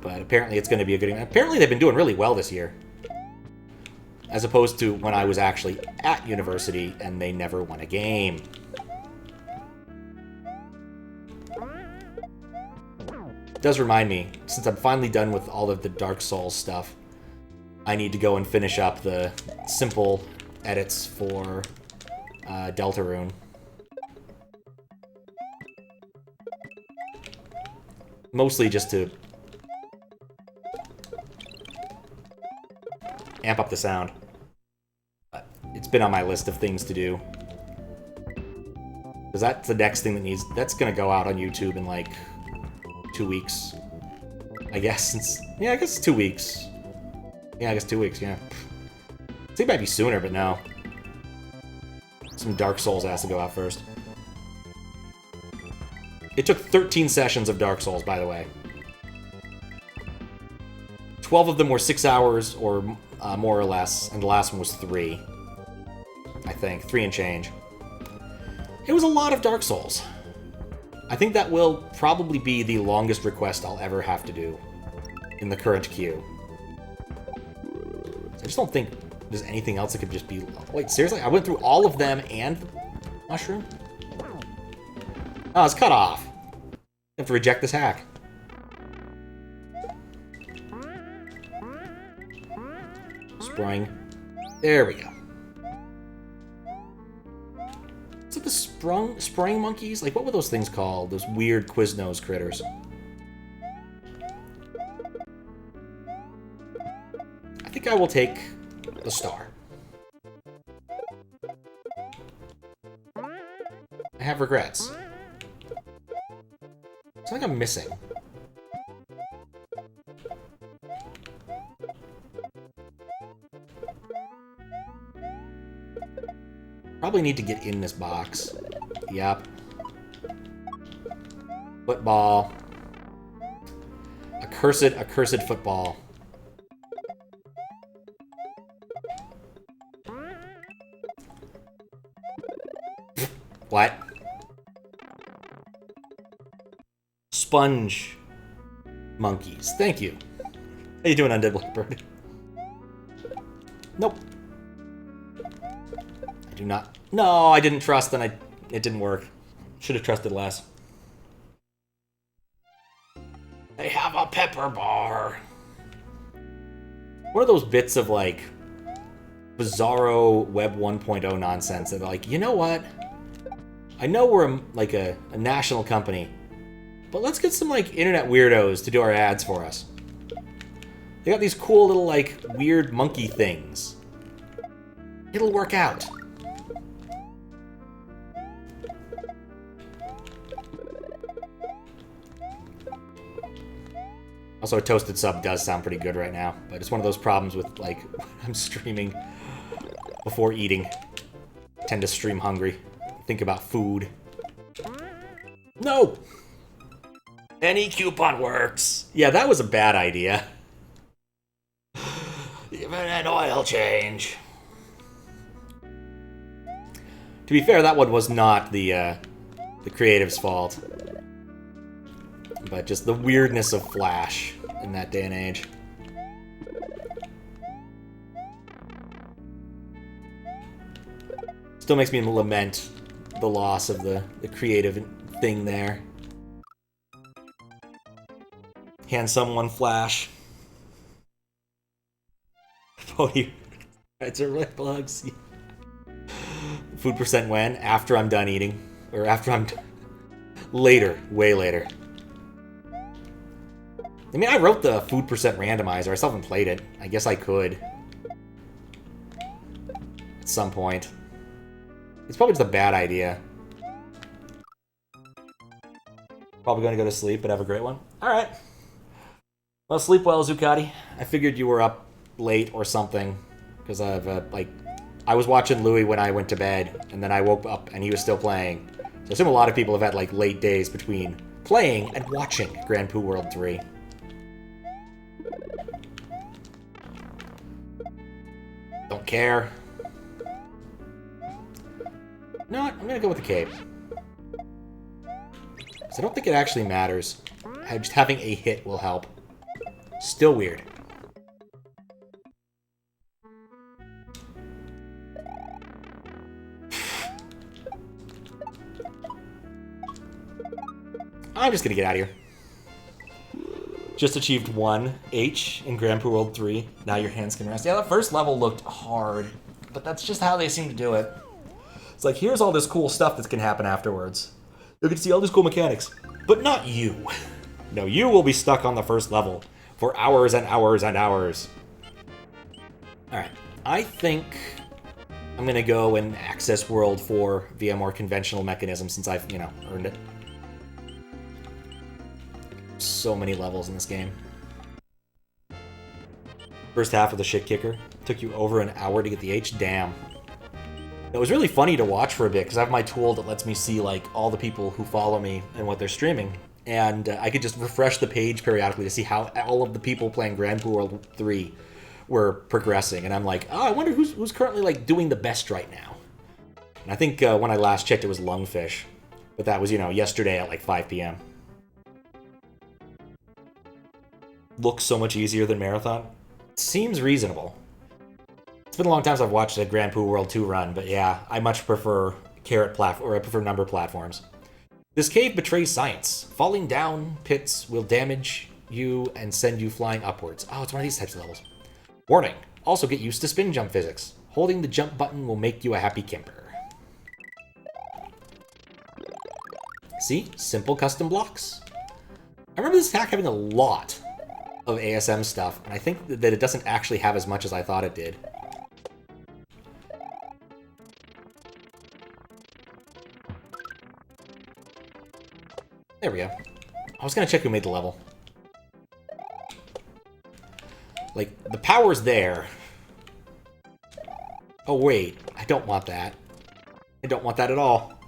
Speaker 1: But apparently it's going to be a good game. Apparently they've been doing really well this year. As opposed to when I was actually at university and they never won a game. It does remind me, since I'm finally done with all of the Dark Souls stuff, I need to go and finish up the simple edits for Deltarune. Mostly just to amp up the sound. But it's been on my list of things to do. Because that's the next thing that needs... That's going to go out on YouTube in like 2 weeks. I guess. Yeah, I guess it's 2 weeks. Yeah, I guess 2 weeks, yeah. I think it might be sooner, but no. Some Dark Souls has to go out first. It took 13 sessions of Dark Souls, by the way. 12 of them were 6 hours, or more or less, and the last one was 3. I think. 3 and change. It was a lot of Dark Souls. I think that will probably be the longest request I'll ever have to do in the current queue. I just don't think there's anything else that could just be... Wait, seriously? I went through all of them and Mushroom? Oh, it's cut off. I have to reject this hack. Spring. There we go. Is it the sprung monkeys? Like, what were those things called? Those weird Quiznos critters. I think I will take the star. I have regrets. It's like I'm missing. Probably need to get in this box. Yep. Football. Accursed football. What? Sponge monkeys. Thank you. How you doing, Undead Blackbird? Nope. I do not. No, I didn't trust, and it didn't work. Should have trusted less. They have a pepper bar. One of those bits of, like, bizarro Web 1.0 nonsense that, like, you know what? I know we're, like, a national company, but let's get some, like, internet weirdos to do our ads for us. They got these cool little, like, weird monkey things. It'll work out. Also, a toasted sub does sound pretty good right now, but it's one of those problems with, like, I'm streaming before eating. I tend to stream hungry. Think about food. No! Any coupon works. Yeah, that was a bad idea. Even an oil change. To be fair, that one was not the creative's fault. But just the weirdness of Flash in that day and age. Still makes me lament the loss of the creative thing there. Hand someone Flash. Pony. It's a red plugs. Food percent when? After I'm done eating. Or after I'm... Later. Way later. I mean, I wrote the food percent randomizer. I still haven't played it. I guess I could. At some point. It's probably just a bad idea. Probably going to go to sleep, but have a great one. Alright. Well, sleep well, Zuccotti. I figured you were up late or something. Because I've, I was watching Louis when I went to bed, and then I woke up and he was still playing. So I assume a lot of people have had, like, late days between playing and watching Grand Poo World 3. Don't care. No, I'm gonna go with the cape. Because I don't think it actually matters. Just having a hit will help. Still weird. I'm just gonna get out of here. Just achieved 1 H in Grand Prix World 3. Now your hands can rest. Yeah, that first level looked hard, but that's just how they seem to do it. It's like, here's all this cool stuff that can happen afterwards. You can see all these cool mechanics, but not you. No, you will be stuck on the first level for hours and hours and hours. Alright, I think I'm gonna go and access World 4 via more conventional mechanism since I've, you know, earned it. So many levels in this game. First half of the shit kicker took you over an hour to get the H. Damn. It was really funny to watch for a bit because I have my tool that lets me see like all the people who follow me and what they're streaming, and I could just refresh the page periodically to see how all of the people playing Grand Prix World 3 were progressing, and I'm like, oh, I wonder who's currently like doing the best right now. And I think when I last checked, it was Lungfish, but that was, you know, yesterday at like 5 p.m. Looks so much easier than Marathon. Seems reasonable. It's been a long time since I've watched a Grand Prix World 2 run, but yeah, I much prefer carrot platform, or I prefer number platforms. This cave betrays science. Falling down pits will damage you and send you flying upwards. Oh, it's one of these types of levels. Warning, also get used to spin jump physics. Holding the jump button will make you a happy camper. See? Simple custom blocks. I remember this attack having a lot of ASM stuff, and I think that it doesn't actually have as much as I thought it did. There we go. I was gonna check who made the level. Like, the power's there. Oh wait, I don't want that. I don't want that at all.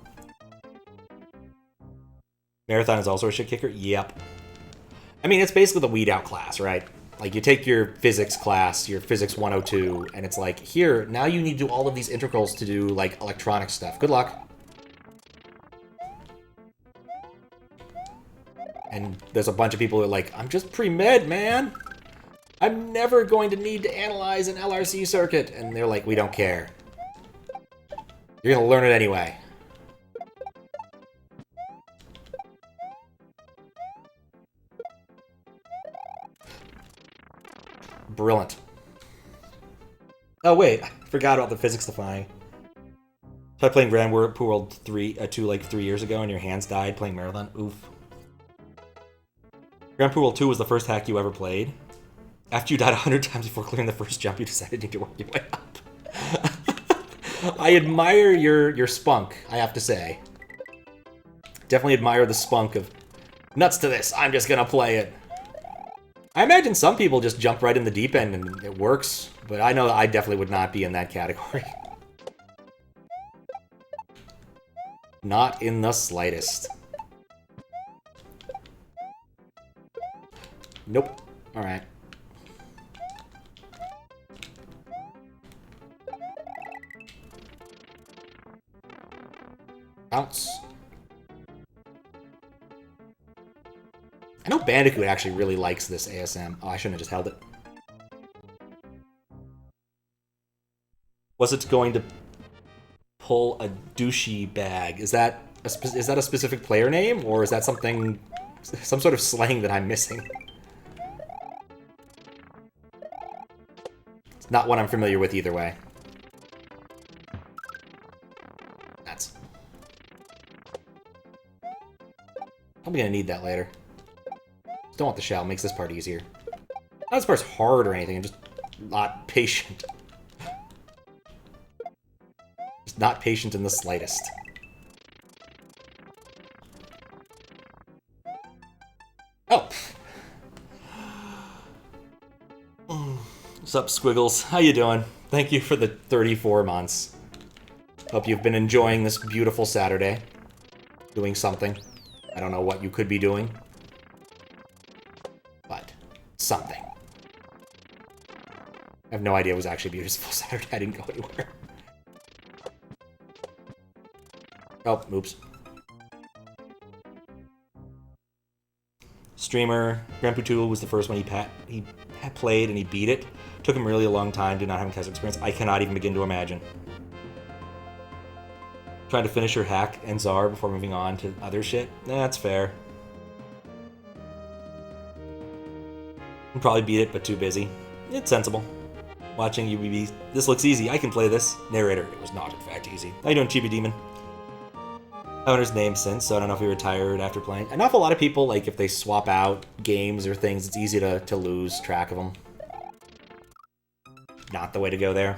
Speaker 1: Marathon is also a shit kicker? Yep. I mean, it's basically the weed out class, right? Like, you take your physics class, your physics 102, and it's like, here, now you need to do all of these integrals to do, like, electronic stuff. Good luck. And there's a bunch of people who are like, I'm just pre-med, man. I'm never going to need to analyze an LRC circuit. And they're like, we don't care. You're going to learn it anyway. Brilliant. Oh, wait. I forgot about the physics defying. So I played Grand Prix World 2 like 3 years ago, and your hands died playing Marathon. Oof. Grand Prix World 2 was the first hack you ever played. After you died 100 times before clearing the first jump, you decided to work your way up. I admire your spunk, I have to say. Definitely admire the spunk of, nuts to this, I'm just gonna play it. I imagine some people just jump right in the deep end and it works, but I know I definitely would not be in that category. Not in the slightest. Nope. Alright. Bounce. I know Bandicoot actually really likes this ASM. Oh, I shouldn't have just held it. Was it going to pull a douchey bag? Is that a specific player name, or is that something, some sort of slang that I'm missing? It's not one I'm familiar with either way. That's. I'm gonna need that later. Just don't want the shell. Makes this part easier. Not this part's hard or anything. I'm just not patient. Just not patient in the slightest. Oh. What's up, Squiggles? How you doing? Thank you for the 34 months. Hope you've been enjoying this beautiful Saturday. Doing something. I don't know what you could be doing. But something. have no idea it was actually beautiful Saturday. I didn't go anywhere. Oh, oops. Streamer, Grand Poutou was the first one he had played and he beat it. Took him really a long time, did not have a test experience. I cannot even begin to imagine. Trying to finish your hack and Czar before moving on to other shit? That's fair. I'd probably beat it, but too busy. It's sensible. Watching UBB, this looks easy, I can play this. Narrator, it was not in fact easy. How you doing, Chibi Demon? I haven't heard his name since, so I don't know if he retired after playing. An awful lot of people, like, if they swap out games or things, it's easy to lose track of them. Not the way to go there.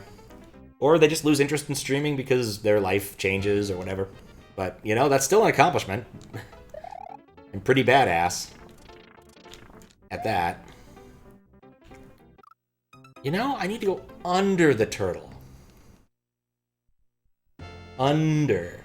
Speaker 1: Or they just lose interest in streaming because their life changes or whatever. But, you know, that's still an accomplishment. And pretty badass. At that. You know, I need to go under the turtle. Under.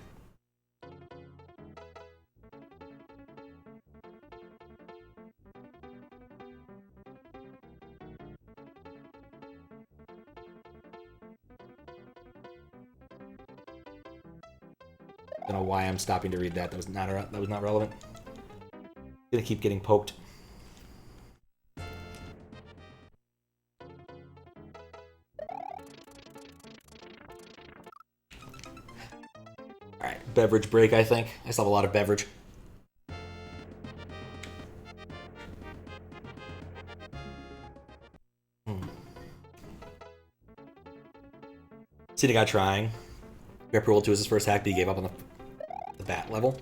Speaker 1: I don't know why I'm stopping to read that. That was not relevant. Gonna keep getting poked. Alright, beverage break, I think. I still have a lot of beverage. See the guy trying. Rapture rolled 2 as his first hack, but he gave up on the bat level.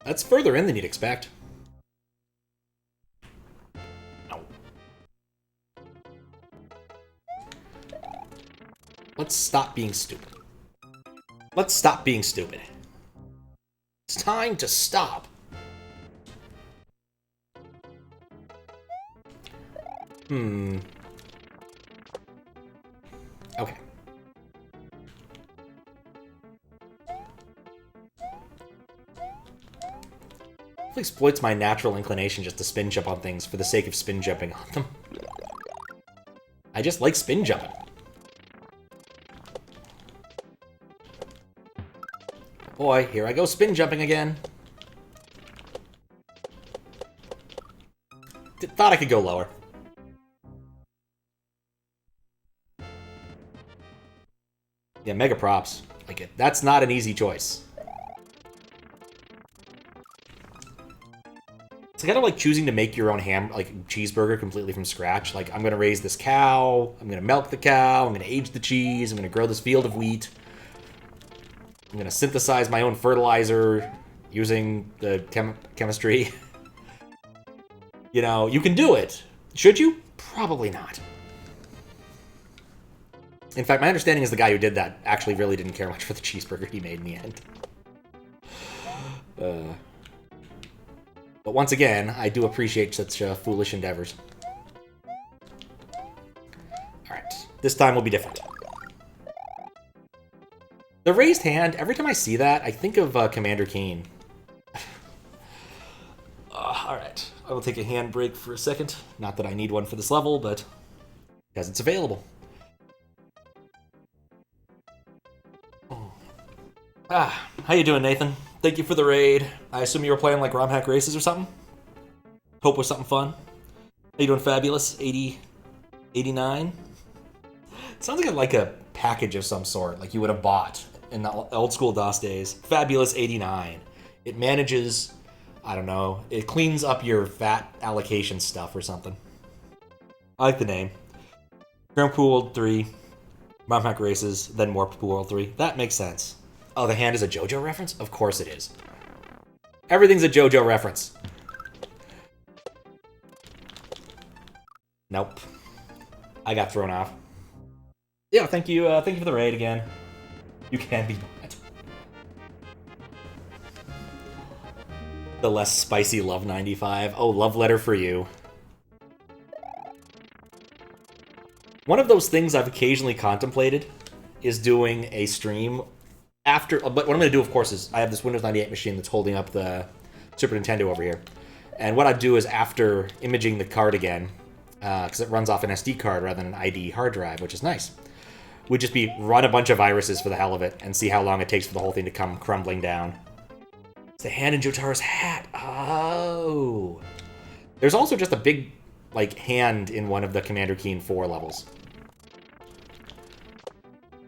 Speaker 1: That's further in than you'd expect. No. Let's stop being stupid. Let's stop being stupid. It's time to stop. Okay. It exploits my natural inclination just to spin jump on things for the sake of spin jumping on them. I just like spin jumping. Boy, here I go spin jumping again. Thought I could go lower. Yeah, mega props. Like it. That's not an easy choice. It's kind of like choosing to make your own cheeseburger completely from scratch. Like, I'm going to raise this cow, I'm going to milk the cow, I'm going to age the cheese, I'm going to grow this field of wheat. I'm going to synthesize my own fertilizer using the chemistry. You know, you can do it. Should you? Probably not. In fact, my understanding is the guy who did that actually really didn't care much for the cheeseburger he made in the end. But once again, I do appreciate such foolish endeavors. Alright, this time will be different. The raised hand, every time I see that, I think of Commander Keen. Alright, I will take a hand break for a second. Not that I need one for this level, but because it's available. How you doing, Nathan? Thank you for the raid. I assume you were playing like ROM hack races or something? Hope it was something fun. How you doing, Fabulous? 89? Sounds like a package of some sort, like you would have bought in the old school DOS days. Fabulous 89. It manages, I don't know, it cleans up your fat allocation stuff or something. I like the name. Grand Pool World 3, ROM hack races, then more Pool World 3. That makes sense. Oh, the hand is a JoJo reference? Of course it is. Everything's a JoJo reference. Nope. I got thrown off. Yeah, thank you for the raid again. You can be bought. The less spicy Love 95. Oh, love letter for you. One of those things I've occasionally contemplated is doing a stream after, but what I'm going to do, of course, is I have this Windows 98 machine that's holding up the Super Nintendo over here. And what I do is after imaging the card again, because it runs off an SD card rather than an ID hard drive, which is nice. Would just be run a bunch of viruses for the hell of it and see how long it takes for the whole thing to come crumbling down. It's the hand in Jotaro's hat. Oh. There's also just a big, like, hand in one of the Commander Keen 4 levels.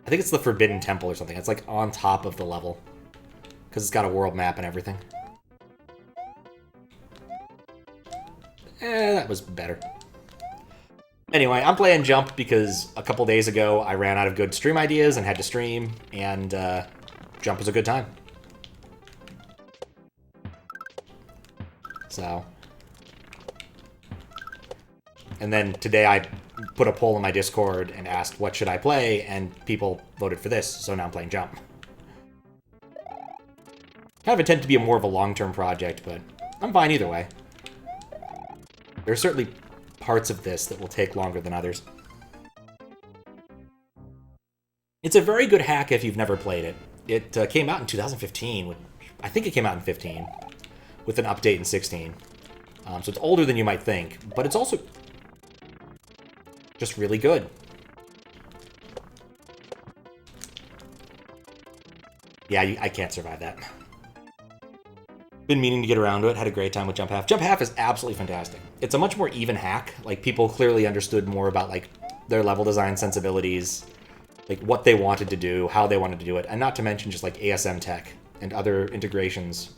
Speaker 1: I think it's the Forbidden Temple or something. It's, like, on top of the level. Because it's got a world map and everything. That was better. Anyway, I'm playing Jump because a couple days ago I ran out of good stream ideas and had to stream, and Jump was a good time. So. And then today I put a poll in my Discord and asked what should I play, and people voted for this, so now I'm playing Jump. Kind of intended to be more of a long-term project, but I'm fine either way. There are certainly parts of this that will take longer than others. It's a very good hack if you've never played it. It came out in 2015. I think it came out in 15, with an update in 16. So it's older than you might think, but it's also just really good. Yeah, I can't survive that. Been meaning to get around to it. Had a great time with Jump Half. Jump Half is absolutely fantastic. It's a much more even hack. Like, people clearly understood more about, like, their level design sensibilities, like, what they wanted to do, how they wanted to do it, and not to mention just, like, ASM tech and other integrations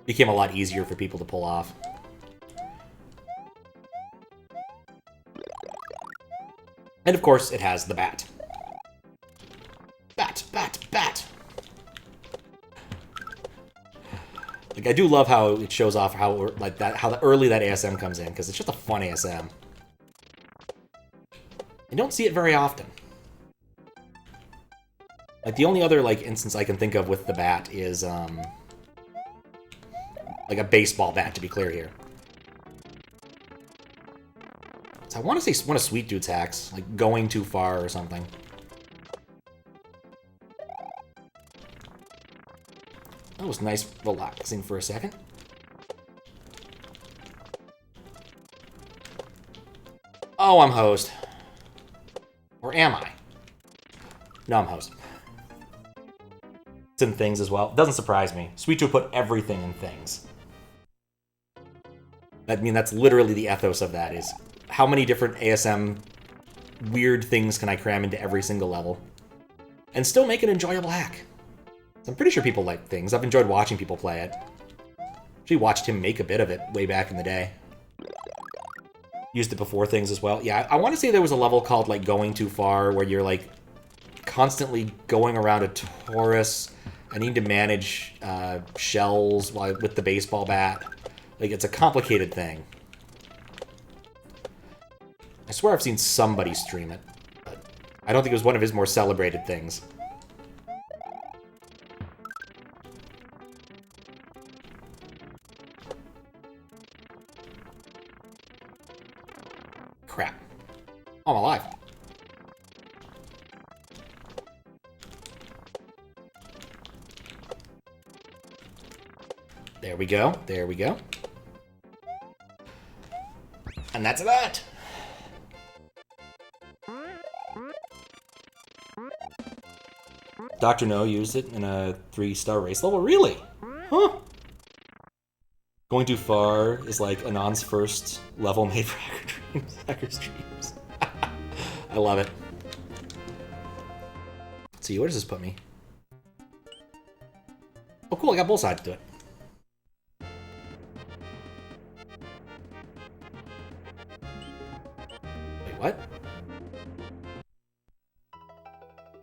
Speaker 1: became a lot easier for people to pull off. And, of course, it has the bat. Bat, bat, bat! Like, I do love how it shows off how early that ASM comes in, because it's just a fun ASM. You don't see it very often. Like, the only other, like, instance I can think of with the bat is, like a baseball bat, to be clear here. So I want to say one of Sweet Dude's hacks, like going too far or something. That was nice relaxing for a second. Oh, I'm hosed. Or am I? No, I'm hosed. It's in things as well. Doesn't surprise me. Sweet Dude put everything in things. I mean, that's literally the ethos of that, is how many different ASM weird things can I cram into every single level and still make an enjoyable hack? I'm pretty sure people like things. I've enjoyed watching people play it. Actually watched him make a bit of it way back in the day. Used it before things as well. Yeah, I want to say there was a level called, like, Going Too Far, where you're, like, constantly going around a torus. I need to manage shells with the baseball bat. Like, it's a complicated thing. I swear I've seen somebody stream it, but I don't think it was one of his more celebrated things. Crap. Oh, I'm alive. There we go. There we go. And that's that. Dr. No used it in a 3-star race level. Really? Huh. Going Too Far is like Anon's first level made for hacker streams. I love it. Let's see, where does this put me? Oh, cool, I got both sides to it. Wait, what?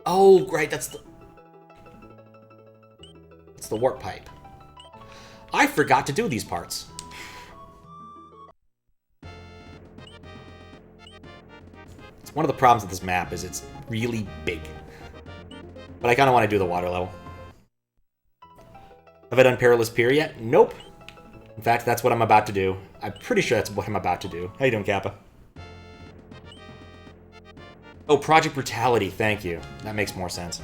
Speaker 1: Oh, great, that's the warp pipe. I forgot to do these parts. It's one of the problems with this map is it's really big. But I kind of want to do the water level. Have I done Perilous Pier yet? Nope. In fact, that's what I'm about to do. I'm pretty sure that's what I'm about to do. How you doing, Kappa? Oh, Project Brutality, thank you. That makes more sense.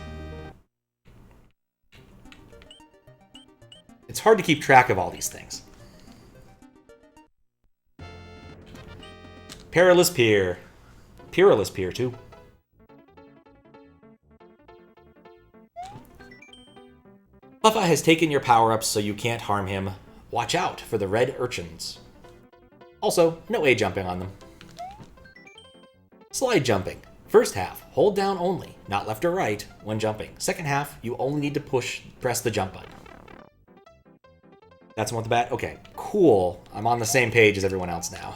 Speaker 1: It's hard to keep track of all these things. Perilous Pier. Perilous Pier, too. Puffa has taken your power-ups so you can't harm him. Watch out for the red urchins. Also, no A-jumping on them. Slide jumping. First half, hold down only, not left or right, when jumping. Second half, you only need to press the jump button. That's one with the bat? Okay, cool. I'm on the same page as everyone else now.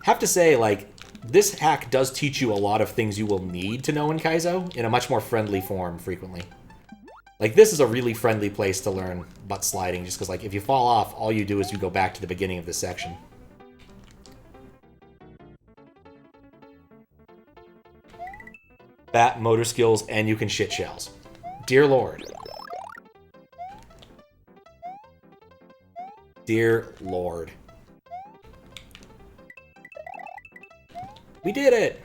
Speaker 1: Have to say, like, this hack does teach you a lot of things you will need to know in Kaizo in a much more friendly form frequently. Like, this is a really friendly place to learn butt sliding, just because, like, if you fall off, all you do is you go back to the beginning of this section. Bat, motor skills, and you can shit shells. Dear Lord. Dear Lord. We did it!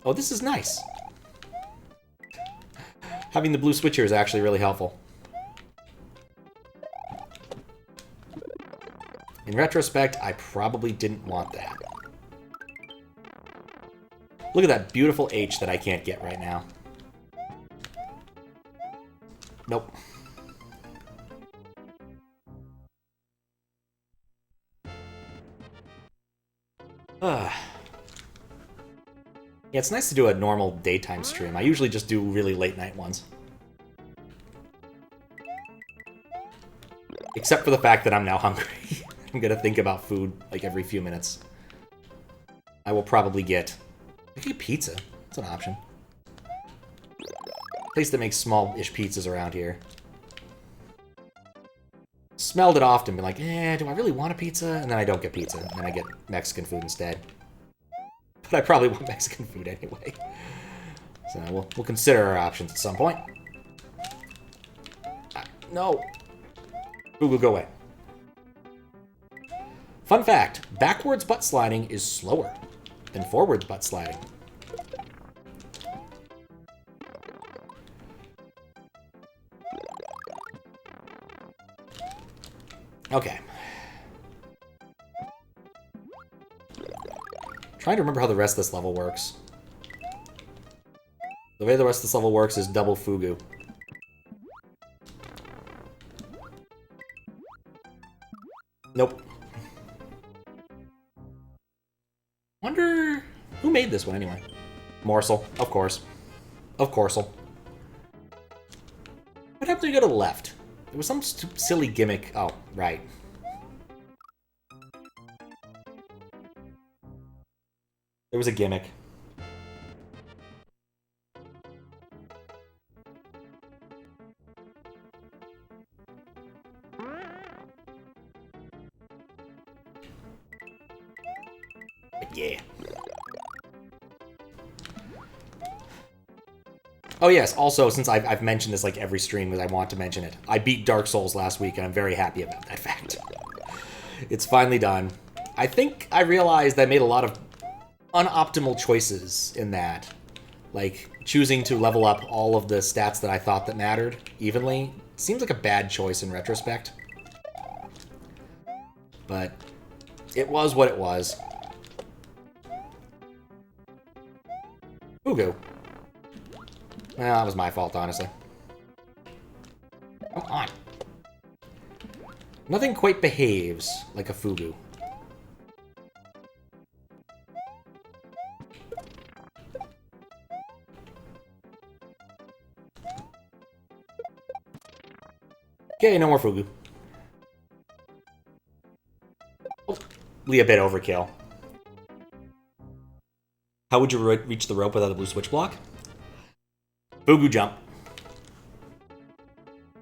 Speaker 1: Oh, this is nice. Having the blue switcher is actually really helpful. In retrospect, I probably didn't want that. Look at that beautiful H that I can't get right now. Nope. Yeah, it's nice to do a normal daytime stream. I usually just do really late night ones. Except for the fact that I'm now hungry. I'm gonna think about food like every few minutes. I will probably get... I could get pizza. That's an option. Place that makes small-ish pizzas around here. Smelled it often, been like, do I really want a pizza? And then I don't get pizza, and then I get Mexican food instead. But I probably want Mexican food anyway. So we'll consider our options at some point. No. Google, go away. Fun fact, backwards butt sliding is slower than forwards butt sliding. Okay. Trying to remember how the rest of this level works. The way the rest of this level works is double fugu. Nope. Wonder who made this one anyway. Morsel, of course. Of coursel. What happened to go to the left? There was some silly gimmick. Oh, right. There was a gimmick. Yeah. Oh yes, also, since I've mentioned this like every stream because I want to mention it, I beat Dark Souls last week and I'm very happy about that fact. It's finally done. I think I realized I made a lot of unoptimal choices in that. Like, choosing to level up all of the stats that I thought that mattered evenly seems like a bad choice in retrospect. But it was what it was. Fugu. Well, that was my fault, honestly. Come on. Nothing quite behaves like a fugu. Okay, no more fugu. Be a bit overkill. How would you reach the rope without a blue switch block? Fugu jump.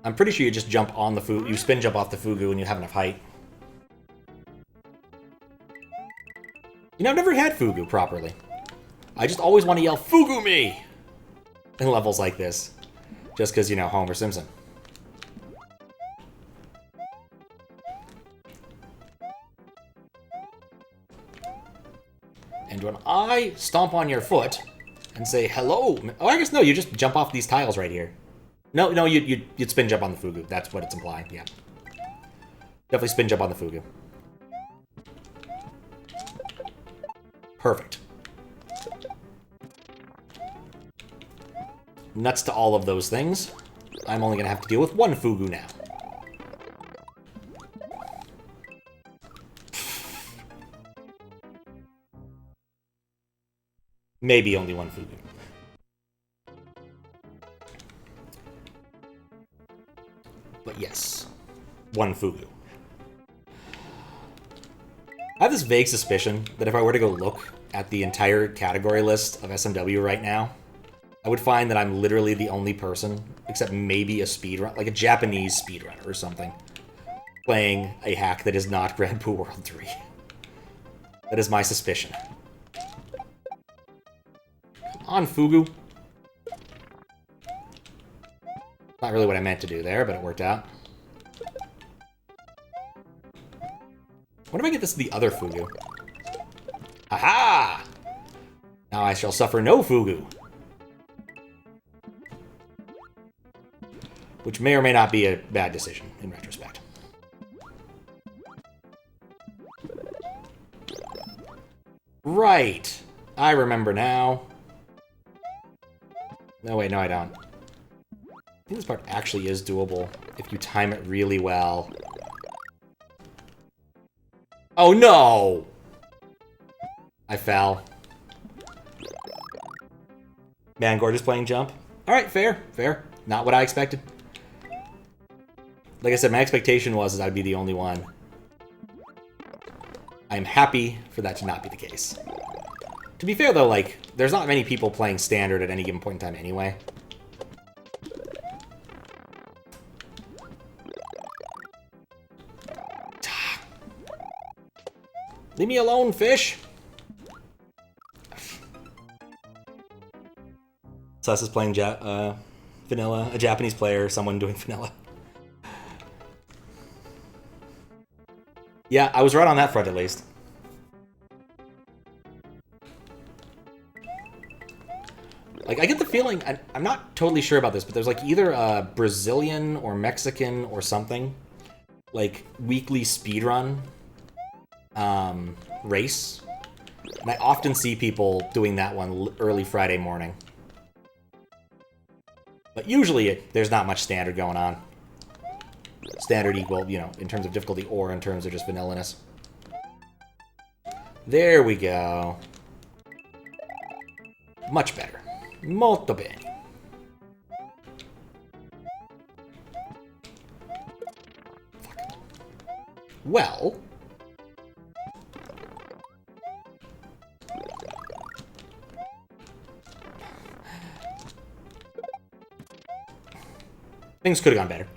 Speaker 1: I'm pretty sure you just jump on the fugu. You spin jump off the fugu and you have enough height. You know, I've never had fugu properly. I just always want to yell, "Fugu me!" in levels like this. Just because, you know, Homer Simpson. And when I stomp on your foot and say, "Hello," oh, I guess no, you just jump off these tiles right here. No, you'd spin jump on the fugu. That's what it's implying, yeah. Definitely spin jump on the fugu. Perfect. Nuts to all of those things. I'm only going to have to deal with one Fugu now. Maybe only one Fugu. But yes, one Fugu. I have this vague suspicion that if I were to go look at the entire category list of SMW right now, I would find that I'm literally the only person, except maybe a speedrun, like a Japanese speedrunner or something, playing a hack that is not Grand Poo World 3. That is my suspicion. Come on, Fugu. Not really what I meant to do there, but it worked out. What if I get this to the other Fugu? Aha! Now I shall suffer no Fugu. Which may or may not be a bad decision, in retrospect. Right. I remember now. No, wait, no I don't. I think this part actually is doable if you time it really well. Oh no! I fell. Man, Gorgeous playing jump. Alright, fair, fair. Not what I expected. Like I said, my expectation was that I'd be the only one. I'm happy for that to not be the case. To be fair, though, like, there's not many people playing Standard at any given point in time anyway. Leave me alone, fish! Sus is playing vanilla, a Japanese player, someone doing vanilla. Yeah, I was right on that front, at least. Like, I get the feeling, I'm not totally sure about this, but there's, like, either a Brazilian or Mexican or something, like, weekly speedrun race. And I often see people doing that one early Friday morning. But usually, there's not much standard going on. Standard equal, you know, in terms of difficulty or in terms of just vanilliness. There we go. Much better. Molto bene. Fuck. Well... things could have gone better.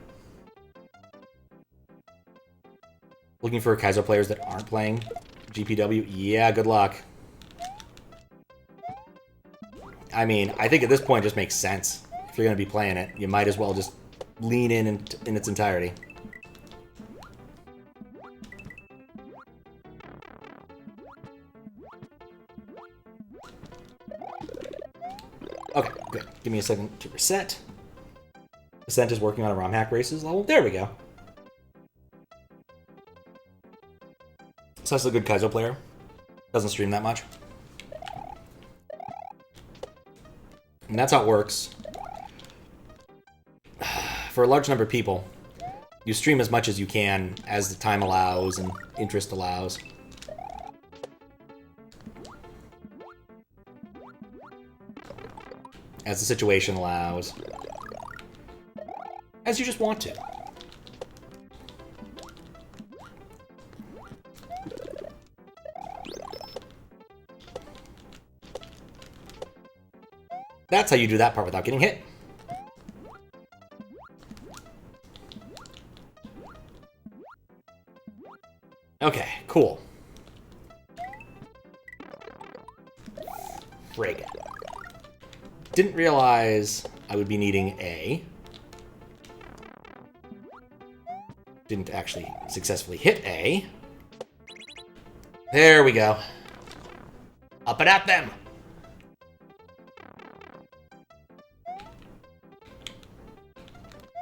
Speaker 1: Looking for Kaizo players that aren't playing GPW? Yeah, good luck. I mean, I think at this point it just makes sense. If you're going to be playing it, you might as well just lean in its entirety. Okay, good. Give me a second to reset. Ascent is working on a ROM hack races level. There we go. So that's a good Kaizo player. Doesn't stream that much. And that's how it works. For a large number of people, you stream as much as you can as the time allows and interest allows. As the situation allows. As you just want to. That's how you do that part without getting hit. Okay, cool. Frig. Didn't realize I would be needing A. Didn't actually successfully hit A. There we go. Up and at them!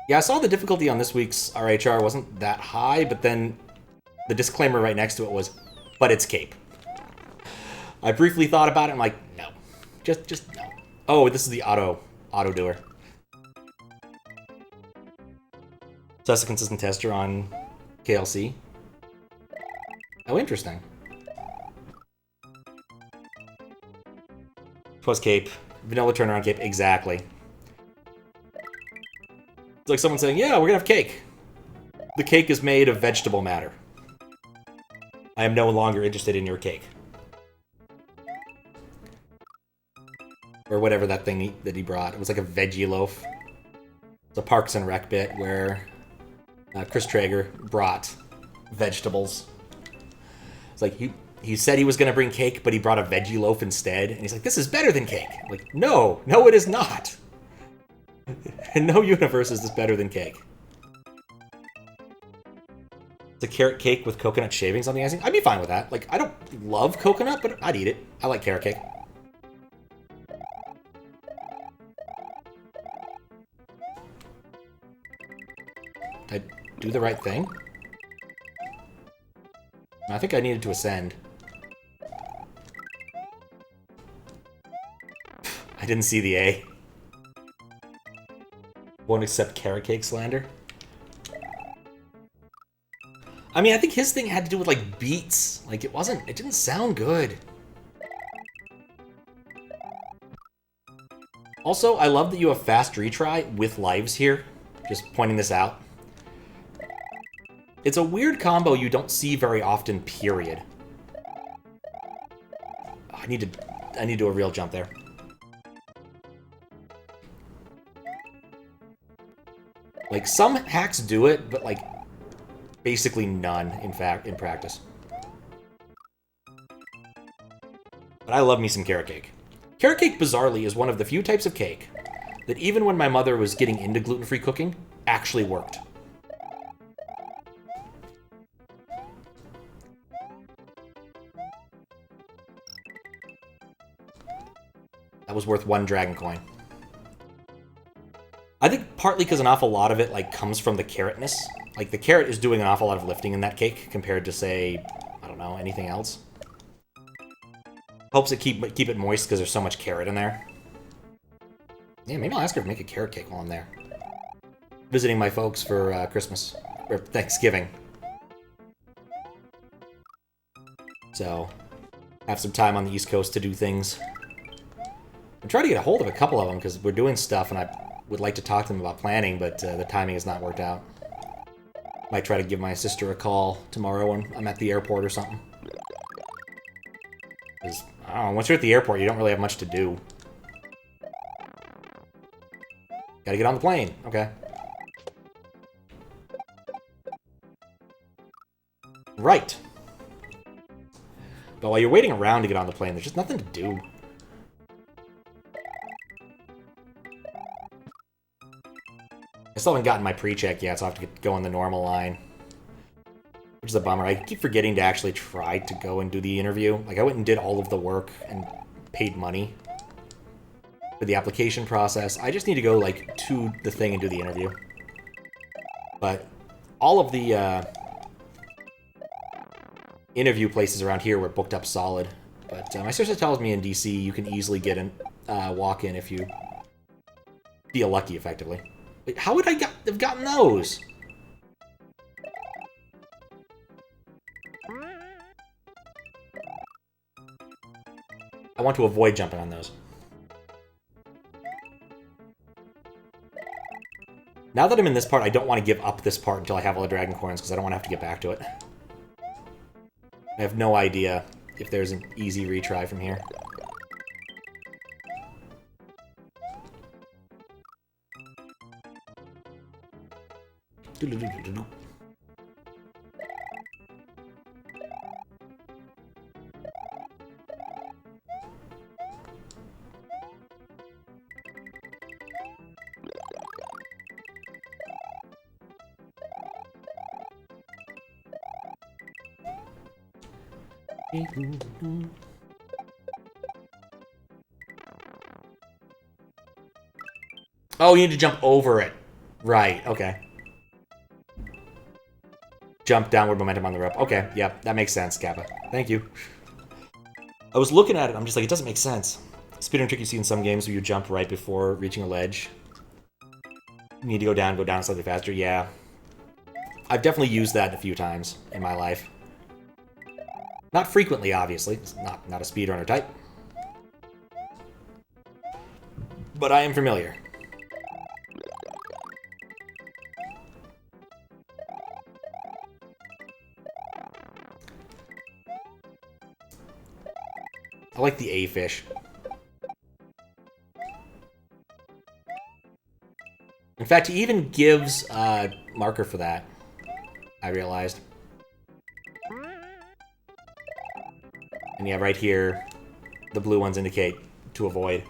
Speaker 1: Yeah, I saw the difficulty on this week's RHR wasn't that high, but then the disclaimer right next to it was, but it's Cape. I briefly thought about it. I'm like, no. Just no. Oh, this is the auto doer. So that's a consistent tester on KLC. Oh, interesting. Plus cape. Vanilla turnaround cape. Exactly. It's like someone saying, yeah, we're gonna have cake. The cake is made of vegetable matter. I am no longer interested in your cake. Or whatever that thing that he brought. It was like a veggie loaf. It's a Parks and Rec bit where Chris Traeger brought vegetables. It's like he said he was going to bring cake, but he brought a veggie loaf instead. And he's like, this is better than cake. I'm like, no, it is not. In no universe is this better than cake. It's a carrot cake with coconut shavings on the icing. I'd be fine with that. Like, I don't love coconut, but I'd eat it. I like carrot cake. Did I do the right thing? I think I needed to ascend. I didn't see the A. Won't accept carrot cake slander. I mean, I think his thing had to do with, like, beats. Like, it didn't sound good. Also, I love that you have fast retry with lives here. Just pointing this out. It's a weird combo you don't see very often, period. I need to do a real jump there. Like, some hacks do it, but, like, basically none, in practice. But I love me some carrot cake. Carrot cake, bizarrely, is one of the few types of cake that even when my mother was getting into gluten-free cooking, actually worked. That was worth 1 dragon coin. I think partly because an awful lot of it, like, comes from the carrotness. Like, the carrot is doing an awful lot of lifting in that cake compared to, say, I don't know, anything else. Helps it keep it moist because there's so much carrot in there. Yeah, maybe I'll ask her to make a carrot cake while I'm there. Visiting my folks for Christmas. Or Thanksgiving. So, have some time on the East Coast to do things. I'm trying to get a hold of a couple of them because we're doing stuff and I would like to talk to them about planning, but the timing has not worked out. Might try to give my sister a call tomorrow when I'm at the airport or something. Because, I don't know, once you're at the airport, you don't really have much to do. Gotta get on the plane. Okay. Right. But while you're waiting around to get on the plane, there's just nothing to do. I still haven't gotten my pre-check yet, so I have to go in the normal line. Which is a bummer. I keep forgetting to actually try to go and do the interview. Like, I went and did all of the work and paid money for the application process. I just need to go, like, to the thing and do the interview. But all of the interview places around here were booked up solid. But my sister tells me in DC you can easily get a walk-in if you feel lucky, effectively. Wait, how would I have gotten those? I want to avoid jumping on those. Now that I'm in this part, I don't want to give up this part until I have all the dragon coins, because I don't want to have to get back to it. I have no idea if there's an easy retry from here. Oh, you need to jump over it. Right, okay. Jump downward momentum on the rope. Okay, yep, that makes sense, Kappa. Thank you. I was looking at it, I'm just like, it doesn't make sense. Speedrun trick you see in some games where you jump right before reaching a ledge. You need to go down slightly faster. Yeah. I've definitely used that a few times in my life. Not frequently, obviously. It's not a speedrunner type. But I am familiar. I like the A-fish. In fact, he even gives a marker for that, I realized. And yeah, right here, the blue ones indicate to avoid.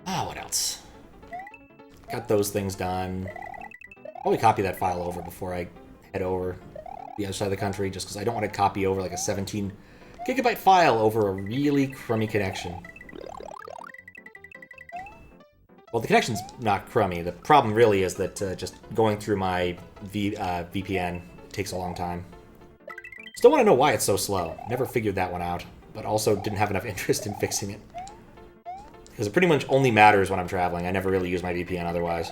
Speaker 1: What else? Got those things done. Probably copy that file over before I head over the other side of the country, just because I don't want to copy over like a 17 gigabyte file over a really crummy connection. Well, the connection's not crummy. The problem really is that just going through my VPN takes a long time. Still want to know why it's so slow. Never figured that one out, but also didn't have enough interest in fixing it. Because it pretty much only matters when I'm traveling. I never really use my VPN otherwise.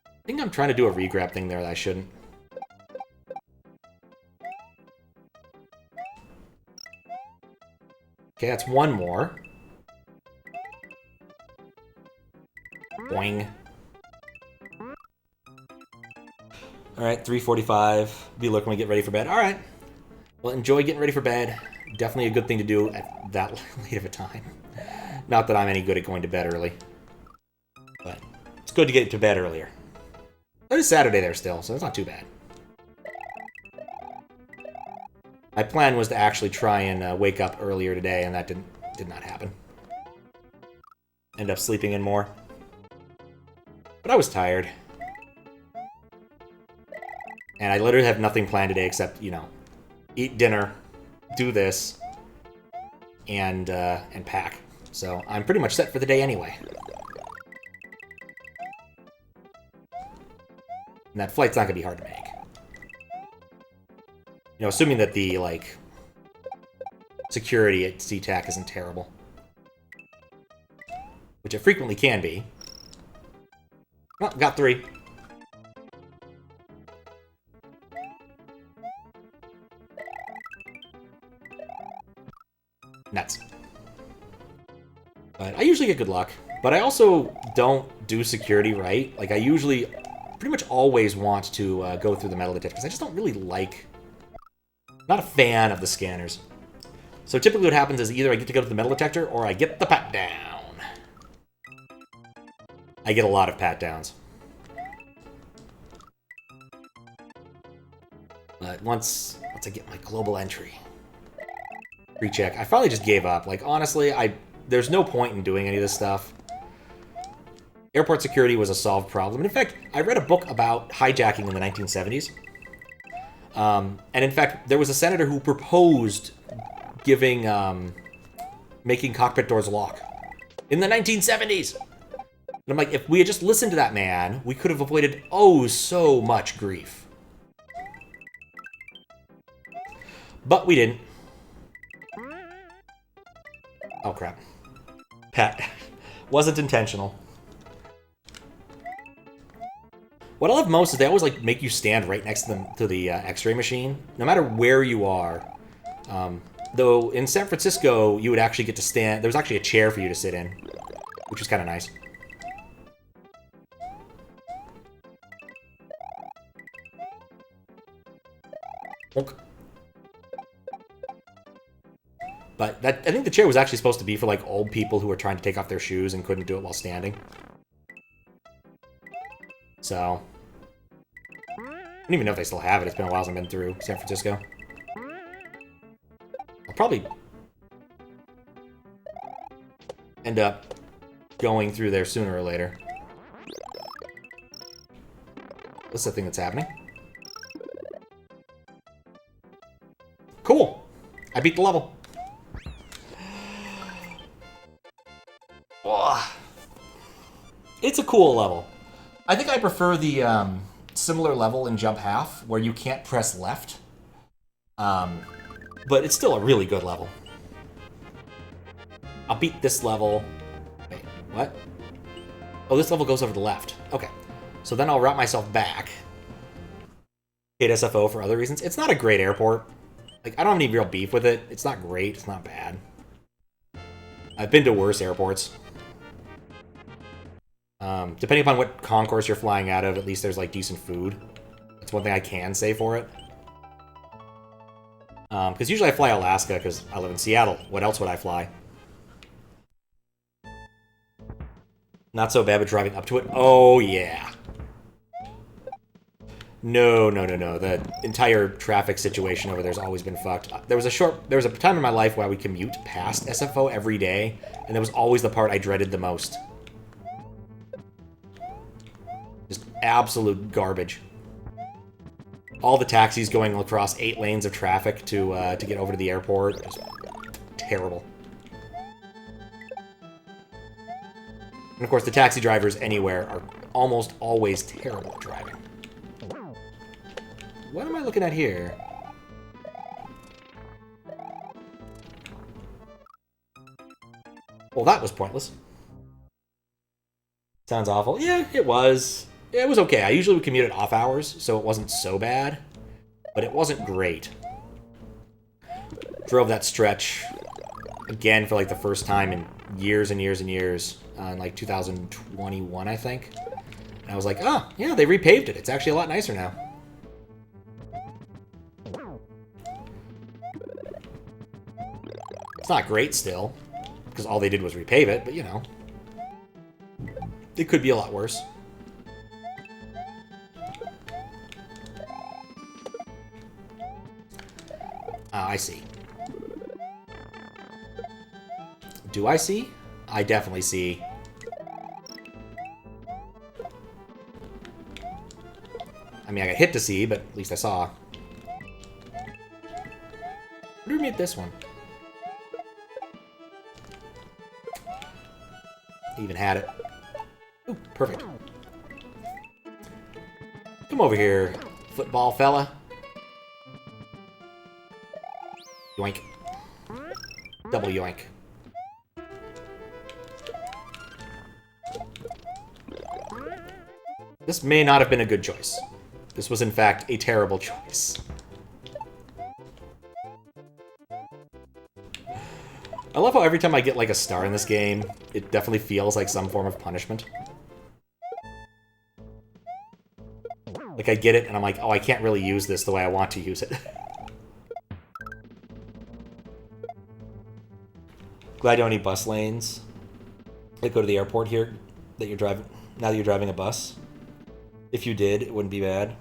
Speaker 1: I think I'm trying to do a regrab thing there that I shouldn't. Okay, that's one more. Boing. Alright, 3:45. Be looking when we get ready for bed. Alright. Well, enjoy getting ready for bed. Definitely a good thing to do at that late of a time. Not that I'm any good at going to bed early. But it's good to get to bed earlier. It is Saturday there still, so it's not too bad. My plan was to actually try and wake up earlier today, and that did not happen. End up sleeping in more. But I was tired. And I literally have nothing planned today except, you know, eat dinner, do this, and pack. So I'm pretty much set for the day anyway. And that flight's not going to be hard to make. You know, assuming that the, like, security at SeaTac isn't terrible. Which it frequently can be. Well, got 3. Nuts. But I usually get good luck. But I also don't do security right. Like, I usually pretty much always want to go through the metal detector, because I just don't really like... Not a fan of the scanners. So typically what happens is either I get to go to the metal detector, or I get the pat-down. I get a lot of pat-downs. But once I get my global entry... Recheck. I finally just gave up. Like, honestly, there's no point in doing any of this stuff. Airport security was a solved problem. And in fact, I read a book about hijacking in the 1970s. And in fact, there was a senator who proposed giving, making cockpit doors lock. In the 1970s! And I'm like, if we had just listened to that man, we could have avoided, oh, so much grief. But we didn't. Oh, crap. Pat. Wasn't intentional. What I love most is they always, like, make you stand right next to the X-ray machine, no matter where you are. Though, in San Francisco, you would actually get to stand... There was actually a chair for you to sit in, which was kind of nice. Bonk. But I think the chair was actually supposed to be for, like, old people who were trying to take off their shoes and couldn't do it while standing. So... I don't even know if they still have it. It's been a while since I've been through San Francisco. I'll probably end up going through there sooner or later. What's the thing that's happening? Cool! I beat the level. Oh, it's a cool level. I think I prefer the similar level in Jump Half, where you can't press left. But it's still a really good level. I'll beat this level. Wait, what? Oh, this level goes over to the left. Okay. So then I'll route myself back. Hate SFO for other reasons. It's not a great airport. Like, I don't have any real beef with it. It's not great. It's not bad. I've been to worse airports. Depending upon what concourse you're flying out of, at least there's, like, decent food. That's one thing I can say for it. Because usually I fly Alaska because I live in Seattle. What else would I fly? Not so bad, but driving up to it. Oh, yeah. No. The entire traffic situation over there's always been fucked. There was a time in my life where I would commute past SFO every day, and that was always the part I dreaded the most. Just absolute garbage. All the taxis going across 8 lanes of traffic to get over to the airport. Just terrible. And of course, the taxi drivers anywhere are almost always terrible at driving. What am I looking at here? Well, that was pointless. Sounds awful. Yeah, it was. It was okay. I usually would commute at off hours, so it wasn't so bad. But it wasn't great. Drove that stretch again for like the first time in years and years and years. In like 2021, I think. And I was like, oh, yeah, they repaved it. It's actually a lot nicer now. It's not great still, because all they did was repave it, but you know. It could be a lot worse. I see. Do I see? I definitely see. I mean, I got hit to see, but at least I saw. Where do we meet this one? Even had it. Ooh, perfect. Come over here, football fella. Yoink. Double yoink. This may not have been a good choice. This was, in fact, a terrible choice. I love how every time I get, like, a star in this game, it definitely feels like some form of punishment. Like, I get it, and I'm like, oh, I can't really use this the way I want to use it. Glad you don't need bus lanes that go to the airport here, that you're driving, now that you're driving a bus. If you did, it wouldn't be bad.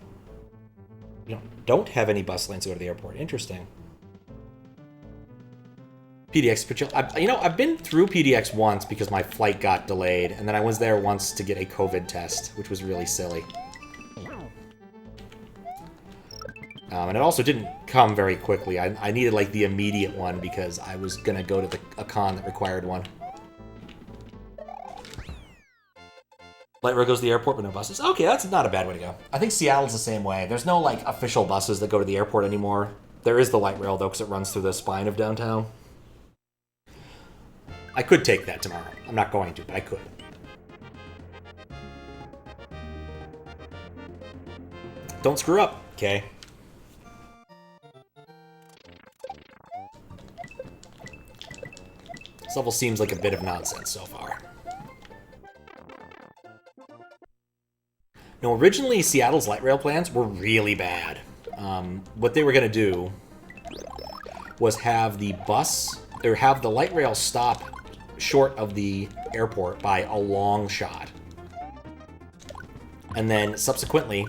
Speaker 1: You don't have any bus lanes to go to the airport. Interesting. PDX, you know, I've been through PDX once because my flight got delayed, and then I was there once to get a COVID test, which was really silly. And it also didn't come very quickly. I needed, like, the immediate one because I was gonna go to a con that required one. Light rail goes to the airport, but no buses. Okay, that's not a bad way to go. I think Seattle's the same way. There's no, like, official buses that go to the airport anymore. There is the light rail, though, because it runs through the spine of downtown. I could take that tomorrow. I'm not going to, but I could. Don't screw up, okay? This level seems like a bit of nonsense so far. No, originally Seattle's light rail plans were really bad. What they were going to do was have the bus, or have the light rail stop short of the airport by a long shot. And then subsequently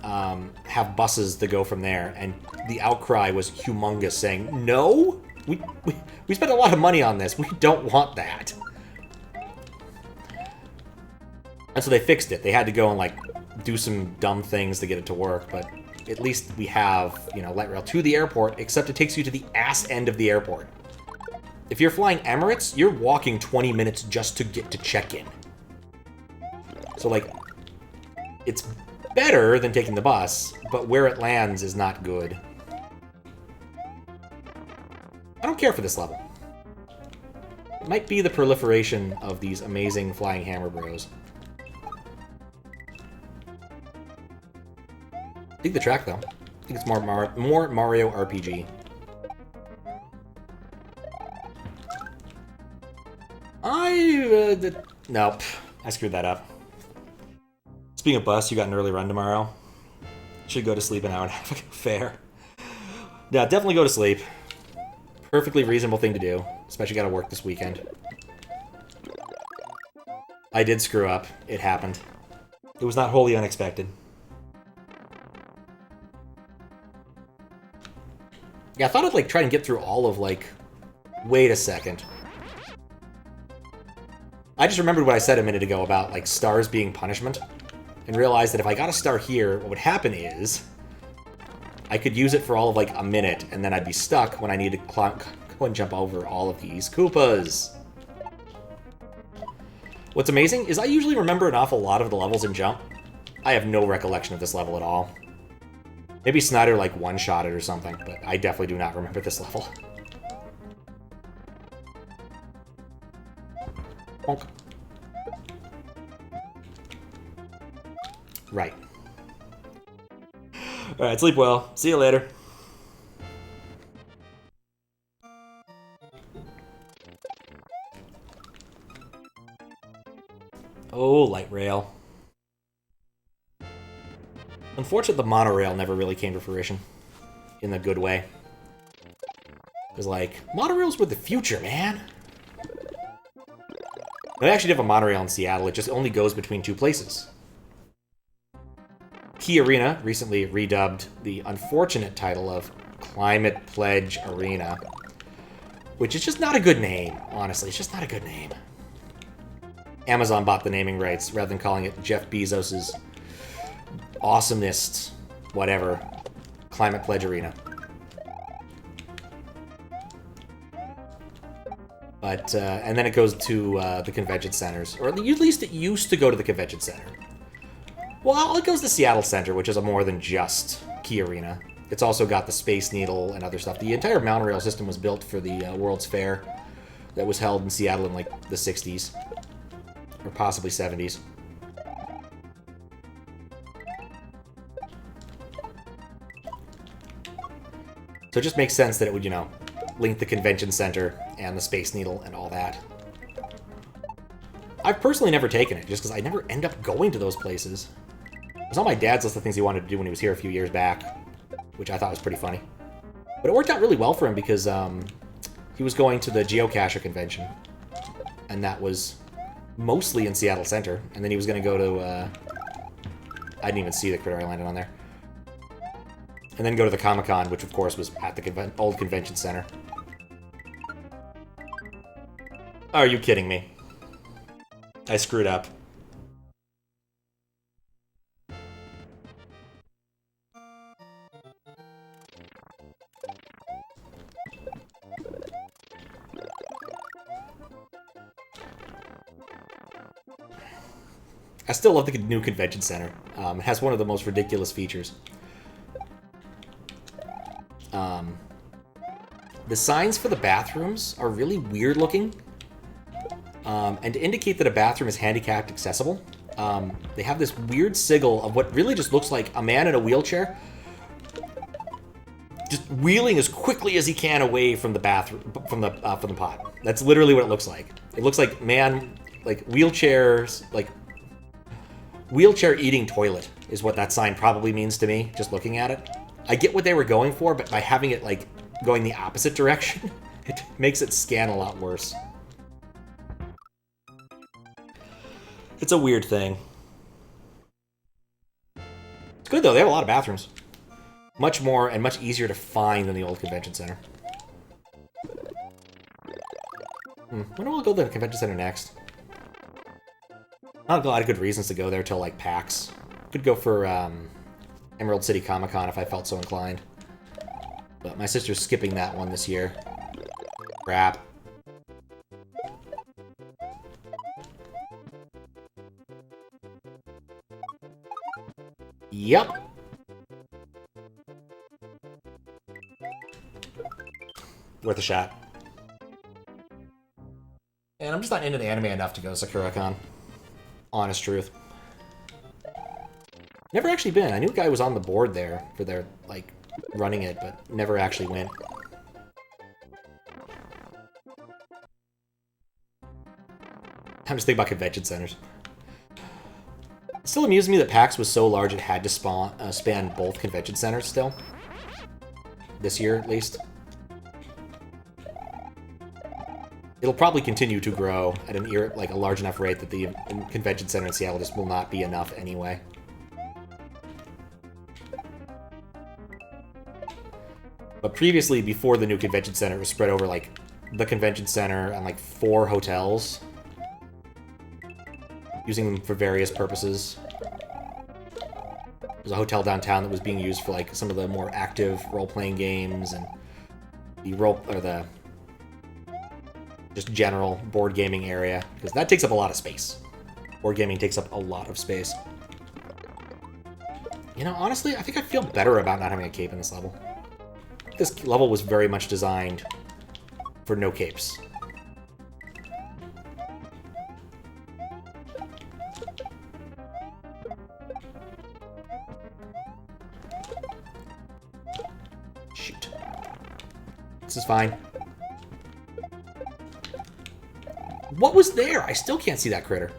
Speaker 1: have buses that go from there. And the outcry was humongous, saying, no, we spent a lot of money on this. We don't want that. And so they fixed it. They had to go and, like, do some dumb things to get it to work, but at least we have, you know, light rail to the airport, except it takes you to the ass end of the airport. If you're flying Emirates, you're walking 20 minutes just to get to check-in. So, like, it's better than taking the bus, but where it lands is not good. I don't care for this level. It might be the proliferation of these amazing flying hammer bros. I think the track, though. I think it's more Mario RPG. Nope. I screwed that up. Speaking of bus, you got an early run tomorrow. Should go to sleep an hour and a half ago. Fair. Yeah, definitely go to sleep. Perfectly reasonable thing to do. Especially got to work this weekend. I did screw up. It happened. It was not wholly unexpected. Yeah, I thought I'd, like, try and get through all of, like... Wait a second. I just remembered what I said a minute ago about, like, stars being punishment. And realized that if I got a star here, what would happen is... I could use it for all of, like, a minute, and then I'd be stuck when I need to go and jump over all of these Koopas. What's amazing is I usually remember an awful lot of the levels in Jump. I have no recollection of this level at all. Maybe Snyder, like, one-shot it or something, but I definitely do not remember this level. Honk. Right. Alright, sleep well. See you later. Oh, light rail. Unfortunately, the monorail never really came to fruition. In the good way. It was like, monorails were the future, man. They actually have a monorail in Seattle. It just only goes between two places. Key Arena recently redubbed the unfortunate title of Climate Pledge Arena. Which is just not a good name, honestly. It's just not a good name. Amazon bought the naming rights rather than calling it Jeff Bezos's awesomest, whatever, Climate Pledge Arena. But, and then it goes to the convention centers. Or at least it used to go to the convention center. Well, it goes to Seattle Center, which is a more than just Key Arena. It's also got the Space Needle and other stuff. The entire monorail system was built for the World's Fair that was held in Seattle in, like, the 60s. Or possibly 70s. So it just makes sense that it would, you know, link the convention center and the Space Needle and all that. I've personally never taken it, just because I never end up going to those places. It was on my dad's list of things he wanted to do when he was here a few years back, which I thought was pretty funny. But it worked out really well for him because he was going to the Geocacher convention, and that was mostly in Seattle Center, and then he was going to go to, I didn't even see the critter I landed on there. And then go to the Comic-Con, which of course was at the old convention center. Are you kidding me? I screwed up. I still love the new convention center. It has one of the most ridiculous features. The signs for the bathrooms are really weird looking. And to indicate that a bathroom is handicapped accessible, they have this weird sigil of what really just looks like a man in a wheelchair just wheeling as quickly as he can away from the bathroom, from the pot. That's literally what it looks like. It looks like man, like wheelchairs, like wheelchair eating toilet is what that sign probably means to me, just looking at it. I get what they were going for, but by having it like going the opposite direction, it makes it scan a lot worse. It's a weird thing. It's good though, they have a lot of bathrooms. Much more and much easier to find than the old convention center. When do I go to the convention center next? Not a lot of good reasons to go there till like PAX. Could go for Emerald City Comic Con if I felt so inclined. But my sister's skipping that one this year. Crap. Yep. Worth a shot. And I'm just not into the anime enough to go to Sakura-con. Honest truth. Never actually been. I knew a guy was on the board there for their, like, running it, but never actually went. I'm just thinking about convention centers. It still amused me that PAX was so large it had to span both convention centers still. This year, at least. It'll probably continue to grow at an like a large enough rate that the convention center in Seattle just will not be enough anyway. But previously, before the new convention center, it was spread over like the convention center and like 4 hotels, using them for various purposes. There's a hotel downtown that was being used for like some of the more active role-playing games and the just general board gaming area, because that takes up a lot of space. Board gaming takes up a lot of space. You know, honestly, I think I feel better about not having a cape in this level. This level was very much designed for no capes. Shoot. This is fine. What was there? I still can't see that critter.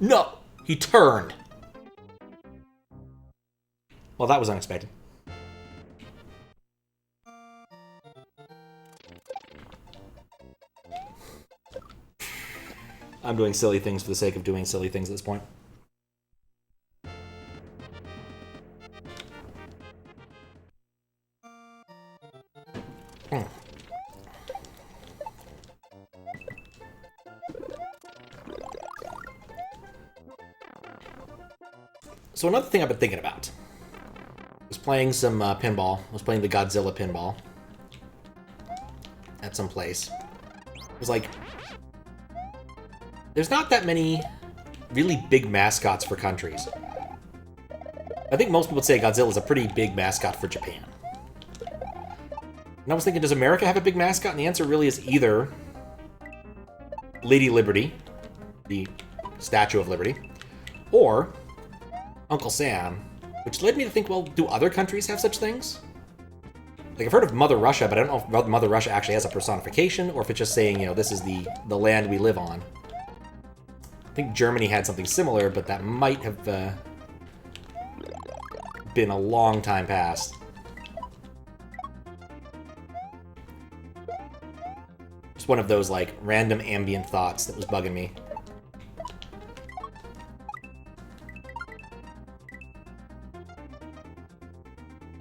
Speaker 1: No! He turned. Well, that was unexpected. I'm doing silly things for the sake of doing silly things at this point. So another thing I've been thinking about was playing some pinball. I was playing the Godzilla pinball at some place. It was like, there's not that many really big mascots for countries. I think most people would say Godzilla is a pretty big mascot for Japan. And I was thinking, does America have a big mascot? And the answer really is either Lady Liberty, the Statue of Liberty, or Uncle Sam, which led me to think, well, do other countries have such things? Like, I've heard of Mother Russia, but I don't know if Mother Russia actually has a personification, or if it's just saying, you know, this is the land we live on. I think Germany had something similar, but that might have been a long time past. Just one of those, like, random ambient thoughts that was bugging me.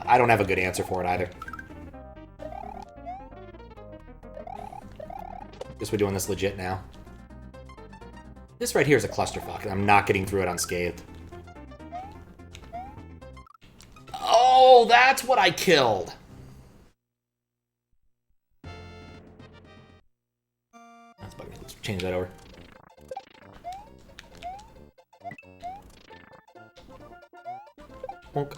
Speaker 1: I don't have a good answer for it either. Guess we're doing this legit now. This right here is a clusterfuck, and I'm not getting through it unscathed. Oh, that's what I killed! That's bugging me. Let's change that over. Bonk.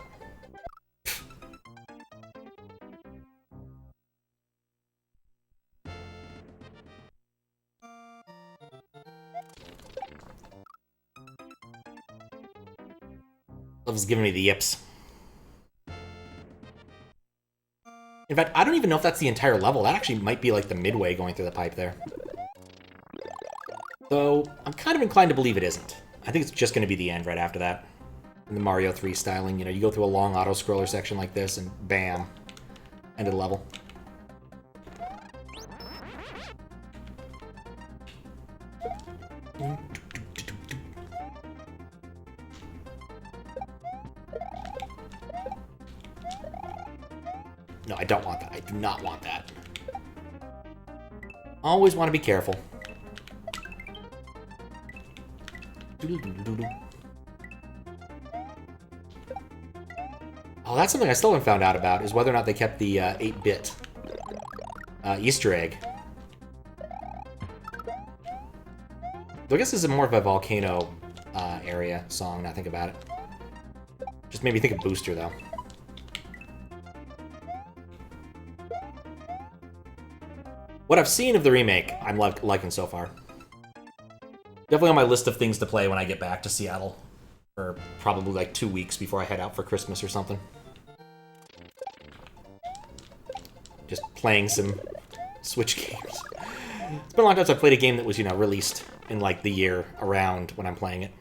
Speaker 1: Level's giving me the yips. In fact, I don't even know if that's the entire level. That actually might be like the midway going through the pipe there. Though, I'm kind of inclined to believe it isn't. I think it's just going to be the end right after that. In the Mario 3 styling, you know, you go through a long auto-scroller section like this, and bam, end of the level. No, I don't want that. I do not want that. Always want to be careful. Oh, that's something I still haven't found out about, is whether or not they kept the 8-bit Easter egg. So I guess this is more of a volcano area song, now think about it. Just made me think of Booster, though. What I've seen of the remake, I'm liking so far. Definitely on my list of things to play when I get back to Seattle. For probably like 2 weeks before I head out for Christmas or something. Just playing some Switch games. It's been a long time since I played a game that was, you know, released in like the year around when I'm playing it.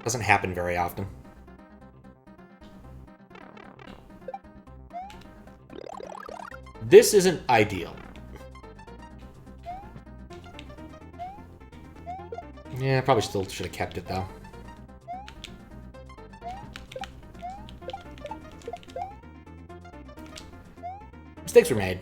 Speaker 1: Doesn't happen very often. This isn't ideal. Yeah, probably still should have kept it, though. Mistakes were made.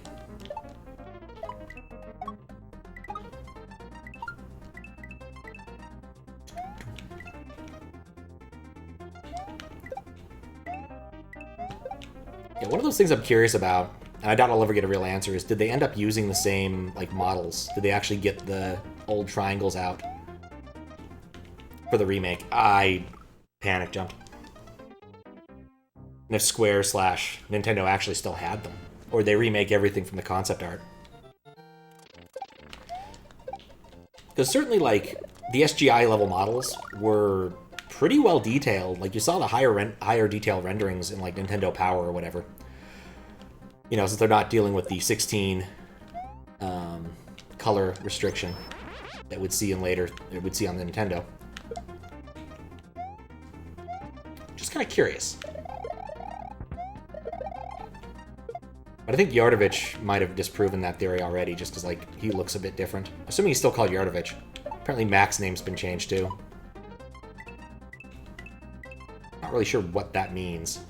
Speaker 1: Yeah, one of those things I'm curious about, and I doubt I'll ever get a real answer, is did they end up using the same, like, models? Did they actually get the old triangles out for the remake? I panic jumped. And if Square / Nintendo actually still had them. Or they remake everything from the concept art. Because certainly, like, the SGI level models were pretty well detailed. Like, you saw the higher detail renderings in, like, Nintendo Power or whatever. You know, since they're not dealing with the 16 color restriction that we'd see on the Nintendo. Just kind of curious. But I think Yardovich might have disproven that theory already, just because, like, he looks a bit different. Assuming he's still called Yardovich. Apparently Mac's name's been changed, too. Not really sure what that means.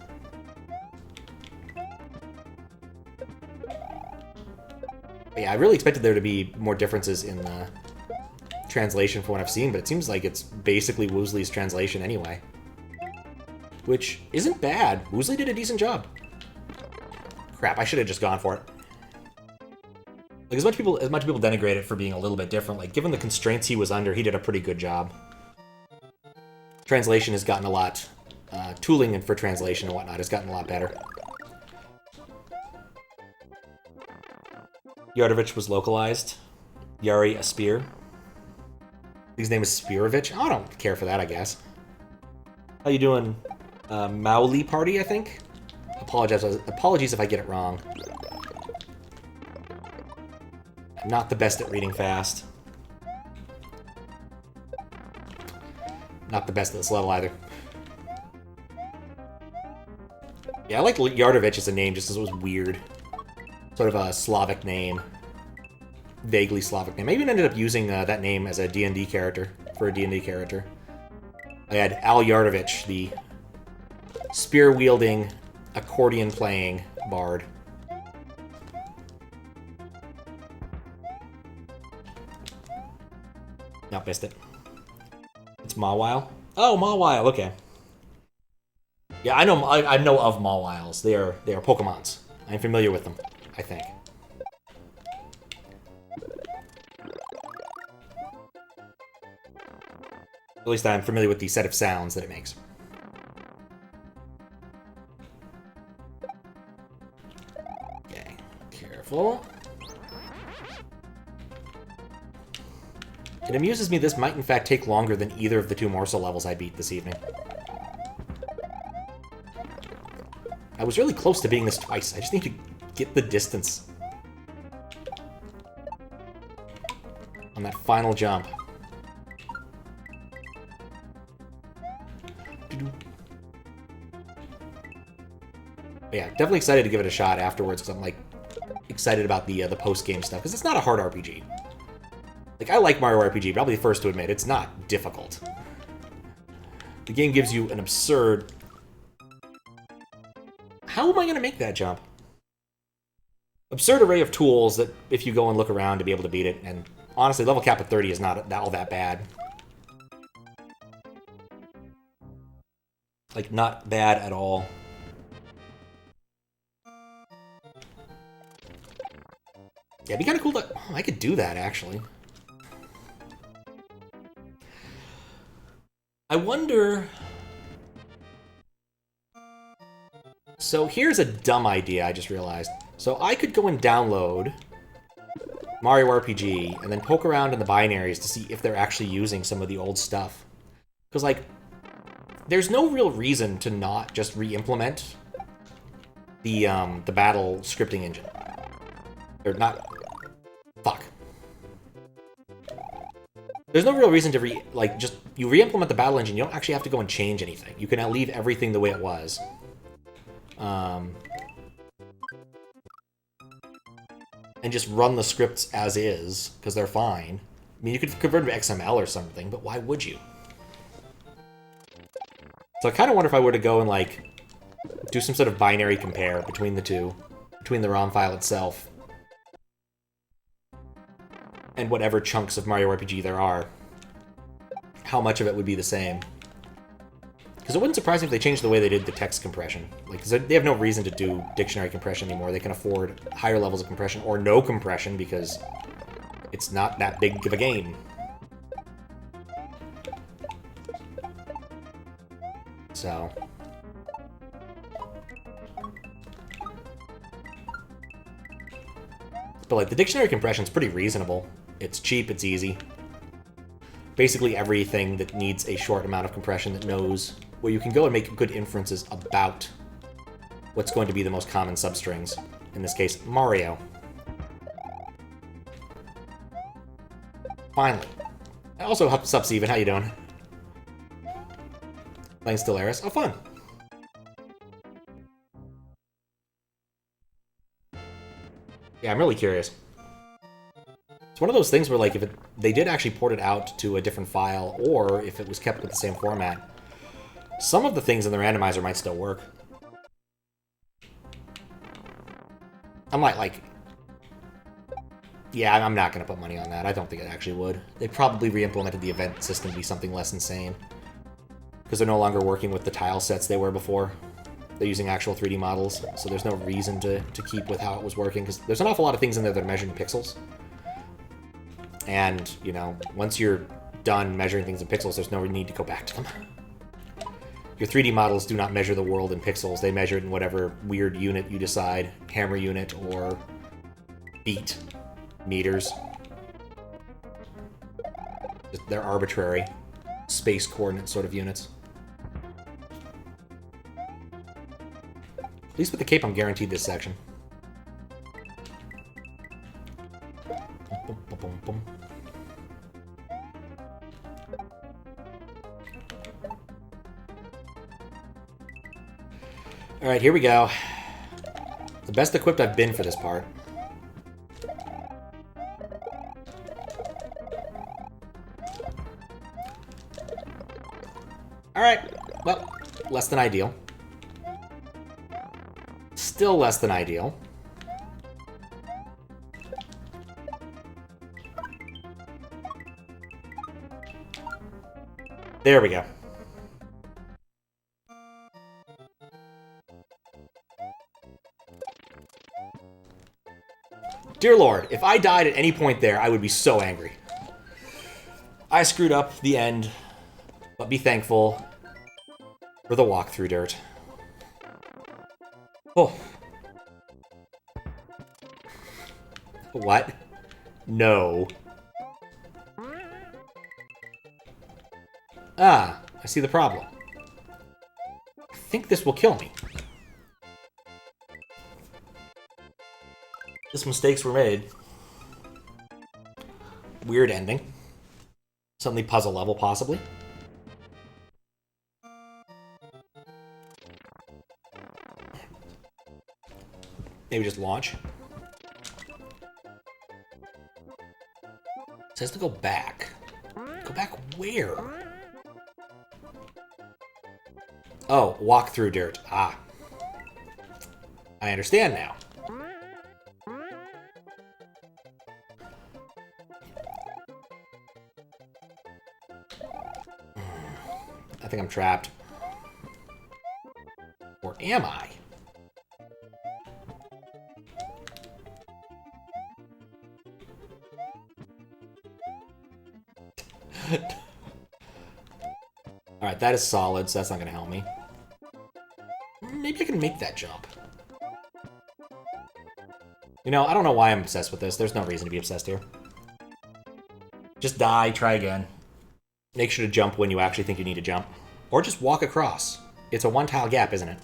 Speaker 1: But yeah, I really expected there to be more differences in the translation from what I've seen, but it seems like it's basically Woosley's translation anyway. Which isn't bad. Woosley did a decent job. Crap, I should have just gone for it. Like, as much people denigrate it for being a little bit different, like, given the constraints he was under, he did a pretty good job. Translation has gotten a lot... tooling for translation and whatnot has gotten a lot better. Yardovich was localized. Yari a spear. His name is Spirovich. I don't care for that, I guess. How you doing? Mauli Party, I think? Apologies if I get it wrong. I'm not the best at reading fast. Not the best at this level, either. Yeah, I like Yardovich as a name just because it was weird. Sort of a Slavic name. Vaguely Slavic name. I even ended up using that name as a D&D character. For a D&D character. I had Al Yardovich, the spear-wielding, accordion-playing bard. Nope, missed it. It's Mawile? Oh, Mawile, okay. Yeah, I know of Mawiles. They are Pokemons. I'm familiar with them, I think. At least I'm familiar with the set of sounds that it makes. Okay, careful. It amuses me this might in fact take longer than either of the 2 morsel levels I beat this evening. I was really close to beating this twice. I just need to get the distance on that final jump. But yeah, definitely excited to give it a shot afterwards because I'm like excited about the post-game stuff because it's not a hard RPG. Like, I like Mario RPG, but I'll be the first to admit it's not difficult. The game gives you an absurd... How am I going to make that jump? Absurd array of tools that, if you go and look around, to be able to beat it. And honestly, level cap at 30 is not all that bad. Like, not bad at all. Yeah, it'd be kind of cool to... Oh, I could do that, actually. I wonder... So here's a dumb idea I just realized. So I could go and download Mario RPG and then poke around in the binaries to see if they're actually using some of the old stuff. Because, like, there's no real reason to not just re-implement the battle scripting engine. Or not... Fuck. There's no real reason to you re-implement the battle engine, you don't actually have to go and change anything. You can leave everything the way it was. And just run the scripts as is, because they're fine. I mean, you could convert them to XML or something, but why would you? So I kind of wonder if I were to go and, like, do some sort of binary compare between the two, between the ROM file itself and whatever chunks of Mario RPG there are, how much of it would be the same. Because it wouldn't surprise me if they changed the way they did the text compression. Like, 'cause they have no reason to do dictionary compression anymore. They can afford higher levels of compression, or no compression, because it's not that big of a game. So... But, like, the dictionary compression's pretty reasonable. It's cheap, it's easy. Basically everything that needs a short amount of compression that knows where you can go and make good inferences about what's going to be the most common substrings. In this case, Mario. Finally. Also, sup, Steven, how you doing? Playing Stellaris? Oh, fun! Yeah, I'm really curious. It's one of those things where, like, if they did actually port it out to a different file, or if it was kept with the same format, some of the things in the randomizer might still work. I might, like... Yeah, I'm not going to put money on that. I don't think it actually would. They probably re-implemented the event system to be something less insane. Because they're no longer working with the tile sets they were before. They're using actual 3D models, so there's no reason to keep with how it was working, because there's an awful lot of things in there that are measured in pixels. And, you know, once you're done measuring things in pixels, there's no need to go back to them. Your 3D models do not measure the world in pixels. They measure it in whatever weird unit you decide. Hammer unit or beat meters. They're arbitrary space coordinate sort of units. At least with the cape, I'm guaranteed this section. Boom, boom, boom, boom. Alright, here we go. The best equipped I've been for this part. Alright, well, less than ideal. Still less than ideal. There we go. Dear Lord, if I died at any point there, I would be so angry. I screwed up the end, but be thankful for the walk-through dirt. Oh. What? No. Ah, I see the problem. I think this will kill me. Just mistakes were made. Weird ending. Suddenly puzzle level, possibly. Maybe just launch. It says to go back. Go back where? Oh, walk through dirt. Ah. I understand now. I think I'm trapped. Or am I? Alright, that is solid, so that's not going to help me. Maybe I can make that jump. You know, I don't know why I'm obsessed with this. There's no reason to be obsessed here. Just die, try again. Make sure to jump when you actually think you need to jump. Or just walk across. It's a one-tile gap, isn't it?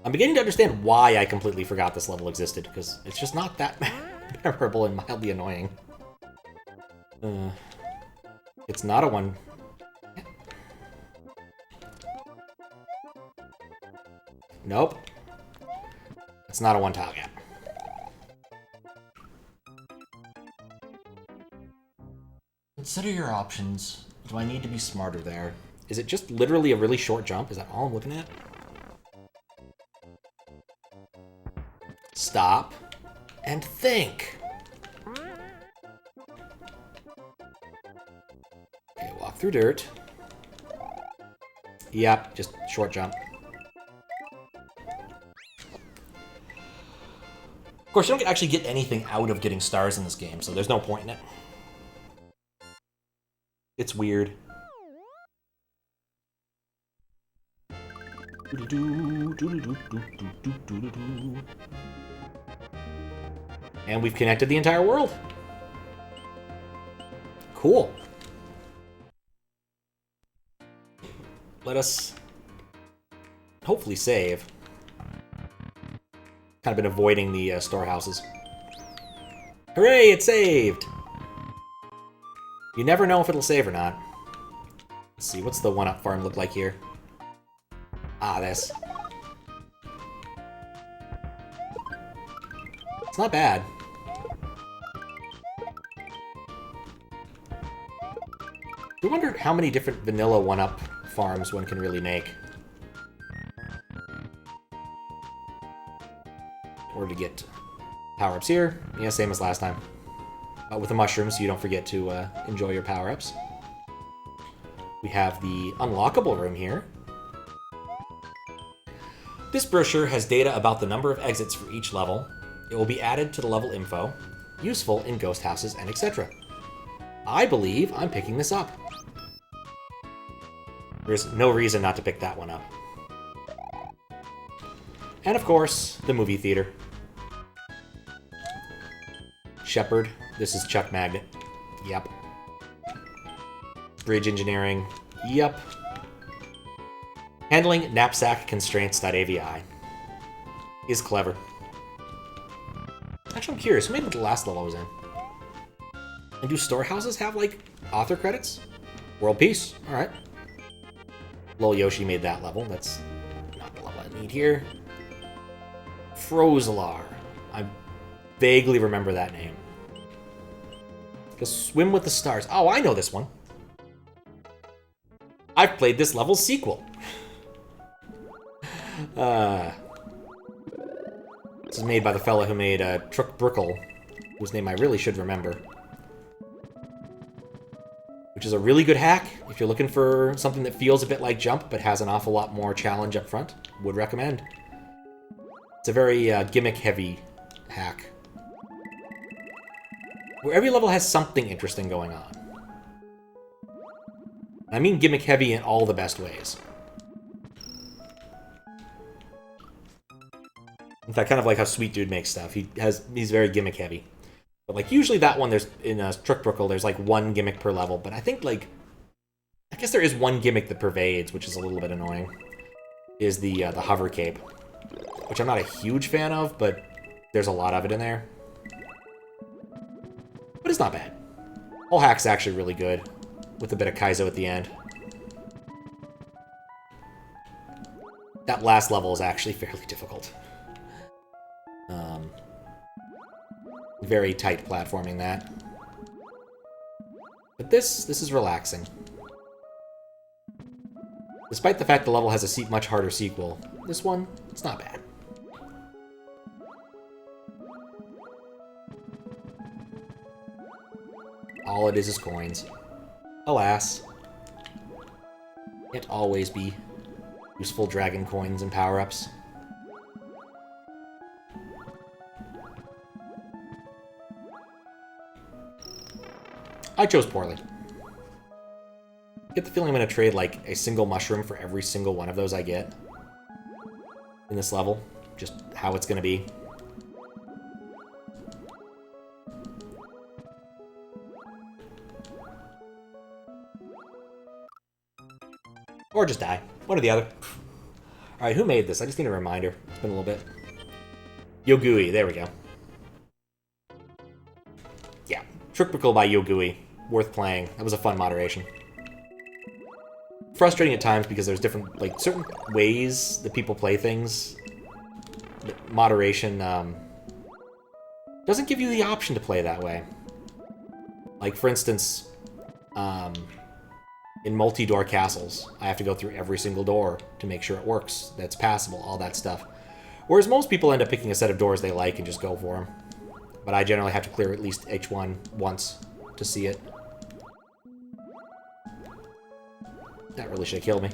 Speaker 1: I'm beginning to understand why I completely forgot this level existed, because it's just not that memorable and mildly annoying. It's not a one... Nope. It's not a one-tile gap. Consider your options. Do I need to be smarter there? Is it just literally a really short jump? Is that all I'm looking at? Stop and think. Okay, walk through dirt. Yep, just short jump. Of course, you don't actually get anything out of getting stars in this game, so there's no point in it. It's weird. And we've connected the entire world. Cool. Let us hopefully save. Kind of been avoiding the storehouses. Hooray, it saved! You never know if it'll save or not. Let's see, what's the one-up farm look like here? Ah, this. It's not bad. I wonder how many different vanilla one-up farms one can really make. In order to get power-ups here. Yeah, same as last time. With the mushrooms, so you don't forget to enjoy your power-ups. We have the unlockable room here. This brochure has data about the number of exits for each level. It will be added to the level info, useful in ghost houses and etc. I believe I'm picking this up. There's no reason not to pick that one up. And of course, the movie theater. Shepherd. This is Chuck Magnet. Yep. Bridge engineering. Yep. Handling knapsack constraints.avi is clever. Actually, I'm curious. Who made what the last level I was in? And do storehouses have, like, author credits? Worldpeace. Alright. Lolyoshi made that level. That's not the level I need here. Frozelar. I vaguely remember that name. Just swim with the stars. Oh, I know this one. I've played this level's sequel. This is made by the fellow who made Trigonometry, whose name I really should remember. Which is a really good hack if you're looking for something that feels a bit like Jump but has an awful lot more challenge up front. Would recommend. It's a very gimmick-heavy hack. Where every level has something interesting going on. I mean gimmick-heavy in all the best ways. In fact, kind of like how QuietProtag makes stuff. He's very gimmick-heavy. But, like, usually that one, there's in Trigonometry, there's, like, one gimmick per level. But I think, like, I guess there is one gimmick that pervades, which is a little bit annoying. Is the hover cape. Which I'm not a huge fan of, but there's a lot of it in there. But it's not bad. Whole hack's actually really good, with a bit of Kaizo at the end. That last level is actually fairly difficult. Very tight platforming, that. But this is relaxing. Despite the fact the level has a much harder sequel, this one, it's not bad. All it is coins. Alas. Can't always be useful dragon coins and power-ups. I chose poorly. get the feeling I'm going to trade like a single mushroom for every single one of those I get in this level. Just how it's going to be. Or just die. One or the other. Alright, who made this? I just need a reminder. It's been a little bit. Yogui, there we go. Yeah. Trickbickle by Yogui. Worth playing. That was a fun moderation. Frustrating at times because there's different, like, certain ways that people play things. Moderation, doesn't give you the option to play that way. Like, for instance, in multi-door castles, I have to go through every single door to make sure it works, that's passable, all that stuff. Whereas most people end up picking a set of doors they like and just go for them. But I generally have to clear at least each one once to see it. That really should have killed me.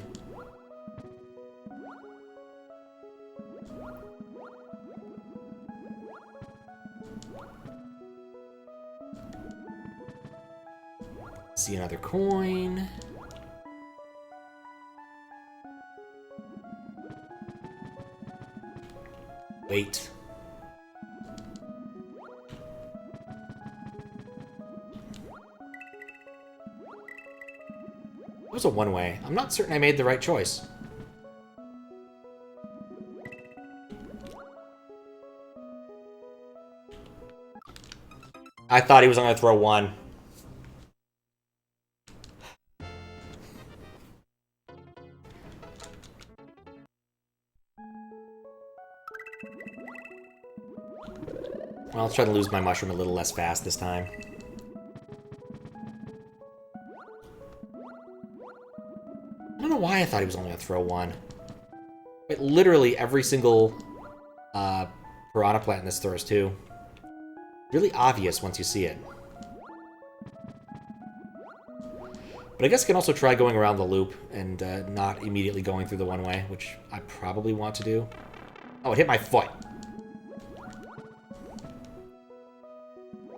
Speaker 1: See another coin. Wait. It was a one-way. I'm not certain I made the right choice. I thought he was going to throw one. Well, I'll try to lose my mushroom a little less fast this time. I don't know why I thought he was only going to throw one. But literally every single piranha plant in this throws two. Really obvious once you see it. But I guess I can also try going around the loop and not immediately going through the one-way, which I probably want to do. Oh, it hit my foot.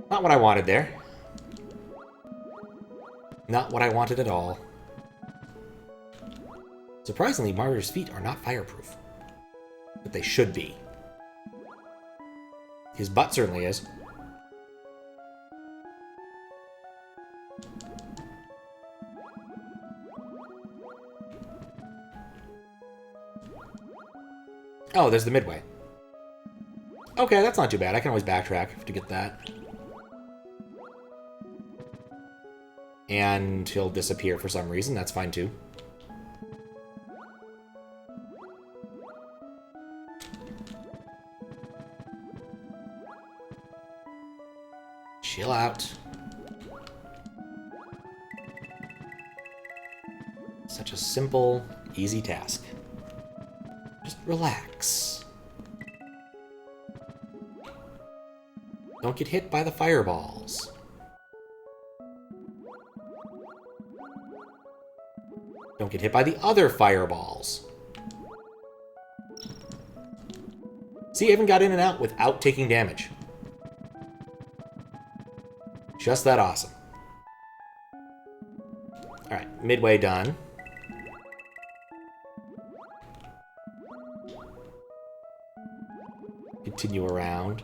Speaker 1: Not what I wanted there. Not what I wanted at all. Surprisingly, Mario's feet are not fireproof. But they should be. His butt certainly is. Oh, there's the midway. Okay, that's not too bad. I can always backtrack to get that. And he'll disappear for some reason. That's fine, too. Chill out. Such a simple, easy task. Just relax. Don't get hit by the fireballs. Don't get hit by the other fireballs. See, I even got in and out without taking damage. Just that awesome. Alright, midway done. Continue around.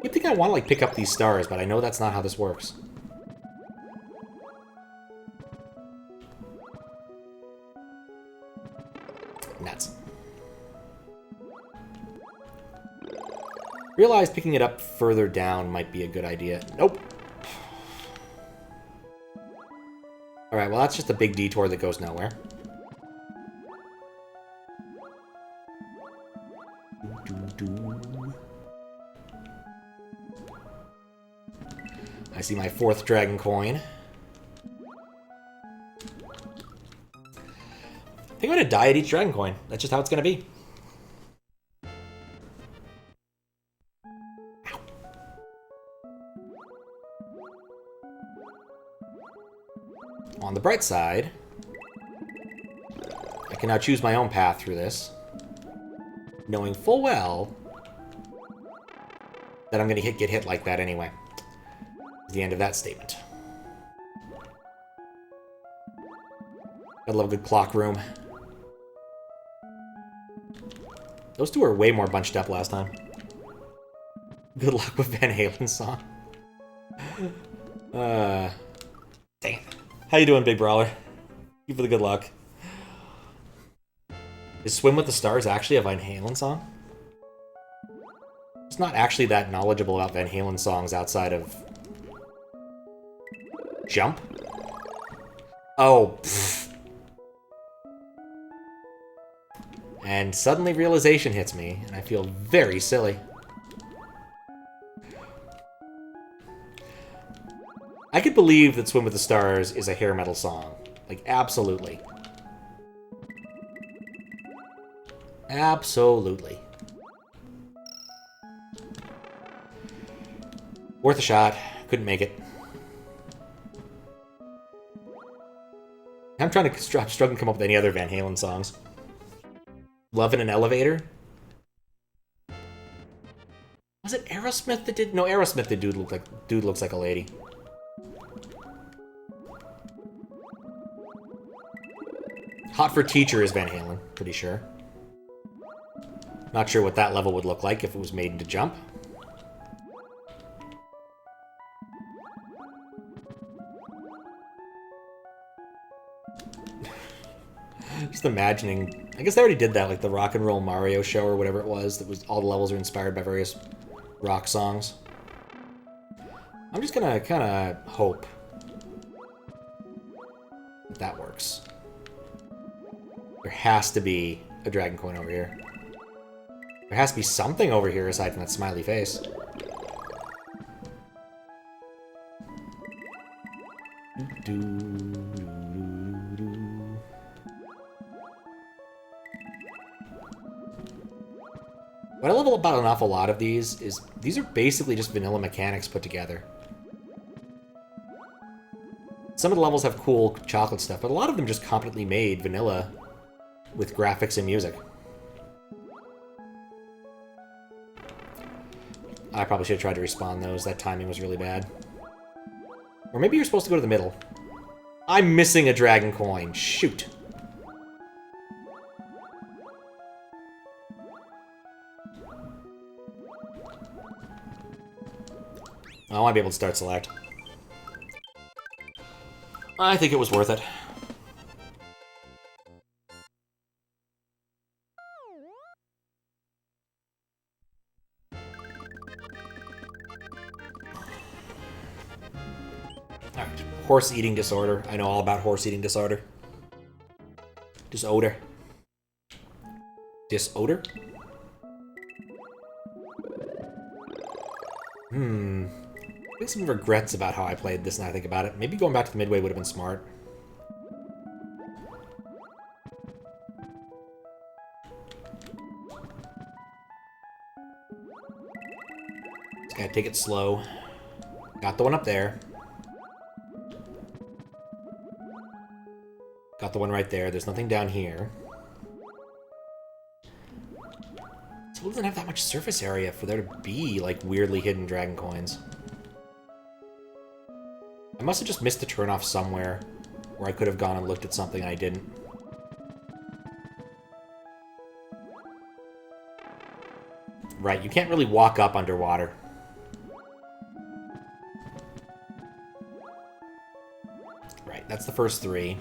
Speaker 1: I think I want to, like, pick up these stars, but I know that's not how this works. Nuts. Realized picking it up further down might be a good idea. Nope. Alright, well, that's just a big detour that goes nowhere. I see my 4th dragon coin. I think I'm going to die at each dragon coin. That's just how it's going to be. Ow. On the bright side, I can now choose my own path through this, knowing full well that I'm going to get hit like that anyway. The end of that statement. I love a good clock room. Those two were way more bunched up last time. Good luck with Van Halen's song. Dang. How you doing, Big Brawler? Thank you for the good luck. Is Swim with the Stars actually a Van Halen song? It's not actually that knowledgeable about Van Halen songs outside of... Jump? Oh, pfft. And suddenly realization hits me, and I feel very silly. I could believe that Swim with the Stars is a hair metal song. Like, absolutely. Absolutely. Worth a shot. Couldn't make it. I'm trying to struggle to come up with any other Van Halen songs. Love in an Elevator? Was it Aerosmith that did? No, Aerosmith did Dude Looks Like a Lady. Hot for Teacher is Van Halen, pretty sure. Not sure what that level would look like if it was made into Jump. Just imagining... I guess they already did that, like the Rock and Roll Mario show or whatever it was. That was all the levels are inspired by various rock songs. I'm just gonna kind of hope that works. There has to be a dragon coin over here. There has to be something over here aside from that smiley face. What I love about an awful lot of these is these are basically just vanilla mechanics put together. Some of the levels have cool chocolate stuff, but a lot of them just competently made vanilla with graphics and music. I probably should have tried to respawn those. That timing was really bad. Or maybe you're supposed to go to the middle. I'm missing a dragon coin. Shoot. I want to be able to start select. I think it was worth it. Alright, horse eating disorder. I know all about horse eating disorder. Disorder. Disorder? I have some regrets about how I played this now I think about it. Maybe going back to the midway would have been smart. Just gotta take it slow. Got the one up there. Got the one right there. There's nothing down here. So it doesn't have that much surface area for there to be, like, weirdly hidden dragon coins. I must have just missed the turnoff somewhere where I could have gone and looked at something and I didn't. Right, you can't really walk up underwater. Right, that's the first three.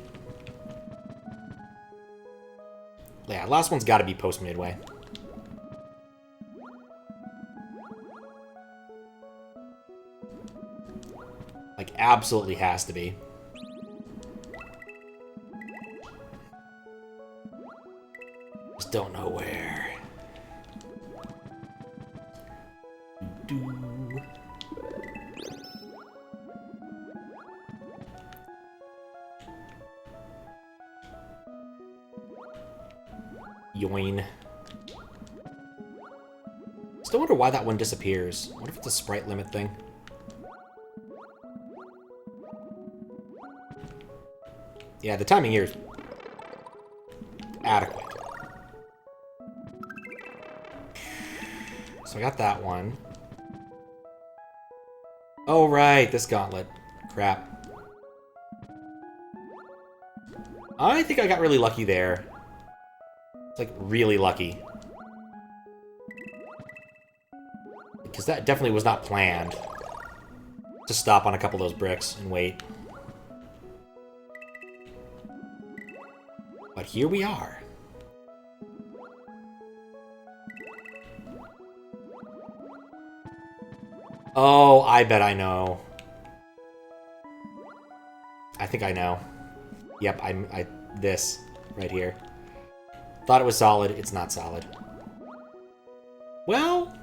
Speaker 1: Yeah, last one's got to be post-midway. Like, absolutely has to be. Just don't know where. Yoin. Still wonder why that one disappears. What if it's a sprite limit thing? Yeah, the timing here is adequate. So I got that one. Oh, right, this gauntlet. Crap. I think I got really lucky there. It's like really lucky. Because that definitely was not planned. To stop on a couple of those bricks and wait. But here we are. Oh, I bet I know. I think I know. Yep, this right here. Thought it was solid. It's not solid. Well,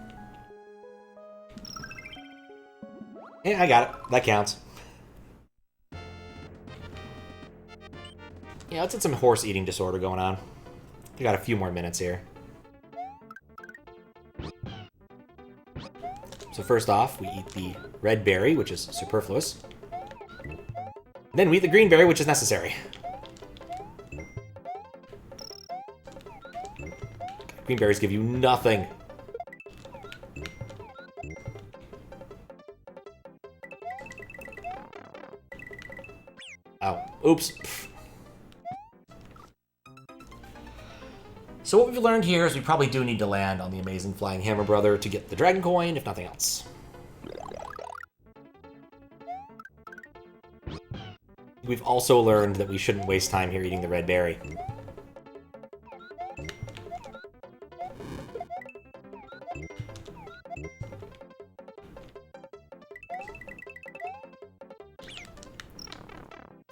Speaker 1: yeah, I got it. That counts. Yeah, let's get some horse eating disorder going on. We got a few more minutes here. So first off, we eat the red berry, which is superfluous. Then we eat the green berry, which is necessary. Green berries give you nothing. Oh, oops. So what we've learned here is we probably do need to land on the amazing Flying Hammer Brother to get the Dragon Coin, if nothing else. We've also learned that we shouldn't waste time here eating the red berry.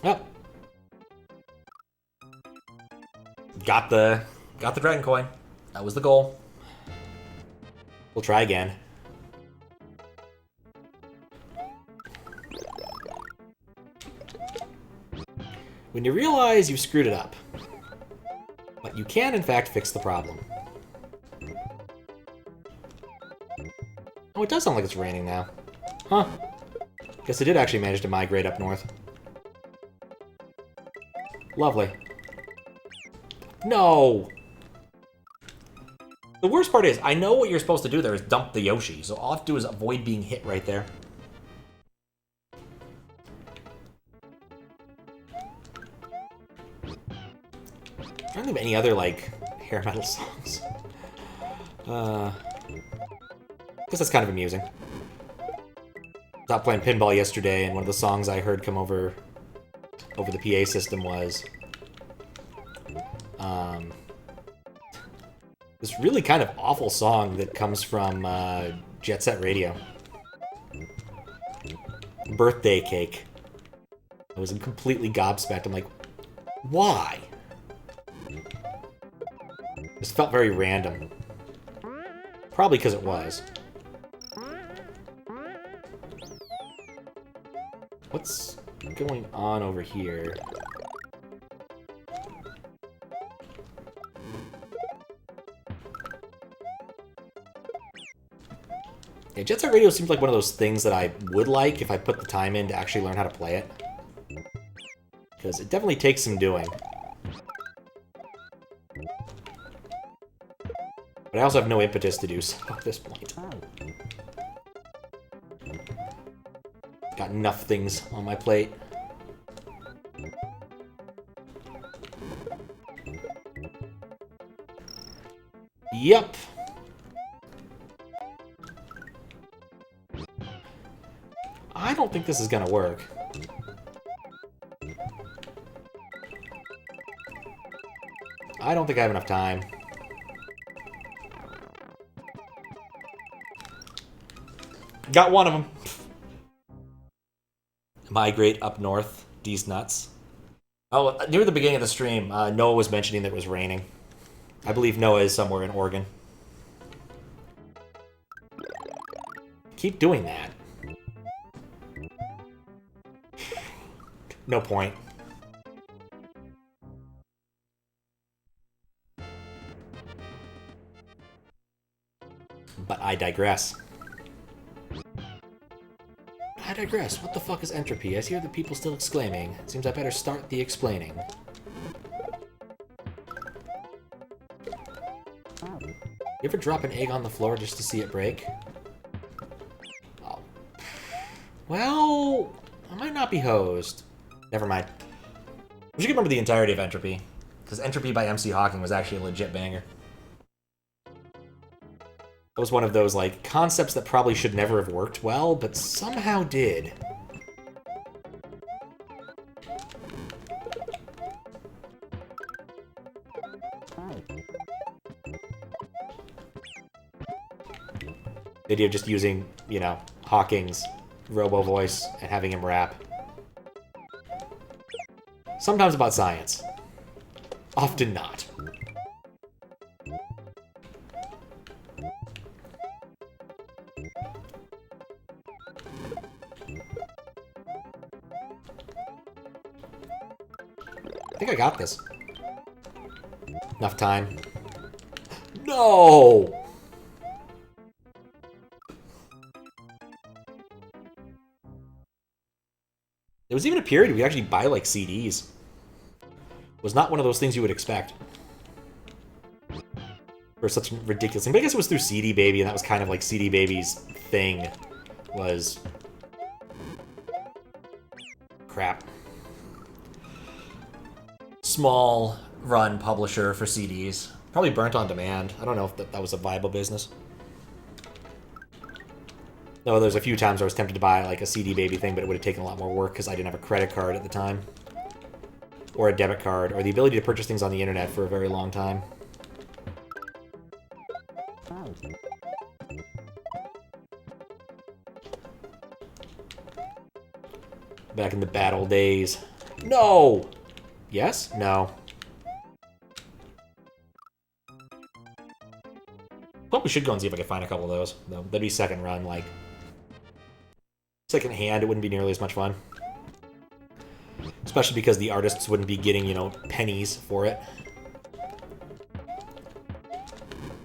Speaker 1: Oh. Got the Dragon Coin. That was the goal. We'll try again. When you realize you've screwed it up, but you can, in fact, fix the problem. Oh, it does sound like it's raining now. Huh. Guess it did actually manage to migrate up north. Lovely. No! The worst part is, I know what you're supposed to do there is dump the Yoshi, so all I have to do is avoid being hit right there. I don't have any other, like, hair metal songs. I guess that's kind of amusing. I was out playing pinball yesterday, and one of the songs I heard come over the PA system was this really kind of awful song that comes from Jet Set Radio. Birthday Cake. I was completely gobsmacked. I'm like, why? This felt very random. Probably because it was. What's going on over here? Yeah, Jet Set Radio seems like one of those things that I would like if I put the time in to actually learn how to play it. Because it definitely takes some doing. But I also have no impetus to do so at this point. Got enough things on my plate. Yep. I don't think this is gonna work. I don't think I have enough time. Got one of them. Migrate up north. These nuts. Oh, near the beginning of the stream, Noah was mentioning that it was raining. I believe Noah is somewhere in Oregon. Keep doing that. No point. But I digress. I digress. What the fuck is entropy? I hear the people still exclaiming. It seems I better start the explaining. You ever drop an egg on the floor just to see it break? Oh. Well, I might not be hosed. Never mind. We should remember the entirety of Entropy, because Entropy by MC Hawking was actually a legit banger. It was one of those, like, concepts that probably should never have worked well, but somehow did. The idea of just using, you know, Hawking's robo voice and having him rap. Sometimes about science. Often not. I think I got this. Enough time. No! There was even a period we actually buy, like, CDs. It was not one of those things you would expect. For such a ridiculous thing. But I guess it was through CD Baby, and that was kind of like CD Baby's thing. Was... crap. Small run publisher for CDs. Probably burnt on demand. I don't know if that was a viable business. No, there's a few times where I was tempted to buy like a CD Baby thing, but it would have taken a lot more work because I didn't have a credit card at the time. Or a debit card, or the ability to purchase things on the internet for a very long time. Back in the bad old days. No! Yes? No. Probably should go and see if I can find a couple of those. Though that'd be second run, like... second hand, it wouldn't be nearly as much fun. Especially because the artists wouldn't be getting, you know, pennies for it.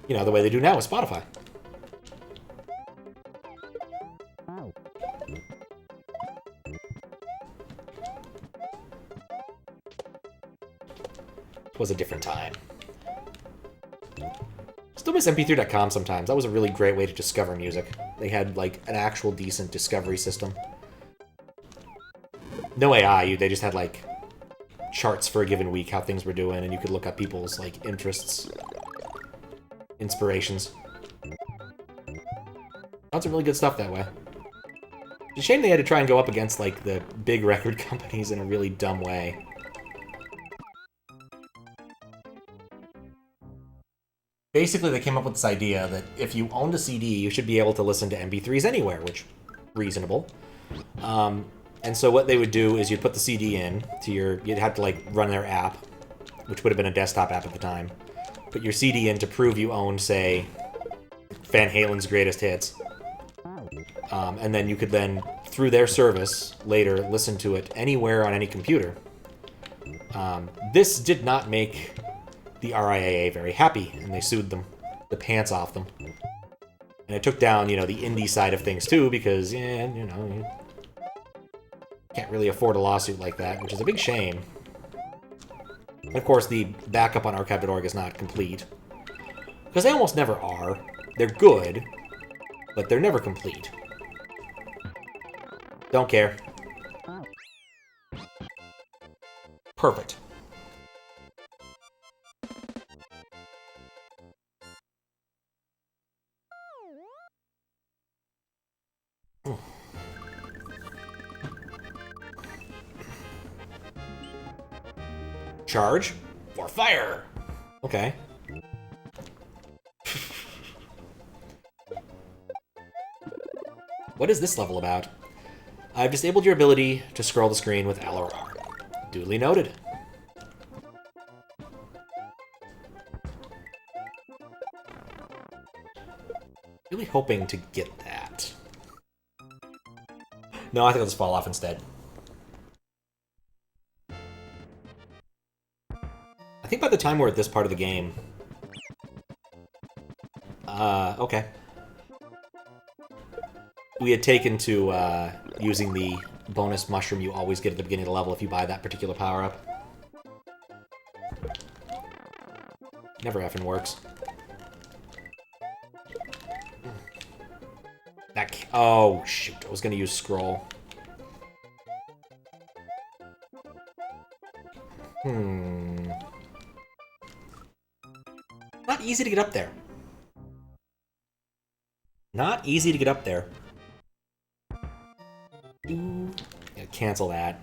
Speaker 1: You know, the way they do now with Spotify. It was a different time. Still miss mp3.com sometimes. That was a really great way to discover music. They had, like, an actual decent discovery system. No AI, they just had, like, charts for a given week, how things were doing, and you could look up people's, like, interests, inspirations. Found some really good stuff that way. It's a shame they had to try and go up against, like, the big record companies in a really dumb way. Basically, they came up with this idea that if you owned a CD, you should be able to listen to MP3s anywhere, which, reasonable. And so what they would do is you'd put the CD in to your... you'd have to, like, run their app, which would have been a desktop app at the time. Put your CD in to prove you owned, say, Van Halen's Greatest Hits. And then you could then, through their service, later listen to it anywhere on any computer. This did not make the RIAA very happy, and they sued them, the pants off them. And it took down, you know, the indie side of things, too, because, yeah, you know... you can't really afford a lawsuit like that, which is a big shame. And of course, the backup on archive.org is not complete. Because they almost never are. They're good, but they're never complete. Don't care. Perfect. Charge for fire. Okay. What is this level about? I've disabled your ability to scroll the screen with LRR. Duly noted. Really hoping to get that. No, I think I'll just fall off instead. I think by the time we're at this part of the game... okay. We had taken to, using the bonus mushroom you always get at the beginning of the level if you buy that particular power-up. Never effing works. Oh, shoot. I was gonna use scroll. Not easy to get up there. Not easy to get up there. Yeah, cancel that.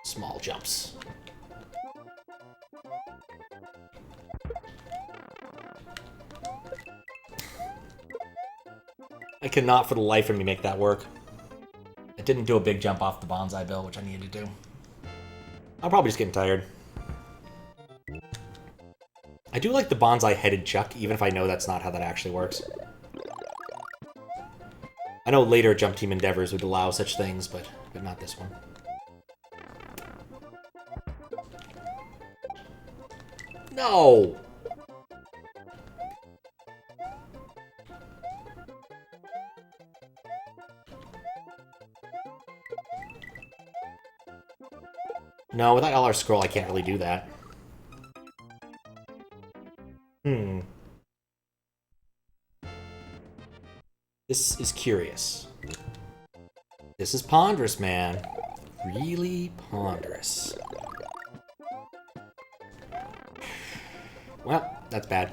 Speaker 1: Small jumps. I cannot for the life of me make that work. I didn't do a big jump off the bonsai bill, which I needed to do. I'm probably just getting tired. I do like the bonsai-headed chuck, even if I know that's not how that actually works. I know later Jump Team endeavors would allow such things, but not this one. No! No, without LR scroll, I can't really do that. This is curious. This is ponderous, man. Really ponderous. Well, that's bad.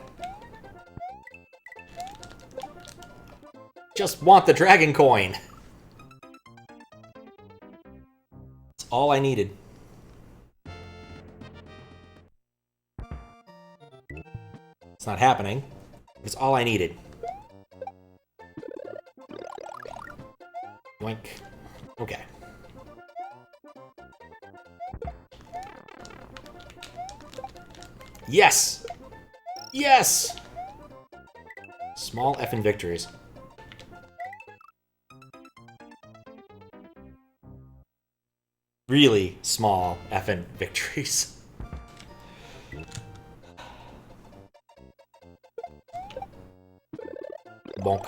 Speaker 1: Just want the dragon coin. That's all I needed. It's not happening. It's all I needed. Yoink. Okay. Yes! Yes! Small effing victories. Really small effing victories. Bonk.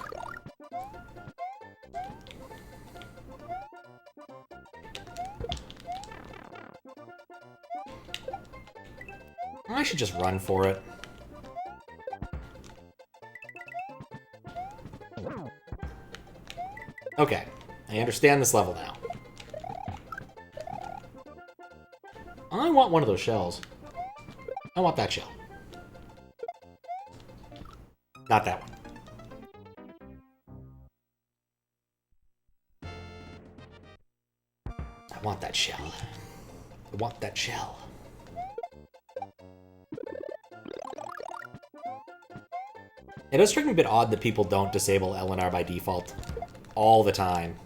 Speaker 1: I should just run for it. Okay, I understand this level now. I want one of those shells. I want that shell. Not that one. I want that shell. I want that shell. It does strike me a bit odd that people don't disable LNR by default all the time.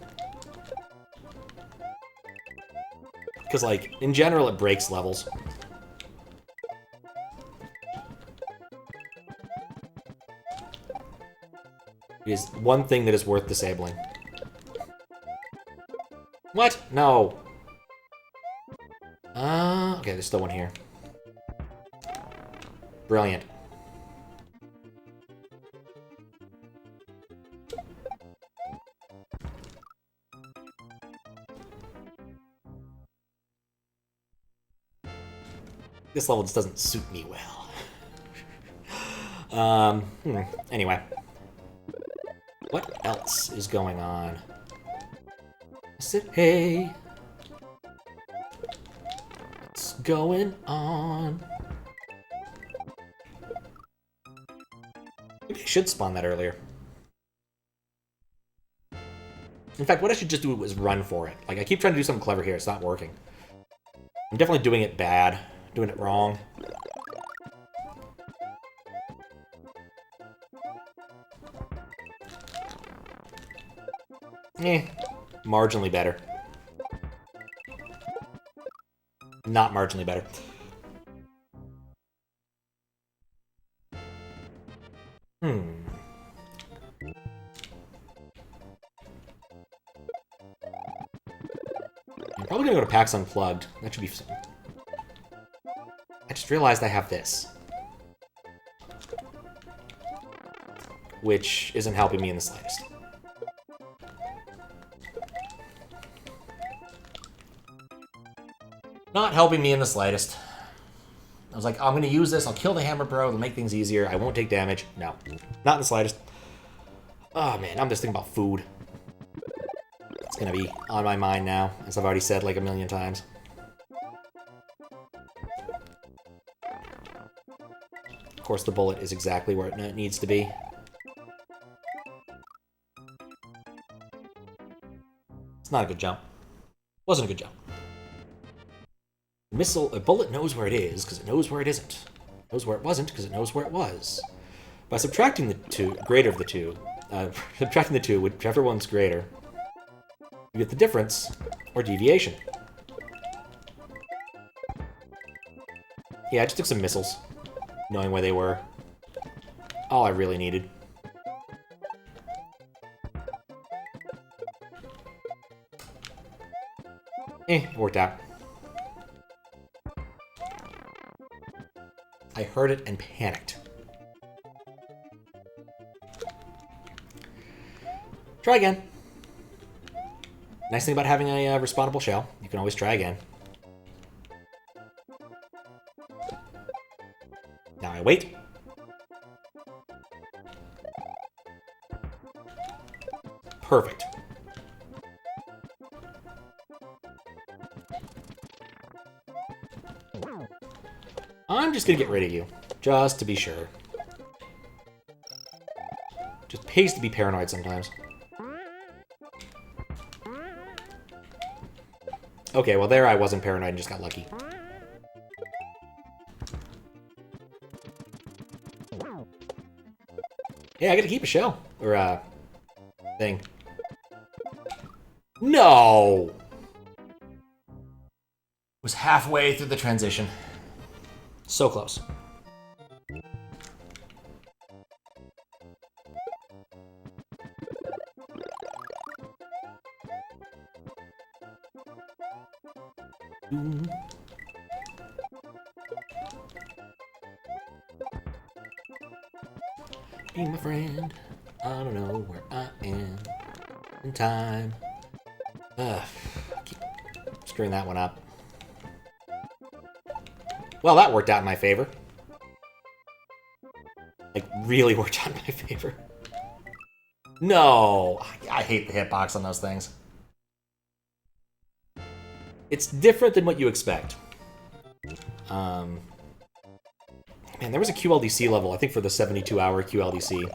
Speaker 1: Because, like, in general, it breaks levels. It is one thing that is worth disabling. What? No. Okay, there's still one here. Brilliant. This level just doesn't suit me well. Anyway. What else is going on? I said, hey. What's going on? Maybe I should spawn that earlier. In fact, what I should just do is run for it. Like, I keep trying to do something clever here. It's not working. I'm definitely doing it bad. Doing it wrong. Marginally better. Not marginally better. I'm probably gonna go to PAX Unplugged. That should be... I just realized I have this. Which isn't helping me in the slightest. Not helping me in the slightest. I was like, I'm going to use this. I'll kill the Hammer Bro. It'll make things easier. I won't take damage. No. Not in the slightest. Oh, man. I'm just thinking about food. It's gonna be on my mind now, as I've already said like a million times. Of course, the bullet is exactly where it needs to be. It's not a good jump. Wasn't a good jump. A bullet knows where it is because it knows where it isn't. It knows where it wasn't because it knows where it was. By subtracting the two, greater of the two, subtracting the two, whichever one's greater, you get the difference, or deviation. Yeah, I just took some missiles, knowing where they were. All I really needed. Worked out. I heard it and panicked. Try again. Nice thing about having a respawnable shell, you can always try again. Now I wait. Perfect. I'm just gonna get rid of you, just to be sure. Just pays to be paranoid sometimes. Okay, well there I wasn't paranoid and just got lucky. Yeah, I get to keep a shell. Or, thing. No! Was halfway through the transition. So close. Be my friend. I don't know where I am in time. Keep screwing that one up. Well, that worked out in my favor. Like, really worked out in my favor. No! I hate the hitbox on those things. It's different than what you expect. Man, there was a QLDC level, I think for the 72-hour QLDC,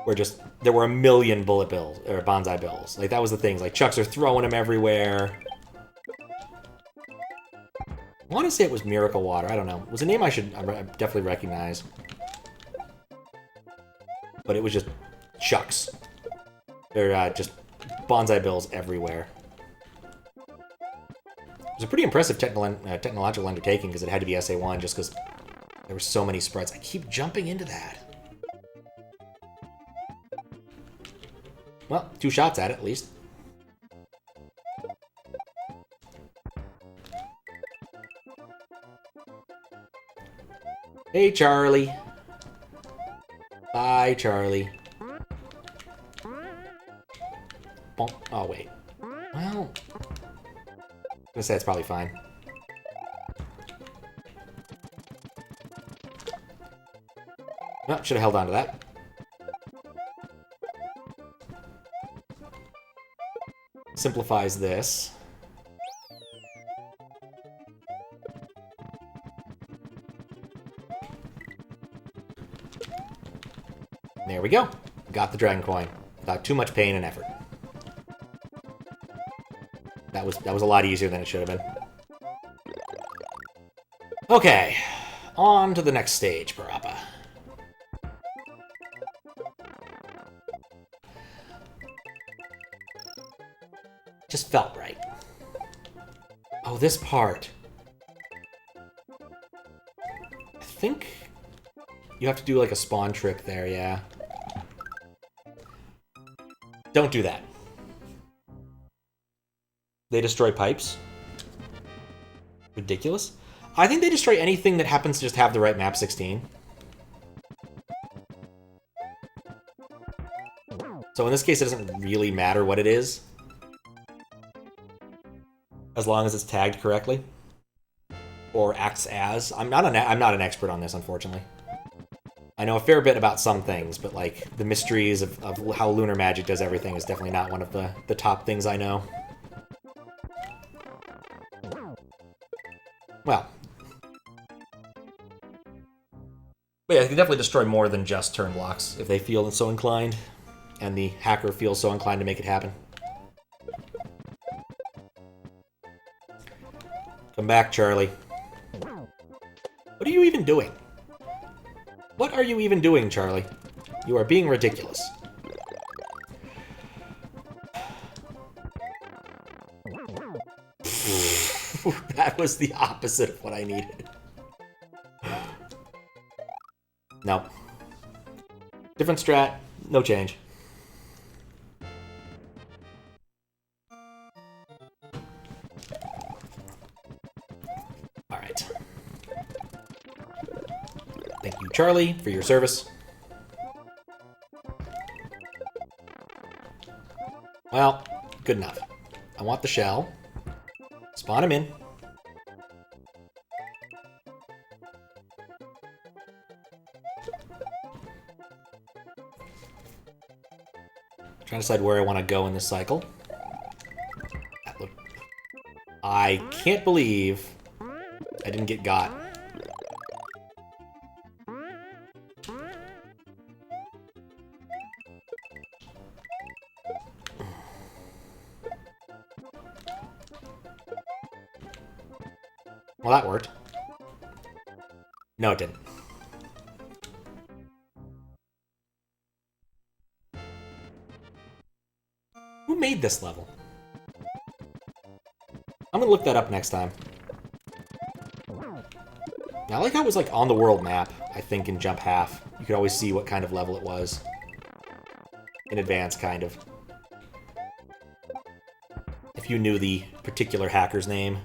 Speaker 1: where just, there were a million bullet bills, or bonsai bills. Like, that was the thing. Like, Chucks are throwing them everywhere. I want to say it was Miracle Water. I don't know. It was a name I should definitely recognize. But it was just Chucks. They're just bonsai bills everywhere. It was a pretty impressive technological undertaking because it had to be SA1 just because there were so many sprites. I keep jumping into that. Well, 2 shots at it, at least. Hey, Charlie. Bye, Charlie. Bonk. Oh, wait. Well, I'm gonna say it's probably fine. No, should have held on to that. Simplifies this. There we go. Got the dragon coin without too much pain and effort. That was a lot easier than it should have been. Okay, on to the next stage, Parappa. Just felt right. Oh, this part. I think you have to do like a spawn trip there, yeah. Don't do that. They destroy pipes. Ridiculous. I think they destroy anything that happens to just have the right map 16. So in this case, it doesn't really matter what it is, as long as it's tagged correctly or acts as. I'm not an expert on this, unfortunately. I know a fair bit about some things, but like the mysteries of how lunar magic does everything is definitely not one of the top things I know. Well. But yeah, they can definitely destroy more than just turn blocks if they feel so inclined, and the hacker feels so inclined to make it happen. Come back, Charlie. What are you even doing? What are you even doing, Charlie? You are being ridiculous. That was the opposite of what I needed. No. Different strat, no change. Alright. Thank you, Charlie, for your service. Well, good enough. I want the shell. Spawn him in. Trying to decide where I want to go in this cycle. I can't believe I didn't get got. Well, that worked. No, it didn't. Who made this level? I'm gonna look that up next time. Now, I like how it was like on the world map, I think, in Jump Half. You could always see what kind of level it was. In advance, kind of. If you knew the particular hacker's name.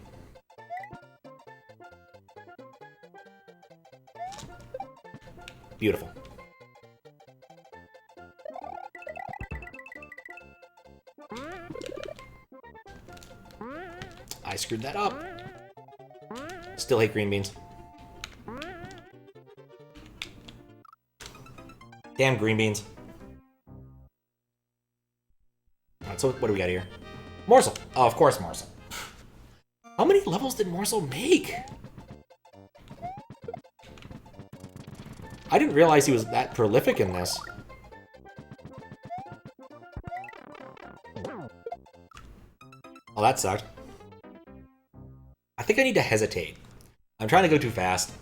Speaker 1: Beautiful. I screwed that up. Still hate green beans. Damn green beans. Alright, so what do we got here? Morsel. Oh, of course, morsel. How many levels did morsel make? I didn't realize he was that prolific in this. Oh, that sucked. I think I need to hesitate. I'm trying to go too fast.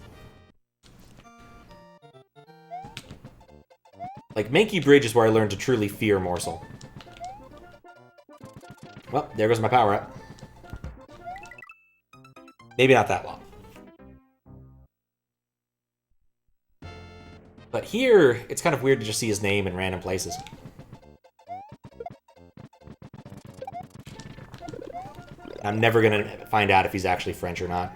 Speaker 1: Like, Mankey Bridge is where I learned to truly fear morsel. Well, there goes my power up. Maybe not that well. But here, it's kind of weird to just see his name in random places. I'm never gonna find out if he's actually French or not.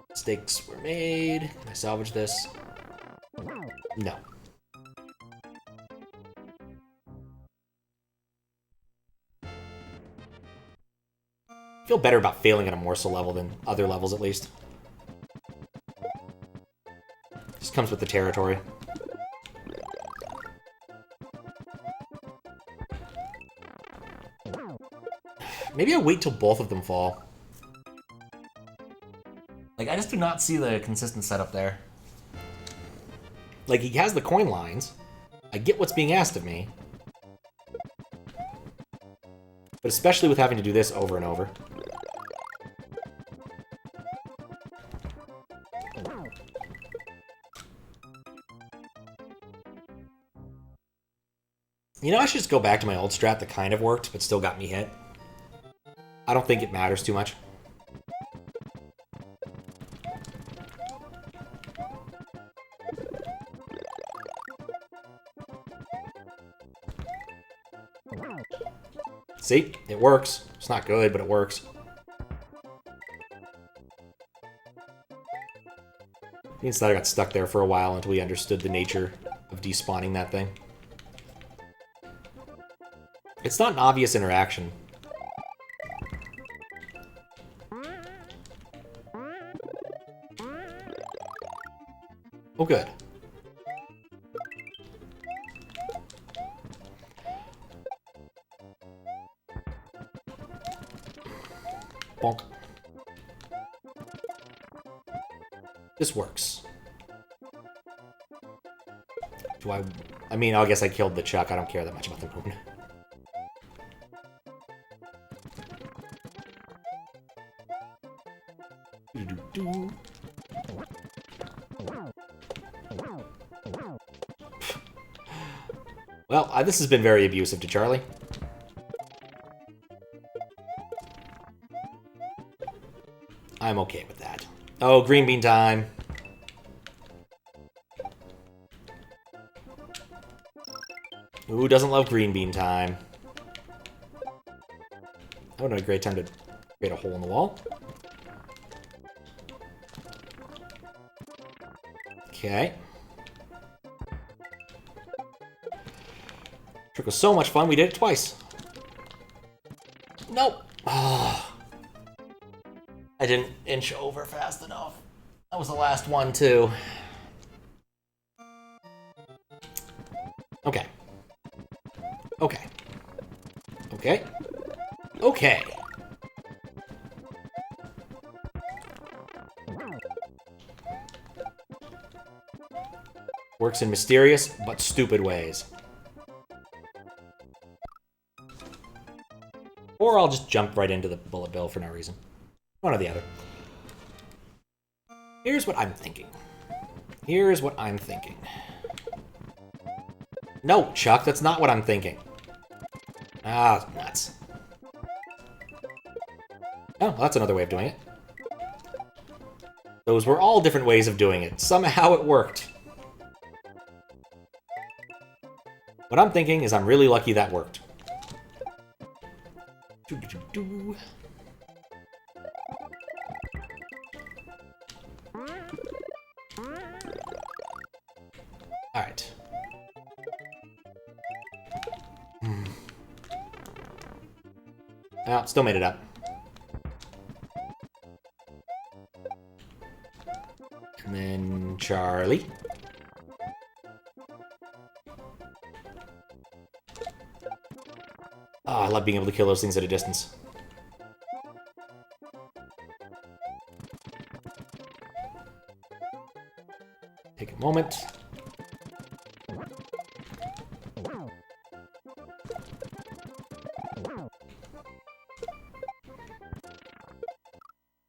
Speaker 1: Mistakes were made. Can I salvage this? No. I feel better about failing at a morsel level than other levels, at least. Just comes with the territory. Maybe I wait till both of them fall. Like, I just do not see the consistent setup there. Like, he has the coin lines. I get what's being asked of me. But especially with having to do this over and over. You know, I should just go back to my old strat that kind of worked, but still got me hit. I don't think it matters too much. See? It works. It's not good, but it works. Instead, I got stuck there for a while until we understood the nature of despawning that thing. It's not an obvious interaction. Oh, good. Bonk. This works. Do I mean, I guess I killed the Chuck. I don't care that much about the moon. Well, this has been very abusive to Charlie. I'm okay with that. Oh, green bean time. Who doesn't love green bean time? That would have been a great time to create a hole in the wall. Okay. Trick was so much fun, we did it twice. Nope. Oh. I didn't inch over fast enough. That was the last one, too. Okay. Okay. Okay. Okay. Works in mysterious but stupid ways. Or I'll just jump right into the bullet bill for no reason. One or the other. Here's what I'm thinking. Here's what I'm thinking. No, Chuck, that's not what I'm thinking. Ah, nuts. Oh, well, that's another way of doing it. Those were all different ways of doing it. Somehow it worked. What I'm thinking is I'm really lucky that worked. Alright. Oh, still made it up. And then Charlie. Oh, I love being able to kill those things at a distance. Take a moment.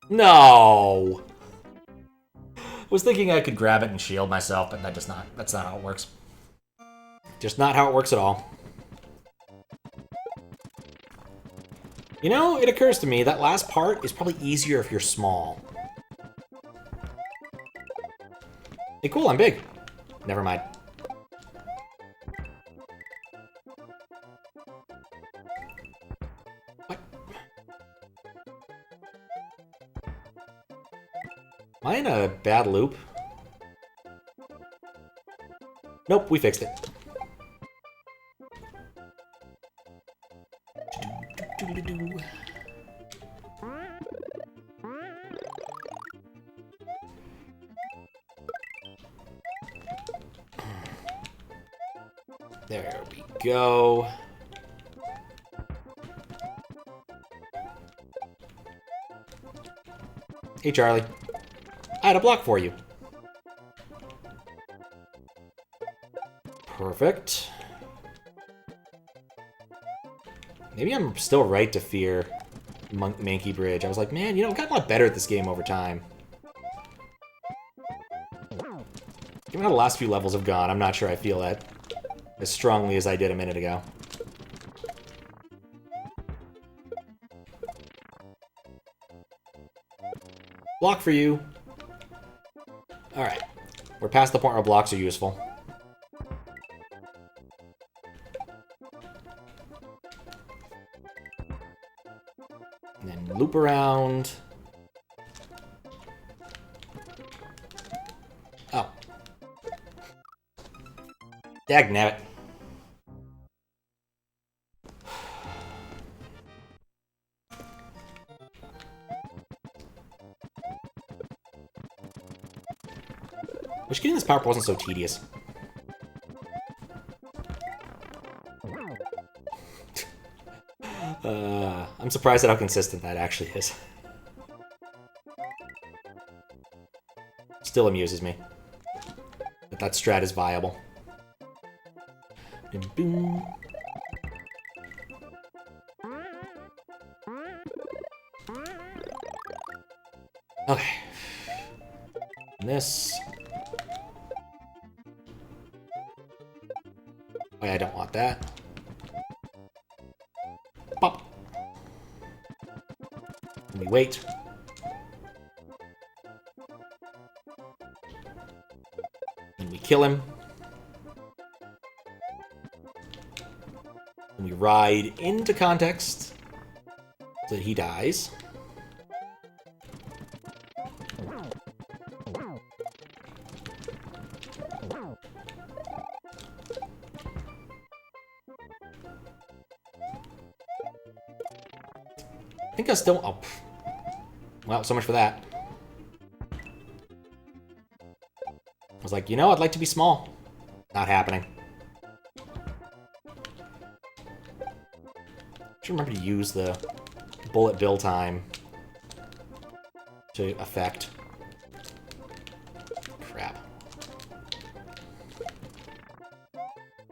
Speaker 1: No! I was thinking I could grab it and shield myself, but that's not how it works. Just not how it works at all. You know, it occurs to me that last part is probably easier if you're small. Hey, cool, I'm big. Never mind. What? Am I in a bad loop? Nope, we fixed it. There we go. Hey, Charlie. I had a block for you. Perfect. Maybe I'm still right to fear Monkey Bridge. I was like, man, you know, I've gotten a lot better at this game over time. Given how the last few levels have gone, I'm not sure I feel that as strongly as I did a minute ago. Block for you. Alright. We're past the point where blocks are useful. And then loop around. Oh. Dagnabbit. Which getting this power wasn't so tedious. I'm surprised at how consistent that actually is. Still amuses me that that strat is viable. Okay. And this. Oh, yeah, I don't want that. Pop. And we wait. And we kill him. And we ride into context so that he dies. I think I still... Oh. Well, so much for that. I was like, you know, I'd like to be small. Not happening. Should remember to use the bullet bill time to affect. Crap.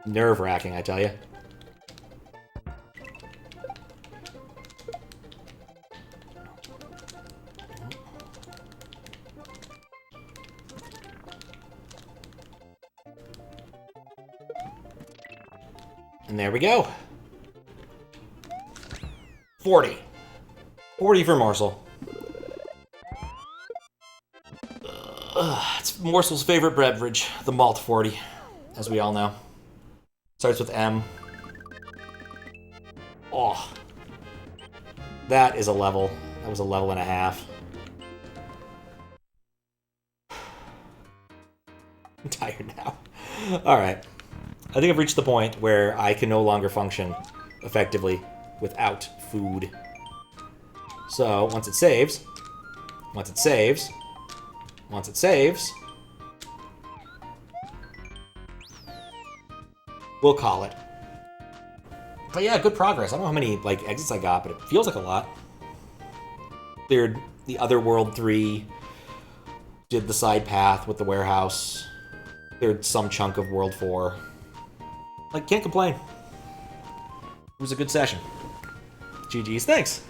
Speaker 1: Nerve-wracking, I tell you. And there we go. 40. 40 for morsel. It's morsel's favorite beverage, the malt 40, as we all know. Starts with M. Oh. That is a level. That was a level and a half. I'm tired now. Alright. I think I've reached the point where I can no longer function effectively without food. So, once it saves, we'll call it. But yeah, good progress. I don't know how many like exits I got, but it feels like a lot. Cleared the other World 3, did the side path with the warehouse, cleared some chunk of World 4. Like, can't complain. It was a good session. GG's, thanks.